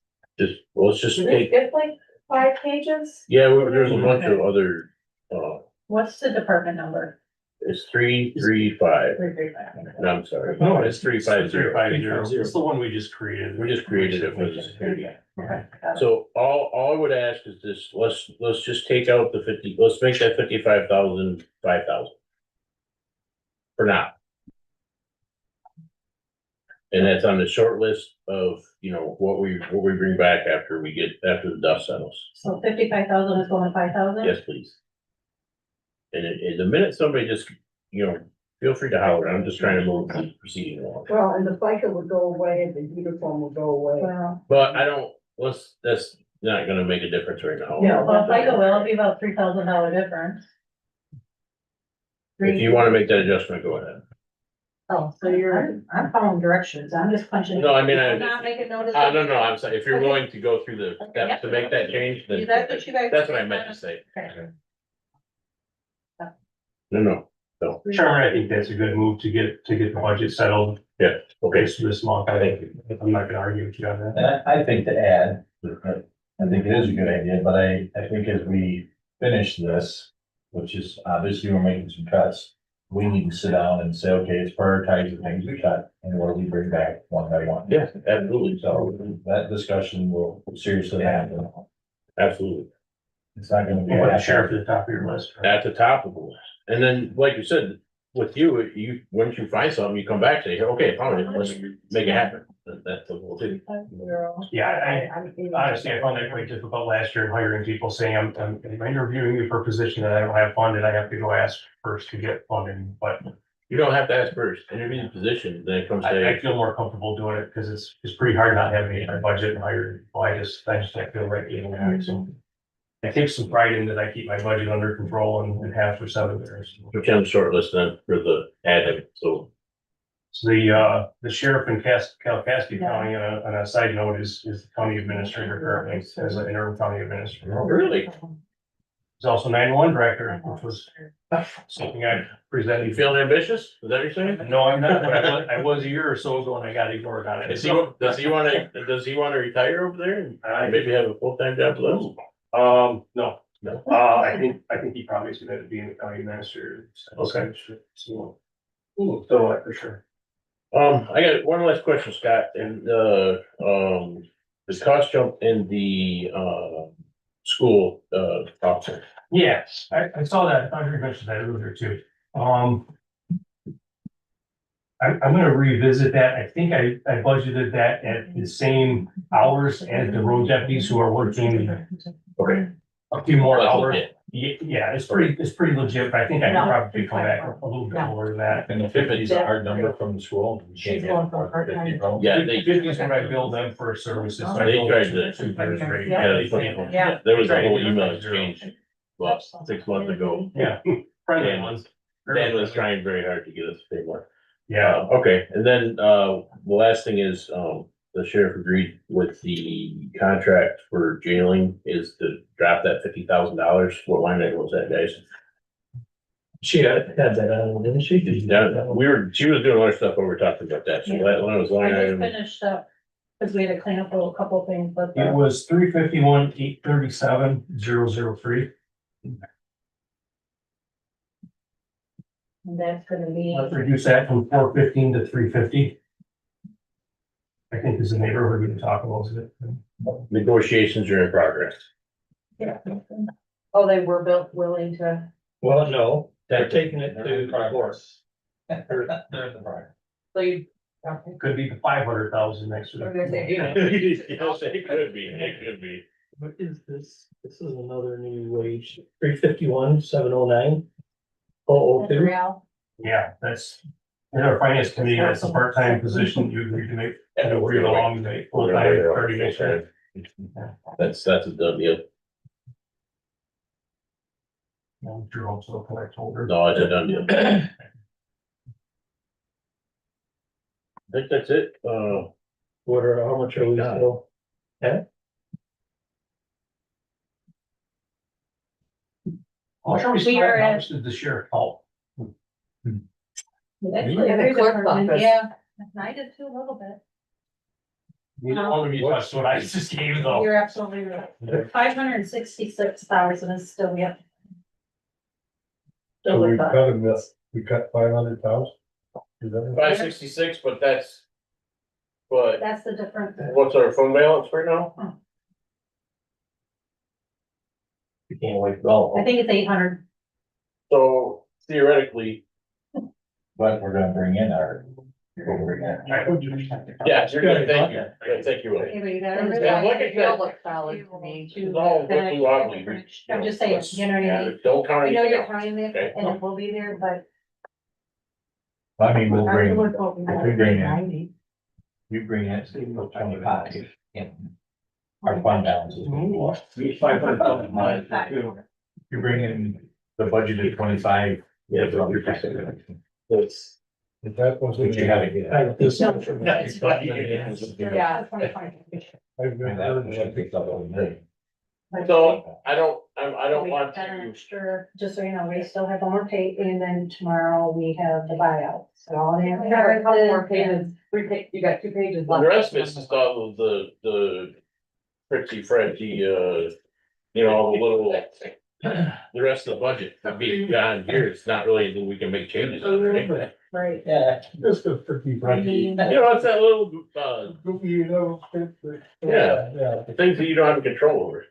Let's just Did it take, get like 5 pages? yeah, there's a bunch of other, What's the department number? it's 335. 335. No, I'm sorry. No, It's 350. 350. It's the one we just created. We just created it for the security. Okay, got it. So all I would ask is this, let's just take out the 50, let's make that 55,000, 5,000. For now. And that's on the short list of, what we bring back after the dust settles. So 55,000 is going to 5,000? Yes, please. And the minute somebody just, feel free to holler. I'm just trying to move the proceeding along. Well, and the FICA would go away, the uniform would go away. Well, But that's not gonna make a difference right now. No. well, if I go, it'll be about $3,000 difference. If you wanna make that adjustment, go ahead. Oh, so I'm following directions, I'm just punching. No, I mean, I'm not making notice. no, I'm saying, if you're willing to go through the steps to make that change, then That's what you guys. that's what I meant to say. Okay. No. Chairman, I think that's a good move to get the budget settled Okay, this month. I think, I'm not gonna argue with you on that. And I think to add, I think it is a good idea, but I think as we finish this, which is obviously we're making some cuts, we need to sit down and say, okay, it's prioritize the things we cut and what do we bring back one by one. yeah, absolutely, So that discussion will seriously happen. absolutely. It's not gonna be. Put the sheriff at the top of your list. At the top of the list. And then, like you said, with you, once you find something, you come back and say, okay, found it, let's make it happen. That's the whole thing. Yeah, honestly, I found that quite difficult last year, hiring people saying, I'm interviewing you for a position that I don't have funded, I have to go ask first to get funding, but You don't have to ask first, interview the position, then it comes I to, feel more comfortable doing it, because it's pretty hard not having a budget and hiring, well, I just don't feel right getting that, so. I take some pride in that I keep my budget under control and have for 7 years. which on the short list then for the admin, so. So the sheriff in Kalkaski County, on a side note, is the county administrator currently, as an interim county administrator. Really? He's also 911 director, which was something I presented. You feeling ambitious? Is that what you're saying? No, I'm not, but I was a year or so ago and I got ignored on it. Does he wanna retire over there and maybe have a full-time job with us? No. No. I think he probably is gonna be in the county administrator. Okay. So, so for sure. I got one last question, Scott, and, the cost jump in the, school, officer. Yes, I saw that. I thought you mentioned that earlier too. I'm gonna revisit that. I think I budgeted that at the same hours as the road deputies who are working Okay. a few more That's hours. legit. Yeah, it's pretty legit, but I think I can probably come back a little bit more than that. And the 50 is a hard number from the school. You can't She's get going for a 50 part-time. from- Yeah, They did use when I billed them for services. so I They billed tried them to- 2/3 rate. Yeah, they put, Yeah. there was a whole email exchange, about 6 months ago. Yeah. Friendly Dan ones. Dan was trying very hard to get us to pay more. Yeah, Okay, and then, the last thing is, the sheriff agreed with the contract for jailing is to drop that $50,000. What line item was that, guys? she had that on, didn't she? Yeah, she was doing other stuff, but we were talking about that, so that one was line I just item. finished up, because we had to clean up a couple of things, but. It was 351,837,003. And that's gonna be, Let's reduce that from 415 to 350. I think is the neighborhood we can talk about, is it? Negotiations are in progress. yeah. Oh, they were willing to. Well, no, they're taking it to Progress. So you. could be the 500,000 next to Or they're saying, you know. Yes, it could be. What is this? This is another new wage, 351,709. Oh, two. Real. Yeah, that's, in our finance committee, that's a part-time position you agreed to make, and a real long day, full-time, 30 days. That's a done deal. Jerome, so can I told her. No, it's a done deal. I think that's it. What are, how much are we still? How much are we We spending? are How at- much did the sheriff help? Actually, Yeah, the every clerk department, office. yeah, I did too, a little bit. Neither one of you touched what I just gave though. You're absolutely right. 566,000 is still, yep. So Still we with us. cut him, we cut 500,000? Is that it? 566, but but That's the difference. what's our fund balance right now? You can't wait for all I of them. think it's 800. So theoretically, But we're gonna bring in our. yeah, you're good, thank you. Yeah, thank you. Willie. Okay, but you Yeah, gotta. look at You'll that. look solid to me. It's all Then wobbly. I'm just saying, you know what I mean? Don't count I know anything you're else. trying it, Okay. and it will be there, but. I mean, we'll bring, I would hope we if we bring in- 90. you bring in, say, 25. in Our fund balance is. Mm-hmm. 500,000. You bring in the budget at 25. Yeah, but you're- It's, If that was. But you gotta get. I- this- No. Yeah. That's 25. I've And been that heard should pick up on me. So I don't We want got an to, extra, just so you know, we still have one more page, and then tomorrow we have the buyout, so all the. We have a couple more pages, you got 2 pages left. the rest of it's just all of the pretty Frenchie, you know, all the little, the rest of the budget would be down here. It's not really anything we can make changes on. Right? Right. Yeah, just a pretty I Frenchie. mean, You know, it's that little, Goofy, you know. Yeah. Yeah. the things that you don't have control over.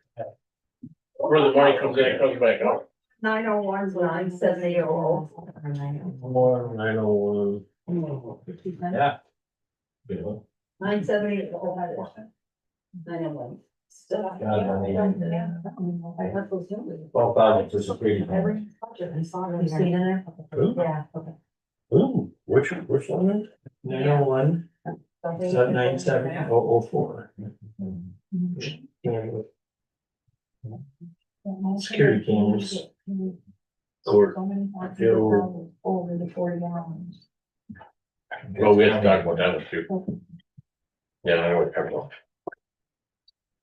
Where the money comes in, it comes back out. 901, 970. One, 901. Yeah. 970. 901. Still. Well, just a pretty. Every budget I saw in You see it there. in there? Ooh. Yeah, okay. Ooh, which one? 901, 97004. Security cameras. Or- Over the 40 hours. Well, we have to talk about that one too. Yeah, I know what you're talking about.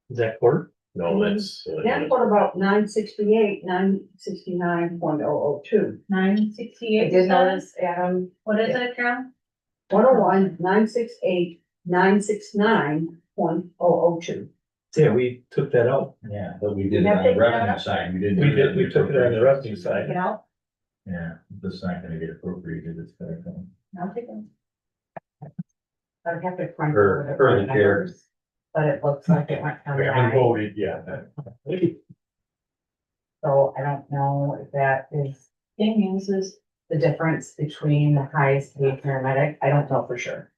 Is that court? No, that's. Then what about 968, 969.002? 968. I did notice Adam, What is it, Karen? 101, 968, 969.002. Yeah, we took that out. Yeah, but we did it Have on they the done revenue that? side, we didn't. We took it on the revenue Take side. it out? Yeah, that's not gonna get appropriated, it's better. I'll take it. I'd have to crunch For- over for the the care. numbers, but it looks like it went from We haven't 9, voted yet. so I don't know if that is Thing is, the difference between the highest paid paramedic. I don't know for sure.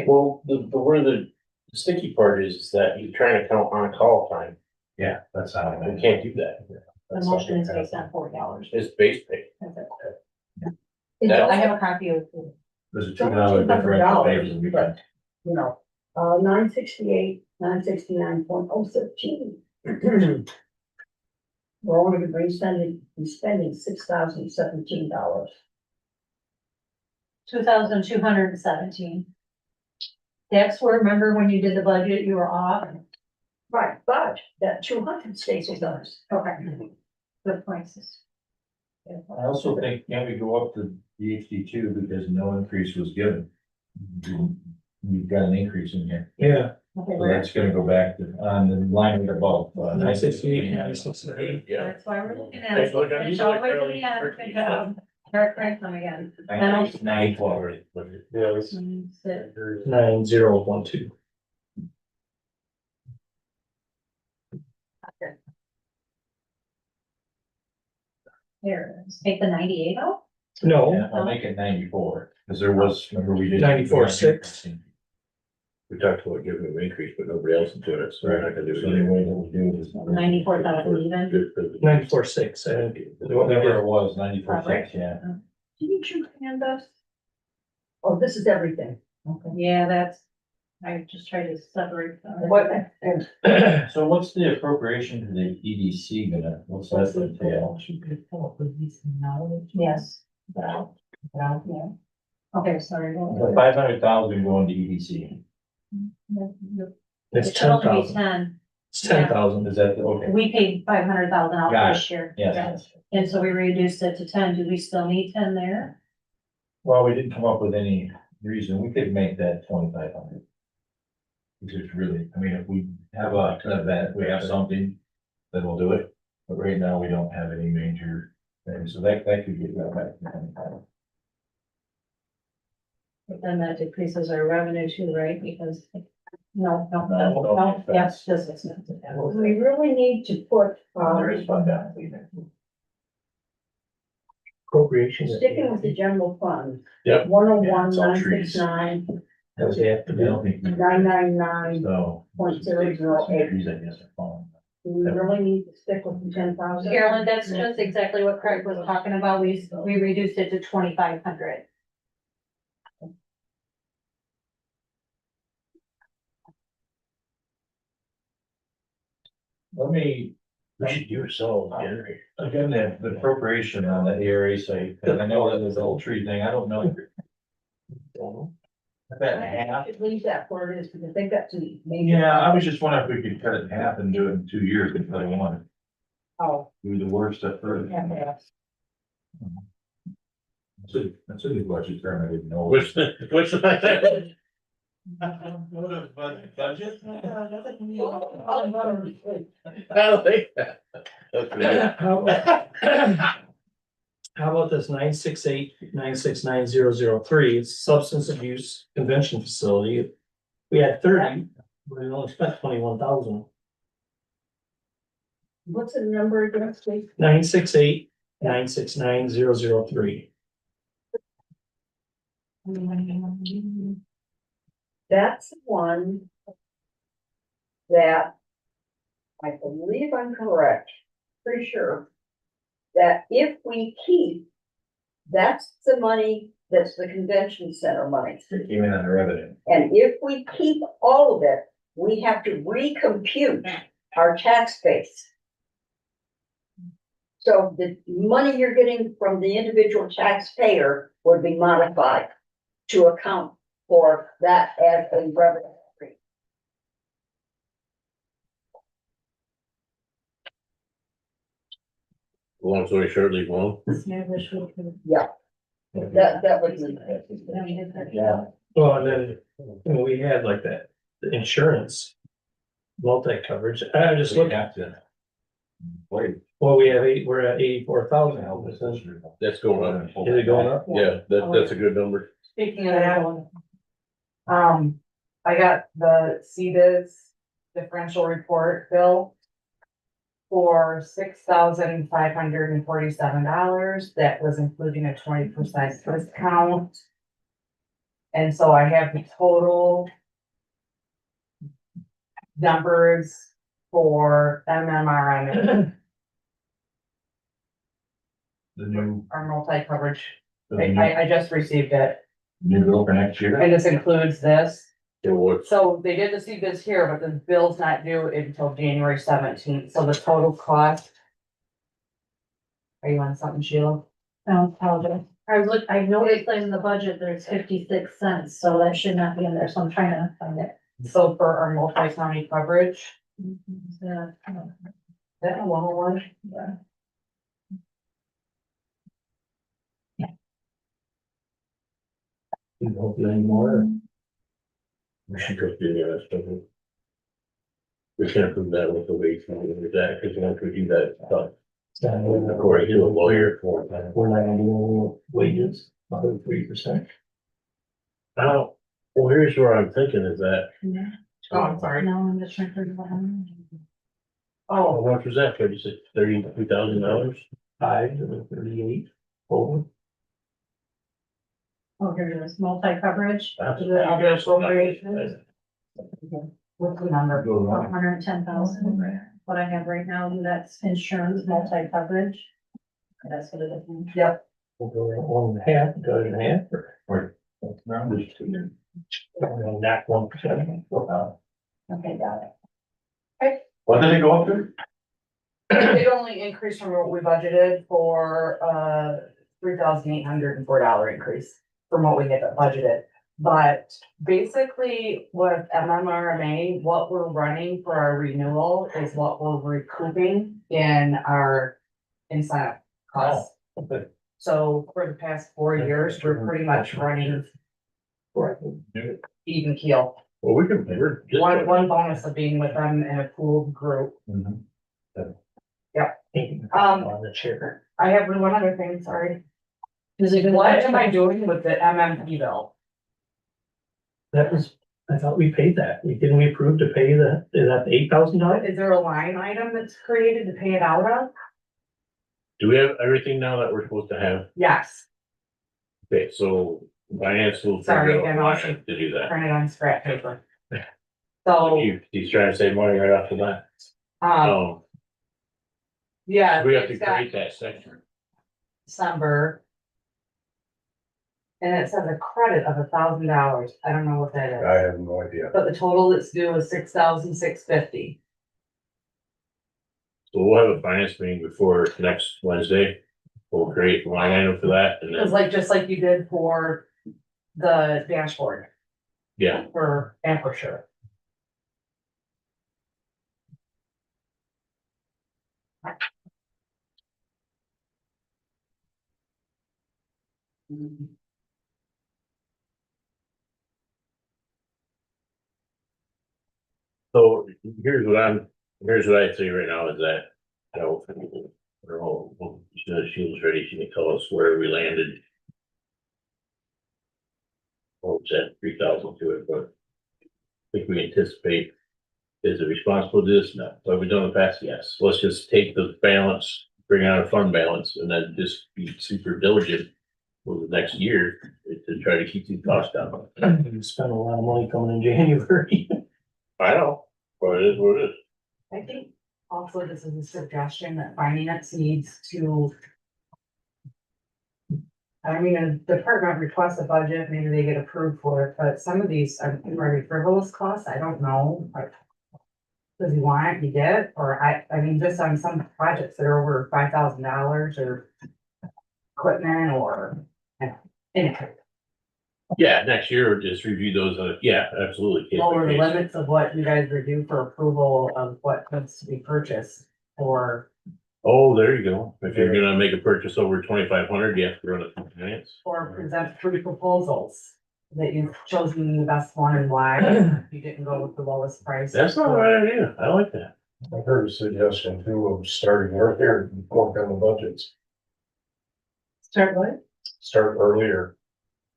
Well, where the sticky part is that you're trying to count on call time. Yeah, that's how. We can't do that. the motion is based on $40. It's base pay. It's That- I also, have a copy of. There's a $2 difference. but, you know, 968, 969.013. We're only gonna be spending $6,017. $2,217. That's where, remember when you did the budget, you were off? Right, but that 200 stays with us. Okay. Good points. I also think, can we go up to DHD two because no increase was given? We've got an increase in here, Yeah. Okay, so that's gonna go back to, on the line above. 968, 968, yeah. That's why we're looking at Take it. a look at it. It's always looking at it. Good job. Start correcting them again. 912. Yeah, it's. 9012. Here, take the 98 out? No, Yeah, I'll make it 94, because there was, remember we did. 94.6. We talked about giving them an increase, but nobody else is doing it, so we're not gonna do So the it. way that we do is. 94,000 even. Good for the- 94.6, I think. Whatever it was, 94.6, yeah. Didn't you hand us? Oh, this is everything. Okay. Yeah, that's, I just try to separate. them. What, So what's the appropriation to the EDC gonna, what's that entail? Yes. Well, yeah. Okay, sorry. The 500,000 going to EDC, It's It should only be 10,000. 10. It's 10,000. is that, okay, We paid 500,000 out Got this year. yes. And so we reduced it to 10. Do we still need 10 there? Well, we didn't come up with any reason, we could make that 2,500. Which is really, I mean, if we have an event, we have something, then we'll do it, but right now we don't have any major things, so that could get that back to 25. But then that decreases our revenue too, right? Because, no, No. yes, this is. we really need to put, There is fund balance. Appropriations. sticking with the general fund. Yep. 101, Yeah, it's all trees. 969, That's it. I don't think. 999. So. 0.008. Trees, I guess, are falling. We really need to stick with the 10,000. Carolyn, that's just exactly what Craig was talking about. We reduced it to 2,500. Let me, We should do it so, Henry. again, the appropriation on the ARA site, because I know that there's a whole tree thing, I don't know. that in half. At least that where it is, because they got to. Yeah, I was just wondering if we could cut it in half and do it in 2 years instead of one. Oh, Do the worst at first. yeah. That's a good budget term, I didn't know. Which the? Budget? I like that. That's pretty good. How about this 968-969-003? It's substance abuse convention facility. We had 30, but we only spent 21,000. What's the number again, please? 968-969-003. That's the one that I believe I'm correct, pretty sure, that if we keep, that's the money, that's the convention center money. It came in on the revenue. And if we keep all of it, we have to recompute our tax base. So the money you're getting from the individual taxpayer would be modified to account for that as a revenue stream. Long story short, leave alone. Yeah, that would be. Yeah. Well, and then, you know, we had like that, the insurance. Multi-coverage, I just We look, have to. Wait. well, we're at 84,000. Is That's going up. it going up? Yeah, that's a good number. Speaking of that, I got the CDIS differential report bill for $6,547. That was including a 20% discount. And so I have the total numbers for MMRM, The new, our multi-coverage. the new, I just received it, new bill for next year. and this includes this. So what's, So they did see this here, but the bill's not due until January 17th, so the total cost. Are you on something, Sheila? Apologize. I noticed in the budget, there's 56 cents, so that should not be in there, so I'm trying to find it. So for our multi-county coverage, Yeah. that one. You don't do any more. we should go through the rest of it. We can't prove that with the wage and with that, because once we do that, according to a lawyer. We're not gonna do any wages, other 3%. Well, here's where I'm thinking is that, Oh, I'm sorry. No, I'm just trying to figure out. how much was that, $32,000? 5 to 38 over. Oh, here it is, multi-coverage, That's- The other appropriations. What's the number? Go on. 110,000. What I have right now, that's insurance, multi-coverage. That's what it is. Yep, We'll go at 1.5, go to half, or Numbers. knock 1%. Okay, got it. What did it go up to? it only increased from what we budgeted for, $3,804 increase from what we had budgeted. But basically with MMRMA, what we're running for our renewal is what we're recouping in our incentive costs. Okay. So for the past 4 years, we're pretty much running even keel. Well, we can, we're just. One bonus of being with them in a pooled group. Mhm. On the chair. I have one other thing, sorry. Is it good? What am I doing with the MMP bill? That was, I thought we paid that. Didn't we approve to pay is that the $8,000? Is there a line item that's created to pay it out of? Do we have everything now that we're supposed to have? Yes, Okay, so finance will. Sorry, figure out and a line also- To do that. turn it on scrap paper. So, He's trying to save money right off the bat. um, yeah. We have to it's got create that section. December. And it says a credit of $1,000. I don't know what that is, I have no idea. but the total that's due is $6,650. So we'll have a finance meeting before next Wednesday. We'll create a line item for that and It was then, like, just like you did for the dashboard. Yeah, for Aperture. so here's what I'd say right now is that, you know, we're all, as soon as she was ready, she can tell us where we landed. What was that, 3,000 to it, but I think we anticipate, is it responsible to this? No. So have we done the past? Yes. Let's just take the balance, bring out a fund balance, and then just be super diligent for the next year to try to keep these costs down. You spend a lot of money coming in January. I know, but it is what it is. I think also this is a suggestion that finance needs to. I mean, a department requests a budget, maybe they get approved for it, but some of these are very frivolous costs, I don't know, like. Does he want it, you get it, or I mean, just on some projects that are over $5,000 or. Equipment or, anything, Yeah, next year, just review those, yeah, absolutely. case by lower the case. limits of what you guys are due for approval of what needs to be purchased. Or, Oh, there you go. If you're gonna make a purchase over 2,500, you have to run it through finance. or present 3 proposals that you've chosen the best one and why you didn't go with the lowest price. That's not a bad idea. I like that. I heard a suggestion too of starting earlier, and work on the budgets, Start what? start earlier,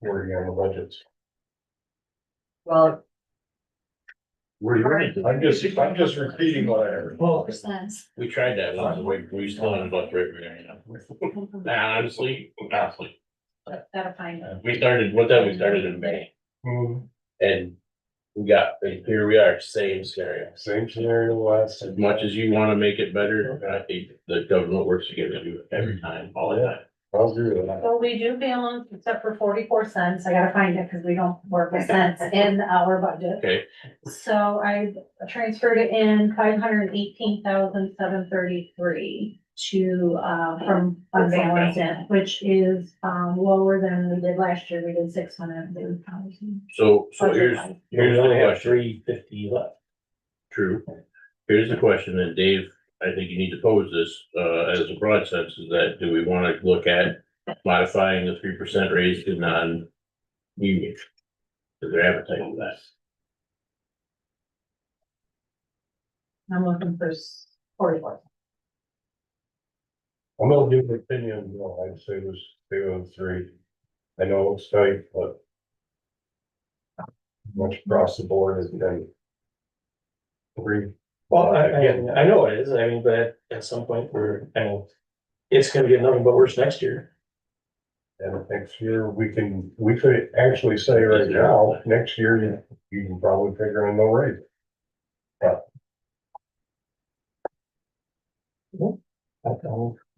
working on the budgets. Well, Were you ready? I'm just repeating what I heard. Well, We tried that once, we still on about right now. Nah, honestly, Gotta find it. we started, one time we started in May Hmm, and and here we are, same scenario. same scenario last. As much as you wanna make it better, I think the government works together to do it every time, all the time. I'll do that. So we do balance except for 44 cents. I gotta find it because we don't work with cents in our budget. Okay, So I transferred it in 518,733 to, from unbalanced in, which is, lower than we did last year. We did 600,000. so here's we the only have question. 350 left. True. Here's the question, and Dave, I think you need to pose this, as a broad sense, is that, do we wanna look at modifying the 3% raise to non-union? Is there appetite for that? I'm looking for 44. I'm gonna give an opinion, you know, I'd say was 203. I know it's tight, but. Much across the board has been. 3. Well, I know it is, I mean, but at some point it's gonna get nothing but worse next year. And next year, we could actually say right now, next year, you can probably figure in no raise.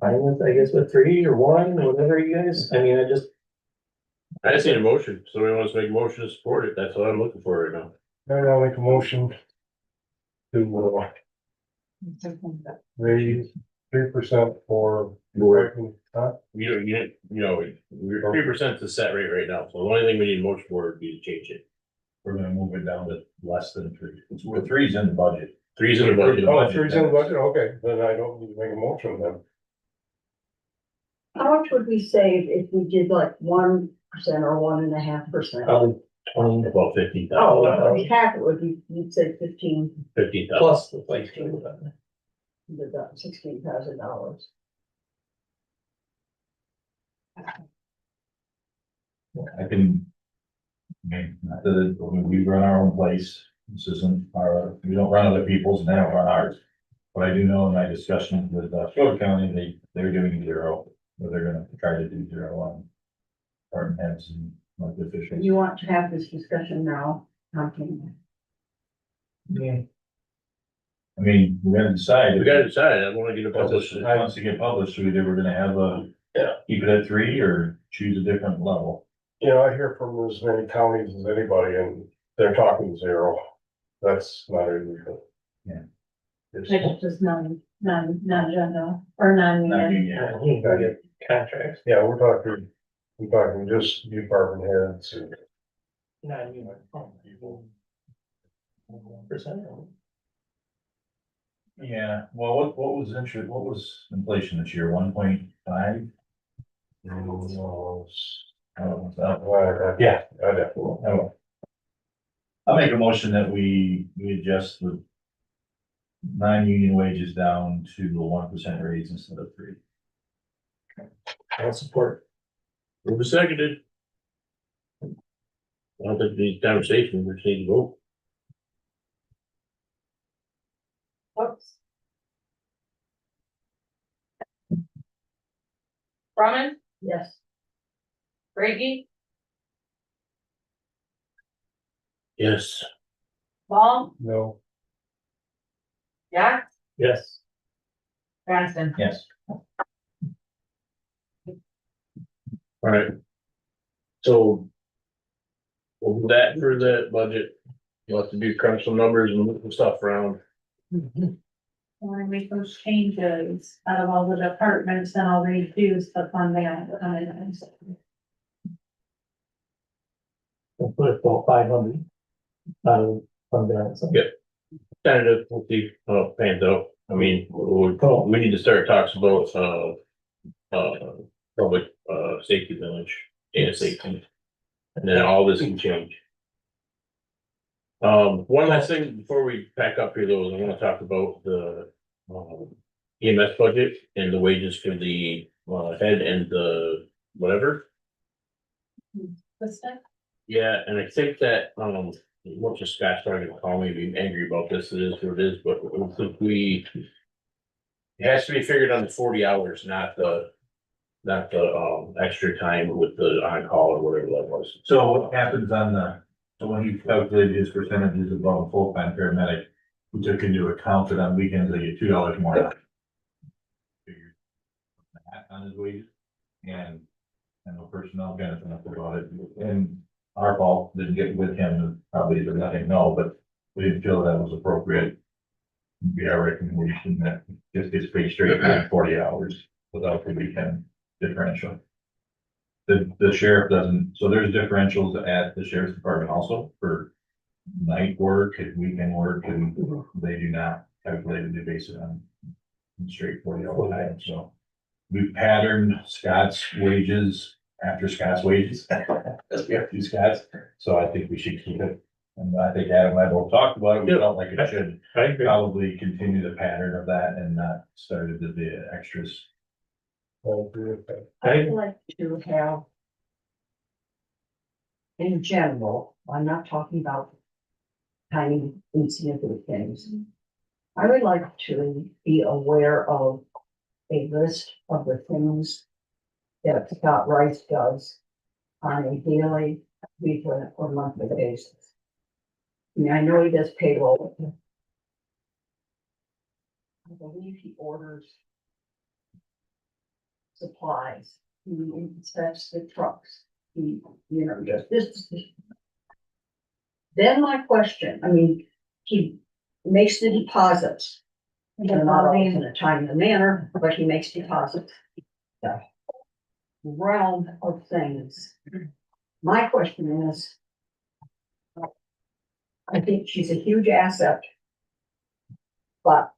Fine with, I guess, with 3 or 1, whatever you guys, I mean, I just need a motion, somebody wants to make a motion to support it, that's what I'm looking for right now. And I'll make a motion. To raise 3% for. Huh? You know, we're 3% the set rate right now, so the only thing we need a motion for would be to change it. We're gonna move it down to less than 3. We're 3's in the budget. 3's in the budget. Oh, 3's in the budget, okay, then I don't need to make a motion then. how much would we save if we did like 1% or 1.5%? probably 20 About 50,000. Oh, half it would be, you'd say 50,000. plus the place. about $16,000. I can. I mean, not that we run our own place, this isn't we don't run other people's and they don't run ours. But I do know in my discussions with, Florida County, they're doing 0, or they're gonna try to do 0 on. Department heads and like officials. You want to have this discussion now? Okay. Yeah. I mean, we're gonna decide. We gotta decide, I wanna get a Once published. it wants to get published, either we're gonna have keep it at 3 or choose a different level. You know, I hear from as many counties as anybody and they're talking 0. That's not illegal. Yeah. It's just non-agenda or non-union. Yeah, you gotta get contracts. Yeah, we're talking just department heads and. Yeah, well, what was what was inflation this year, 1.5? Yeah, I definitely. I'll make a motion that we adjust the non-union wages down to a 1% raise instead of 3. I'll support. Move is seconded. I don't think these conversations, we just need to vote. Whoops. Brumman, Yes. Brady, Yes. Paul, No. yeah, Yes. Johnston. Yes. All right. So. We'll do that for the budget. You'll have to do crunch some numbers and move some stuff around. When we make those changes out of all the departments, then I'll reduce the fund balance. We'll put it for 500. Fund balance. Tentative, we'll see how it pans out. I mean, we need to start talks about, public, safety village and safety. And then all this can change. One last thing before we pack up here though, is I wanna talk about the, EMS budget and the wages for the, head and the whatever. This stuff? Yeah, and I think that, much as Scott's starting to call me, be angry about this, it is what it is, but I think it has to be figured on the 40 hours, not the extra time with the on-call or whatever that was. So what happens so when he calculated his percentages above a full-time paramedic, we took into account that on weekends they get $2 more. Figured that on his wages, and the personnel benefit about it, and our fault, didn't get with him, probably did nothing, no, but we didn't feel that was appropriate. Be our recommendation that just gets paid straight for 40 hours without the weekend differential. The sheriff doesn't, so there's differentials at the sheriff's department also for night work and weekend work, and they do not calculate it, they base it on straight 40 hour time, so. We patterned Scott's wages after Scott's wages, because we have two Scotts, so I think we should keep it. And I think Adam and I both talked about it, we felt like it should probably continue the pattern of that and not started the extras. I'd like to have. In general, I'm not talking about tiny insignificant things. I would like to be aware of a list of the things that Scott Rice does on a daily, weekly, or monthly basis. I mean, I know he does payroll. I believe he orders supplies, he inspects the trucks, he, does this. Then my question, I mean, he makes the deposits. They're not always in a timely manner, but he makes deposits. The realm of things. My question is, I think she's a huge asset. But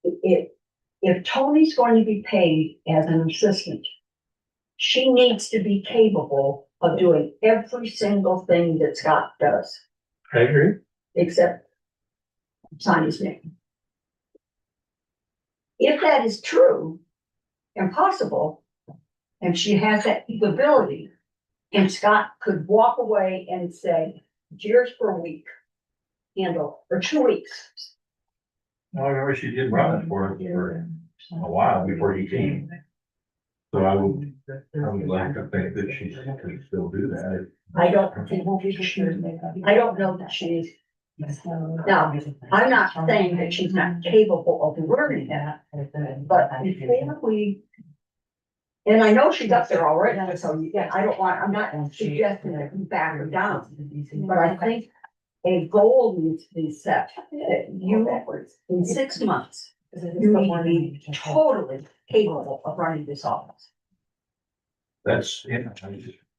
if Tony's going to be paid as an assistant, she needs to be capable of doing every single thing that Scott does. I agree. Except sign his name. If that is true and possible, and she has that capability, and Scott could walk away and say, "Here's for a week, handle, or 2 weeks." I remember she did run it for a while before he came. So I would like to think that she could still do that. I don't know that she's. Now, I'm not saying that she's not capable of learning that, but before we. And I know she's up there already, so yeah, I'm not suggesting that we back her down, but I think a goal needs to be set that you, in 6 months, you need to be totally capable of running this office. That's,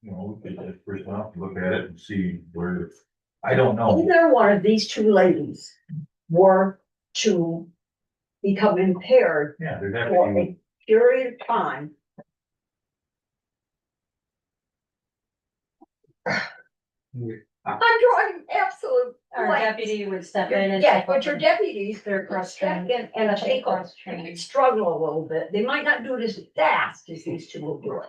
you know, we could, first off, look at it and see where, I don't know. Either one of these two ladies were to become impaired Yeah, there's for definitely, a period of time. I'm drawing absolute Our blanks. deputy would step in and. Yeah, take but your over. deputies, They're they're cross check trained. and take over. Cross-trained. They struggle a little bit. They might not do it as fast as these two will do it.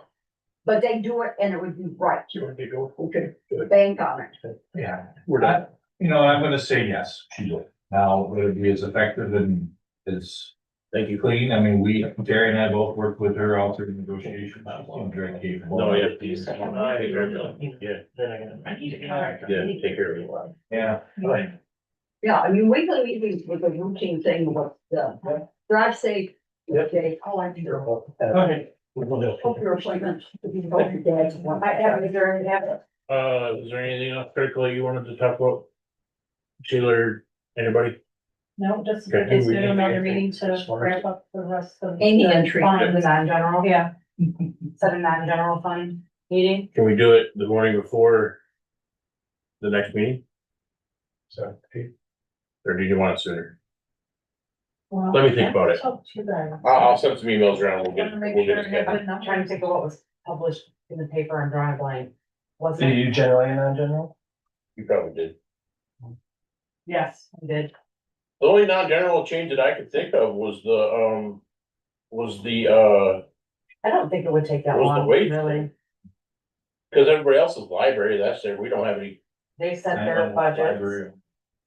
But they do it and it would be right. We could bank on it. yeah, you know, I'm gonna say yes, she will. Now, would it be as effective and as Thank you. clean? I mean, Terry and I both worked with her all through the negotiations. She seemed very capable. No, yeah, please. Yeah, yeah, take care of it. Yeah. Yeah, I mean, we can even with a routine thing with the drive safe. Okay, oh, I do. Okay. Hope your appointment. Hope your dad's one. I have, is there, Is there anything else critical you wanted to talk about? Sheila, or anybody? no, just, Okay. is there another meeting to wrap up the rest of? Amy the entry. funds? The non-general, Yeah, set a non-general fund meeting. Can we do it the morning before the next meeting? So, Or do you want it sooner? well. Let me think about it. Talk to them. I'll send some emails around. We'll Wanna get, make we'll sure get I have it. good I'm trying to numbers. think of what was published in the paper. I'm drawing a blank. Wasn't Did it? you generally non-general? You probably did. Yes, I did. The only non-general change that I could think of was the, I don't think it would take that What was the long, wage? really. cause everybody else's library, that's there, we don't have any, They set their budgets.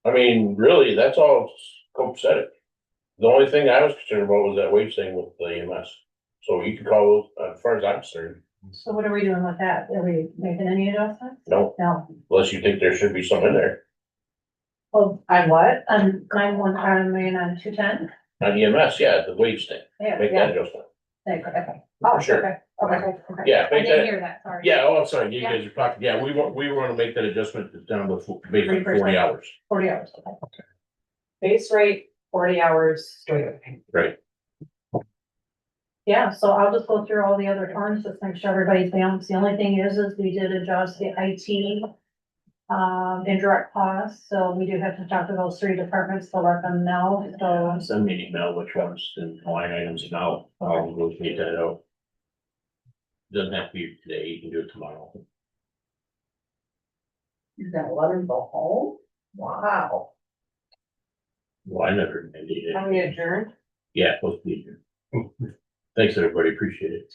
I mean, really, that's all copacetic. The only thing I was concerned about was that wage thing with the EMS. So you can call those, as far as I'm concerned, So what are we doing with that? Are we making any adjustments? no, No. unless you think there should be some in there. Well, On what? on 911, on 210? On EMS, yeah, the wage thing, Yeah, make yeah. that adjustment. Okay. Oh, sure. Okay, okay. Yeah, I make didn't that, hear that, sorry. yeah, oh, I'm sorry, you guys are talking, yeah, we want to make that adjustment down to basically 40 3%. hours. 40 hours, okay. Base rate, 40 hours, straight. Right. Yeah, so I'll just go through all the other terms, just make sure everybody's balanced. The only thing is we did adjust the IT indirect costs, so we do have to talk to those three departments to let them know, so. Send me an email which ones and line items and I'll negotiate that out. Doesn't have to be today, you can do it tomorrow. You're gonna let him go home? Wow. Well, I never ended it. Are we adjourned? Yeah, supposed to be here. Thanks, everybody, appreciate it.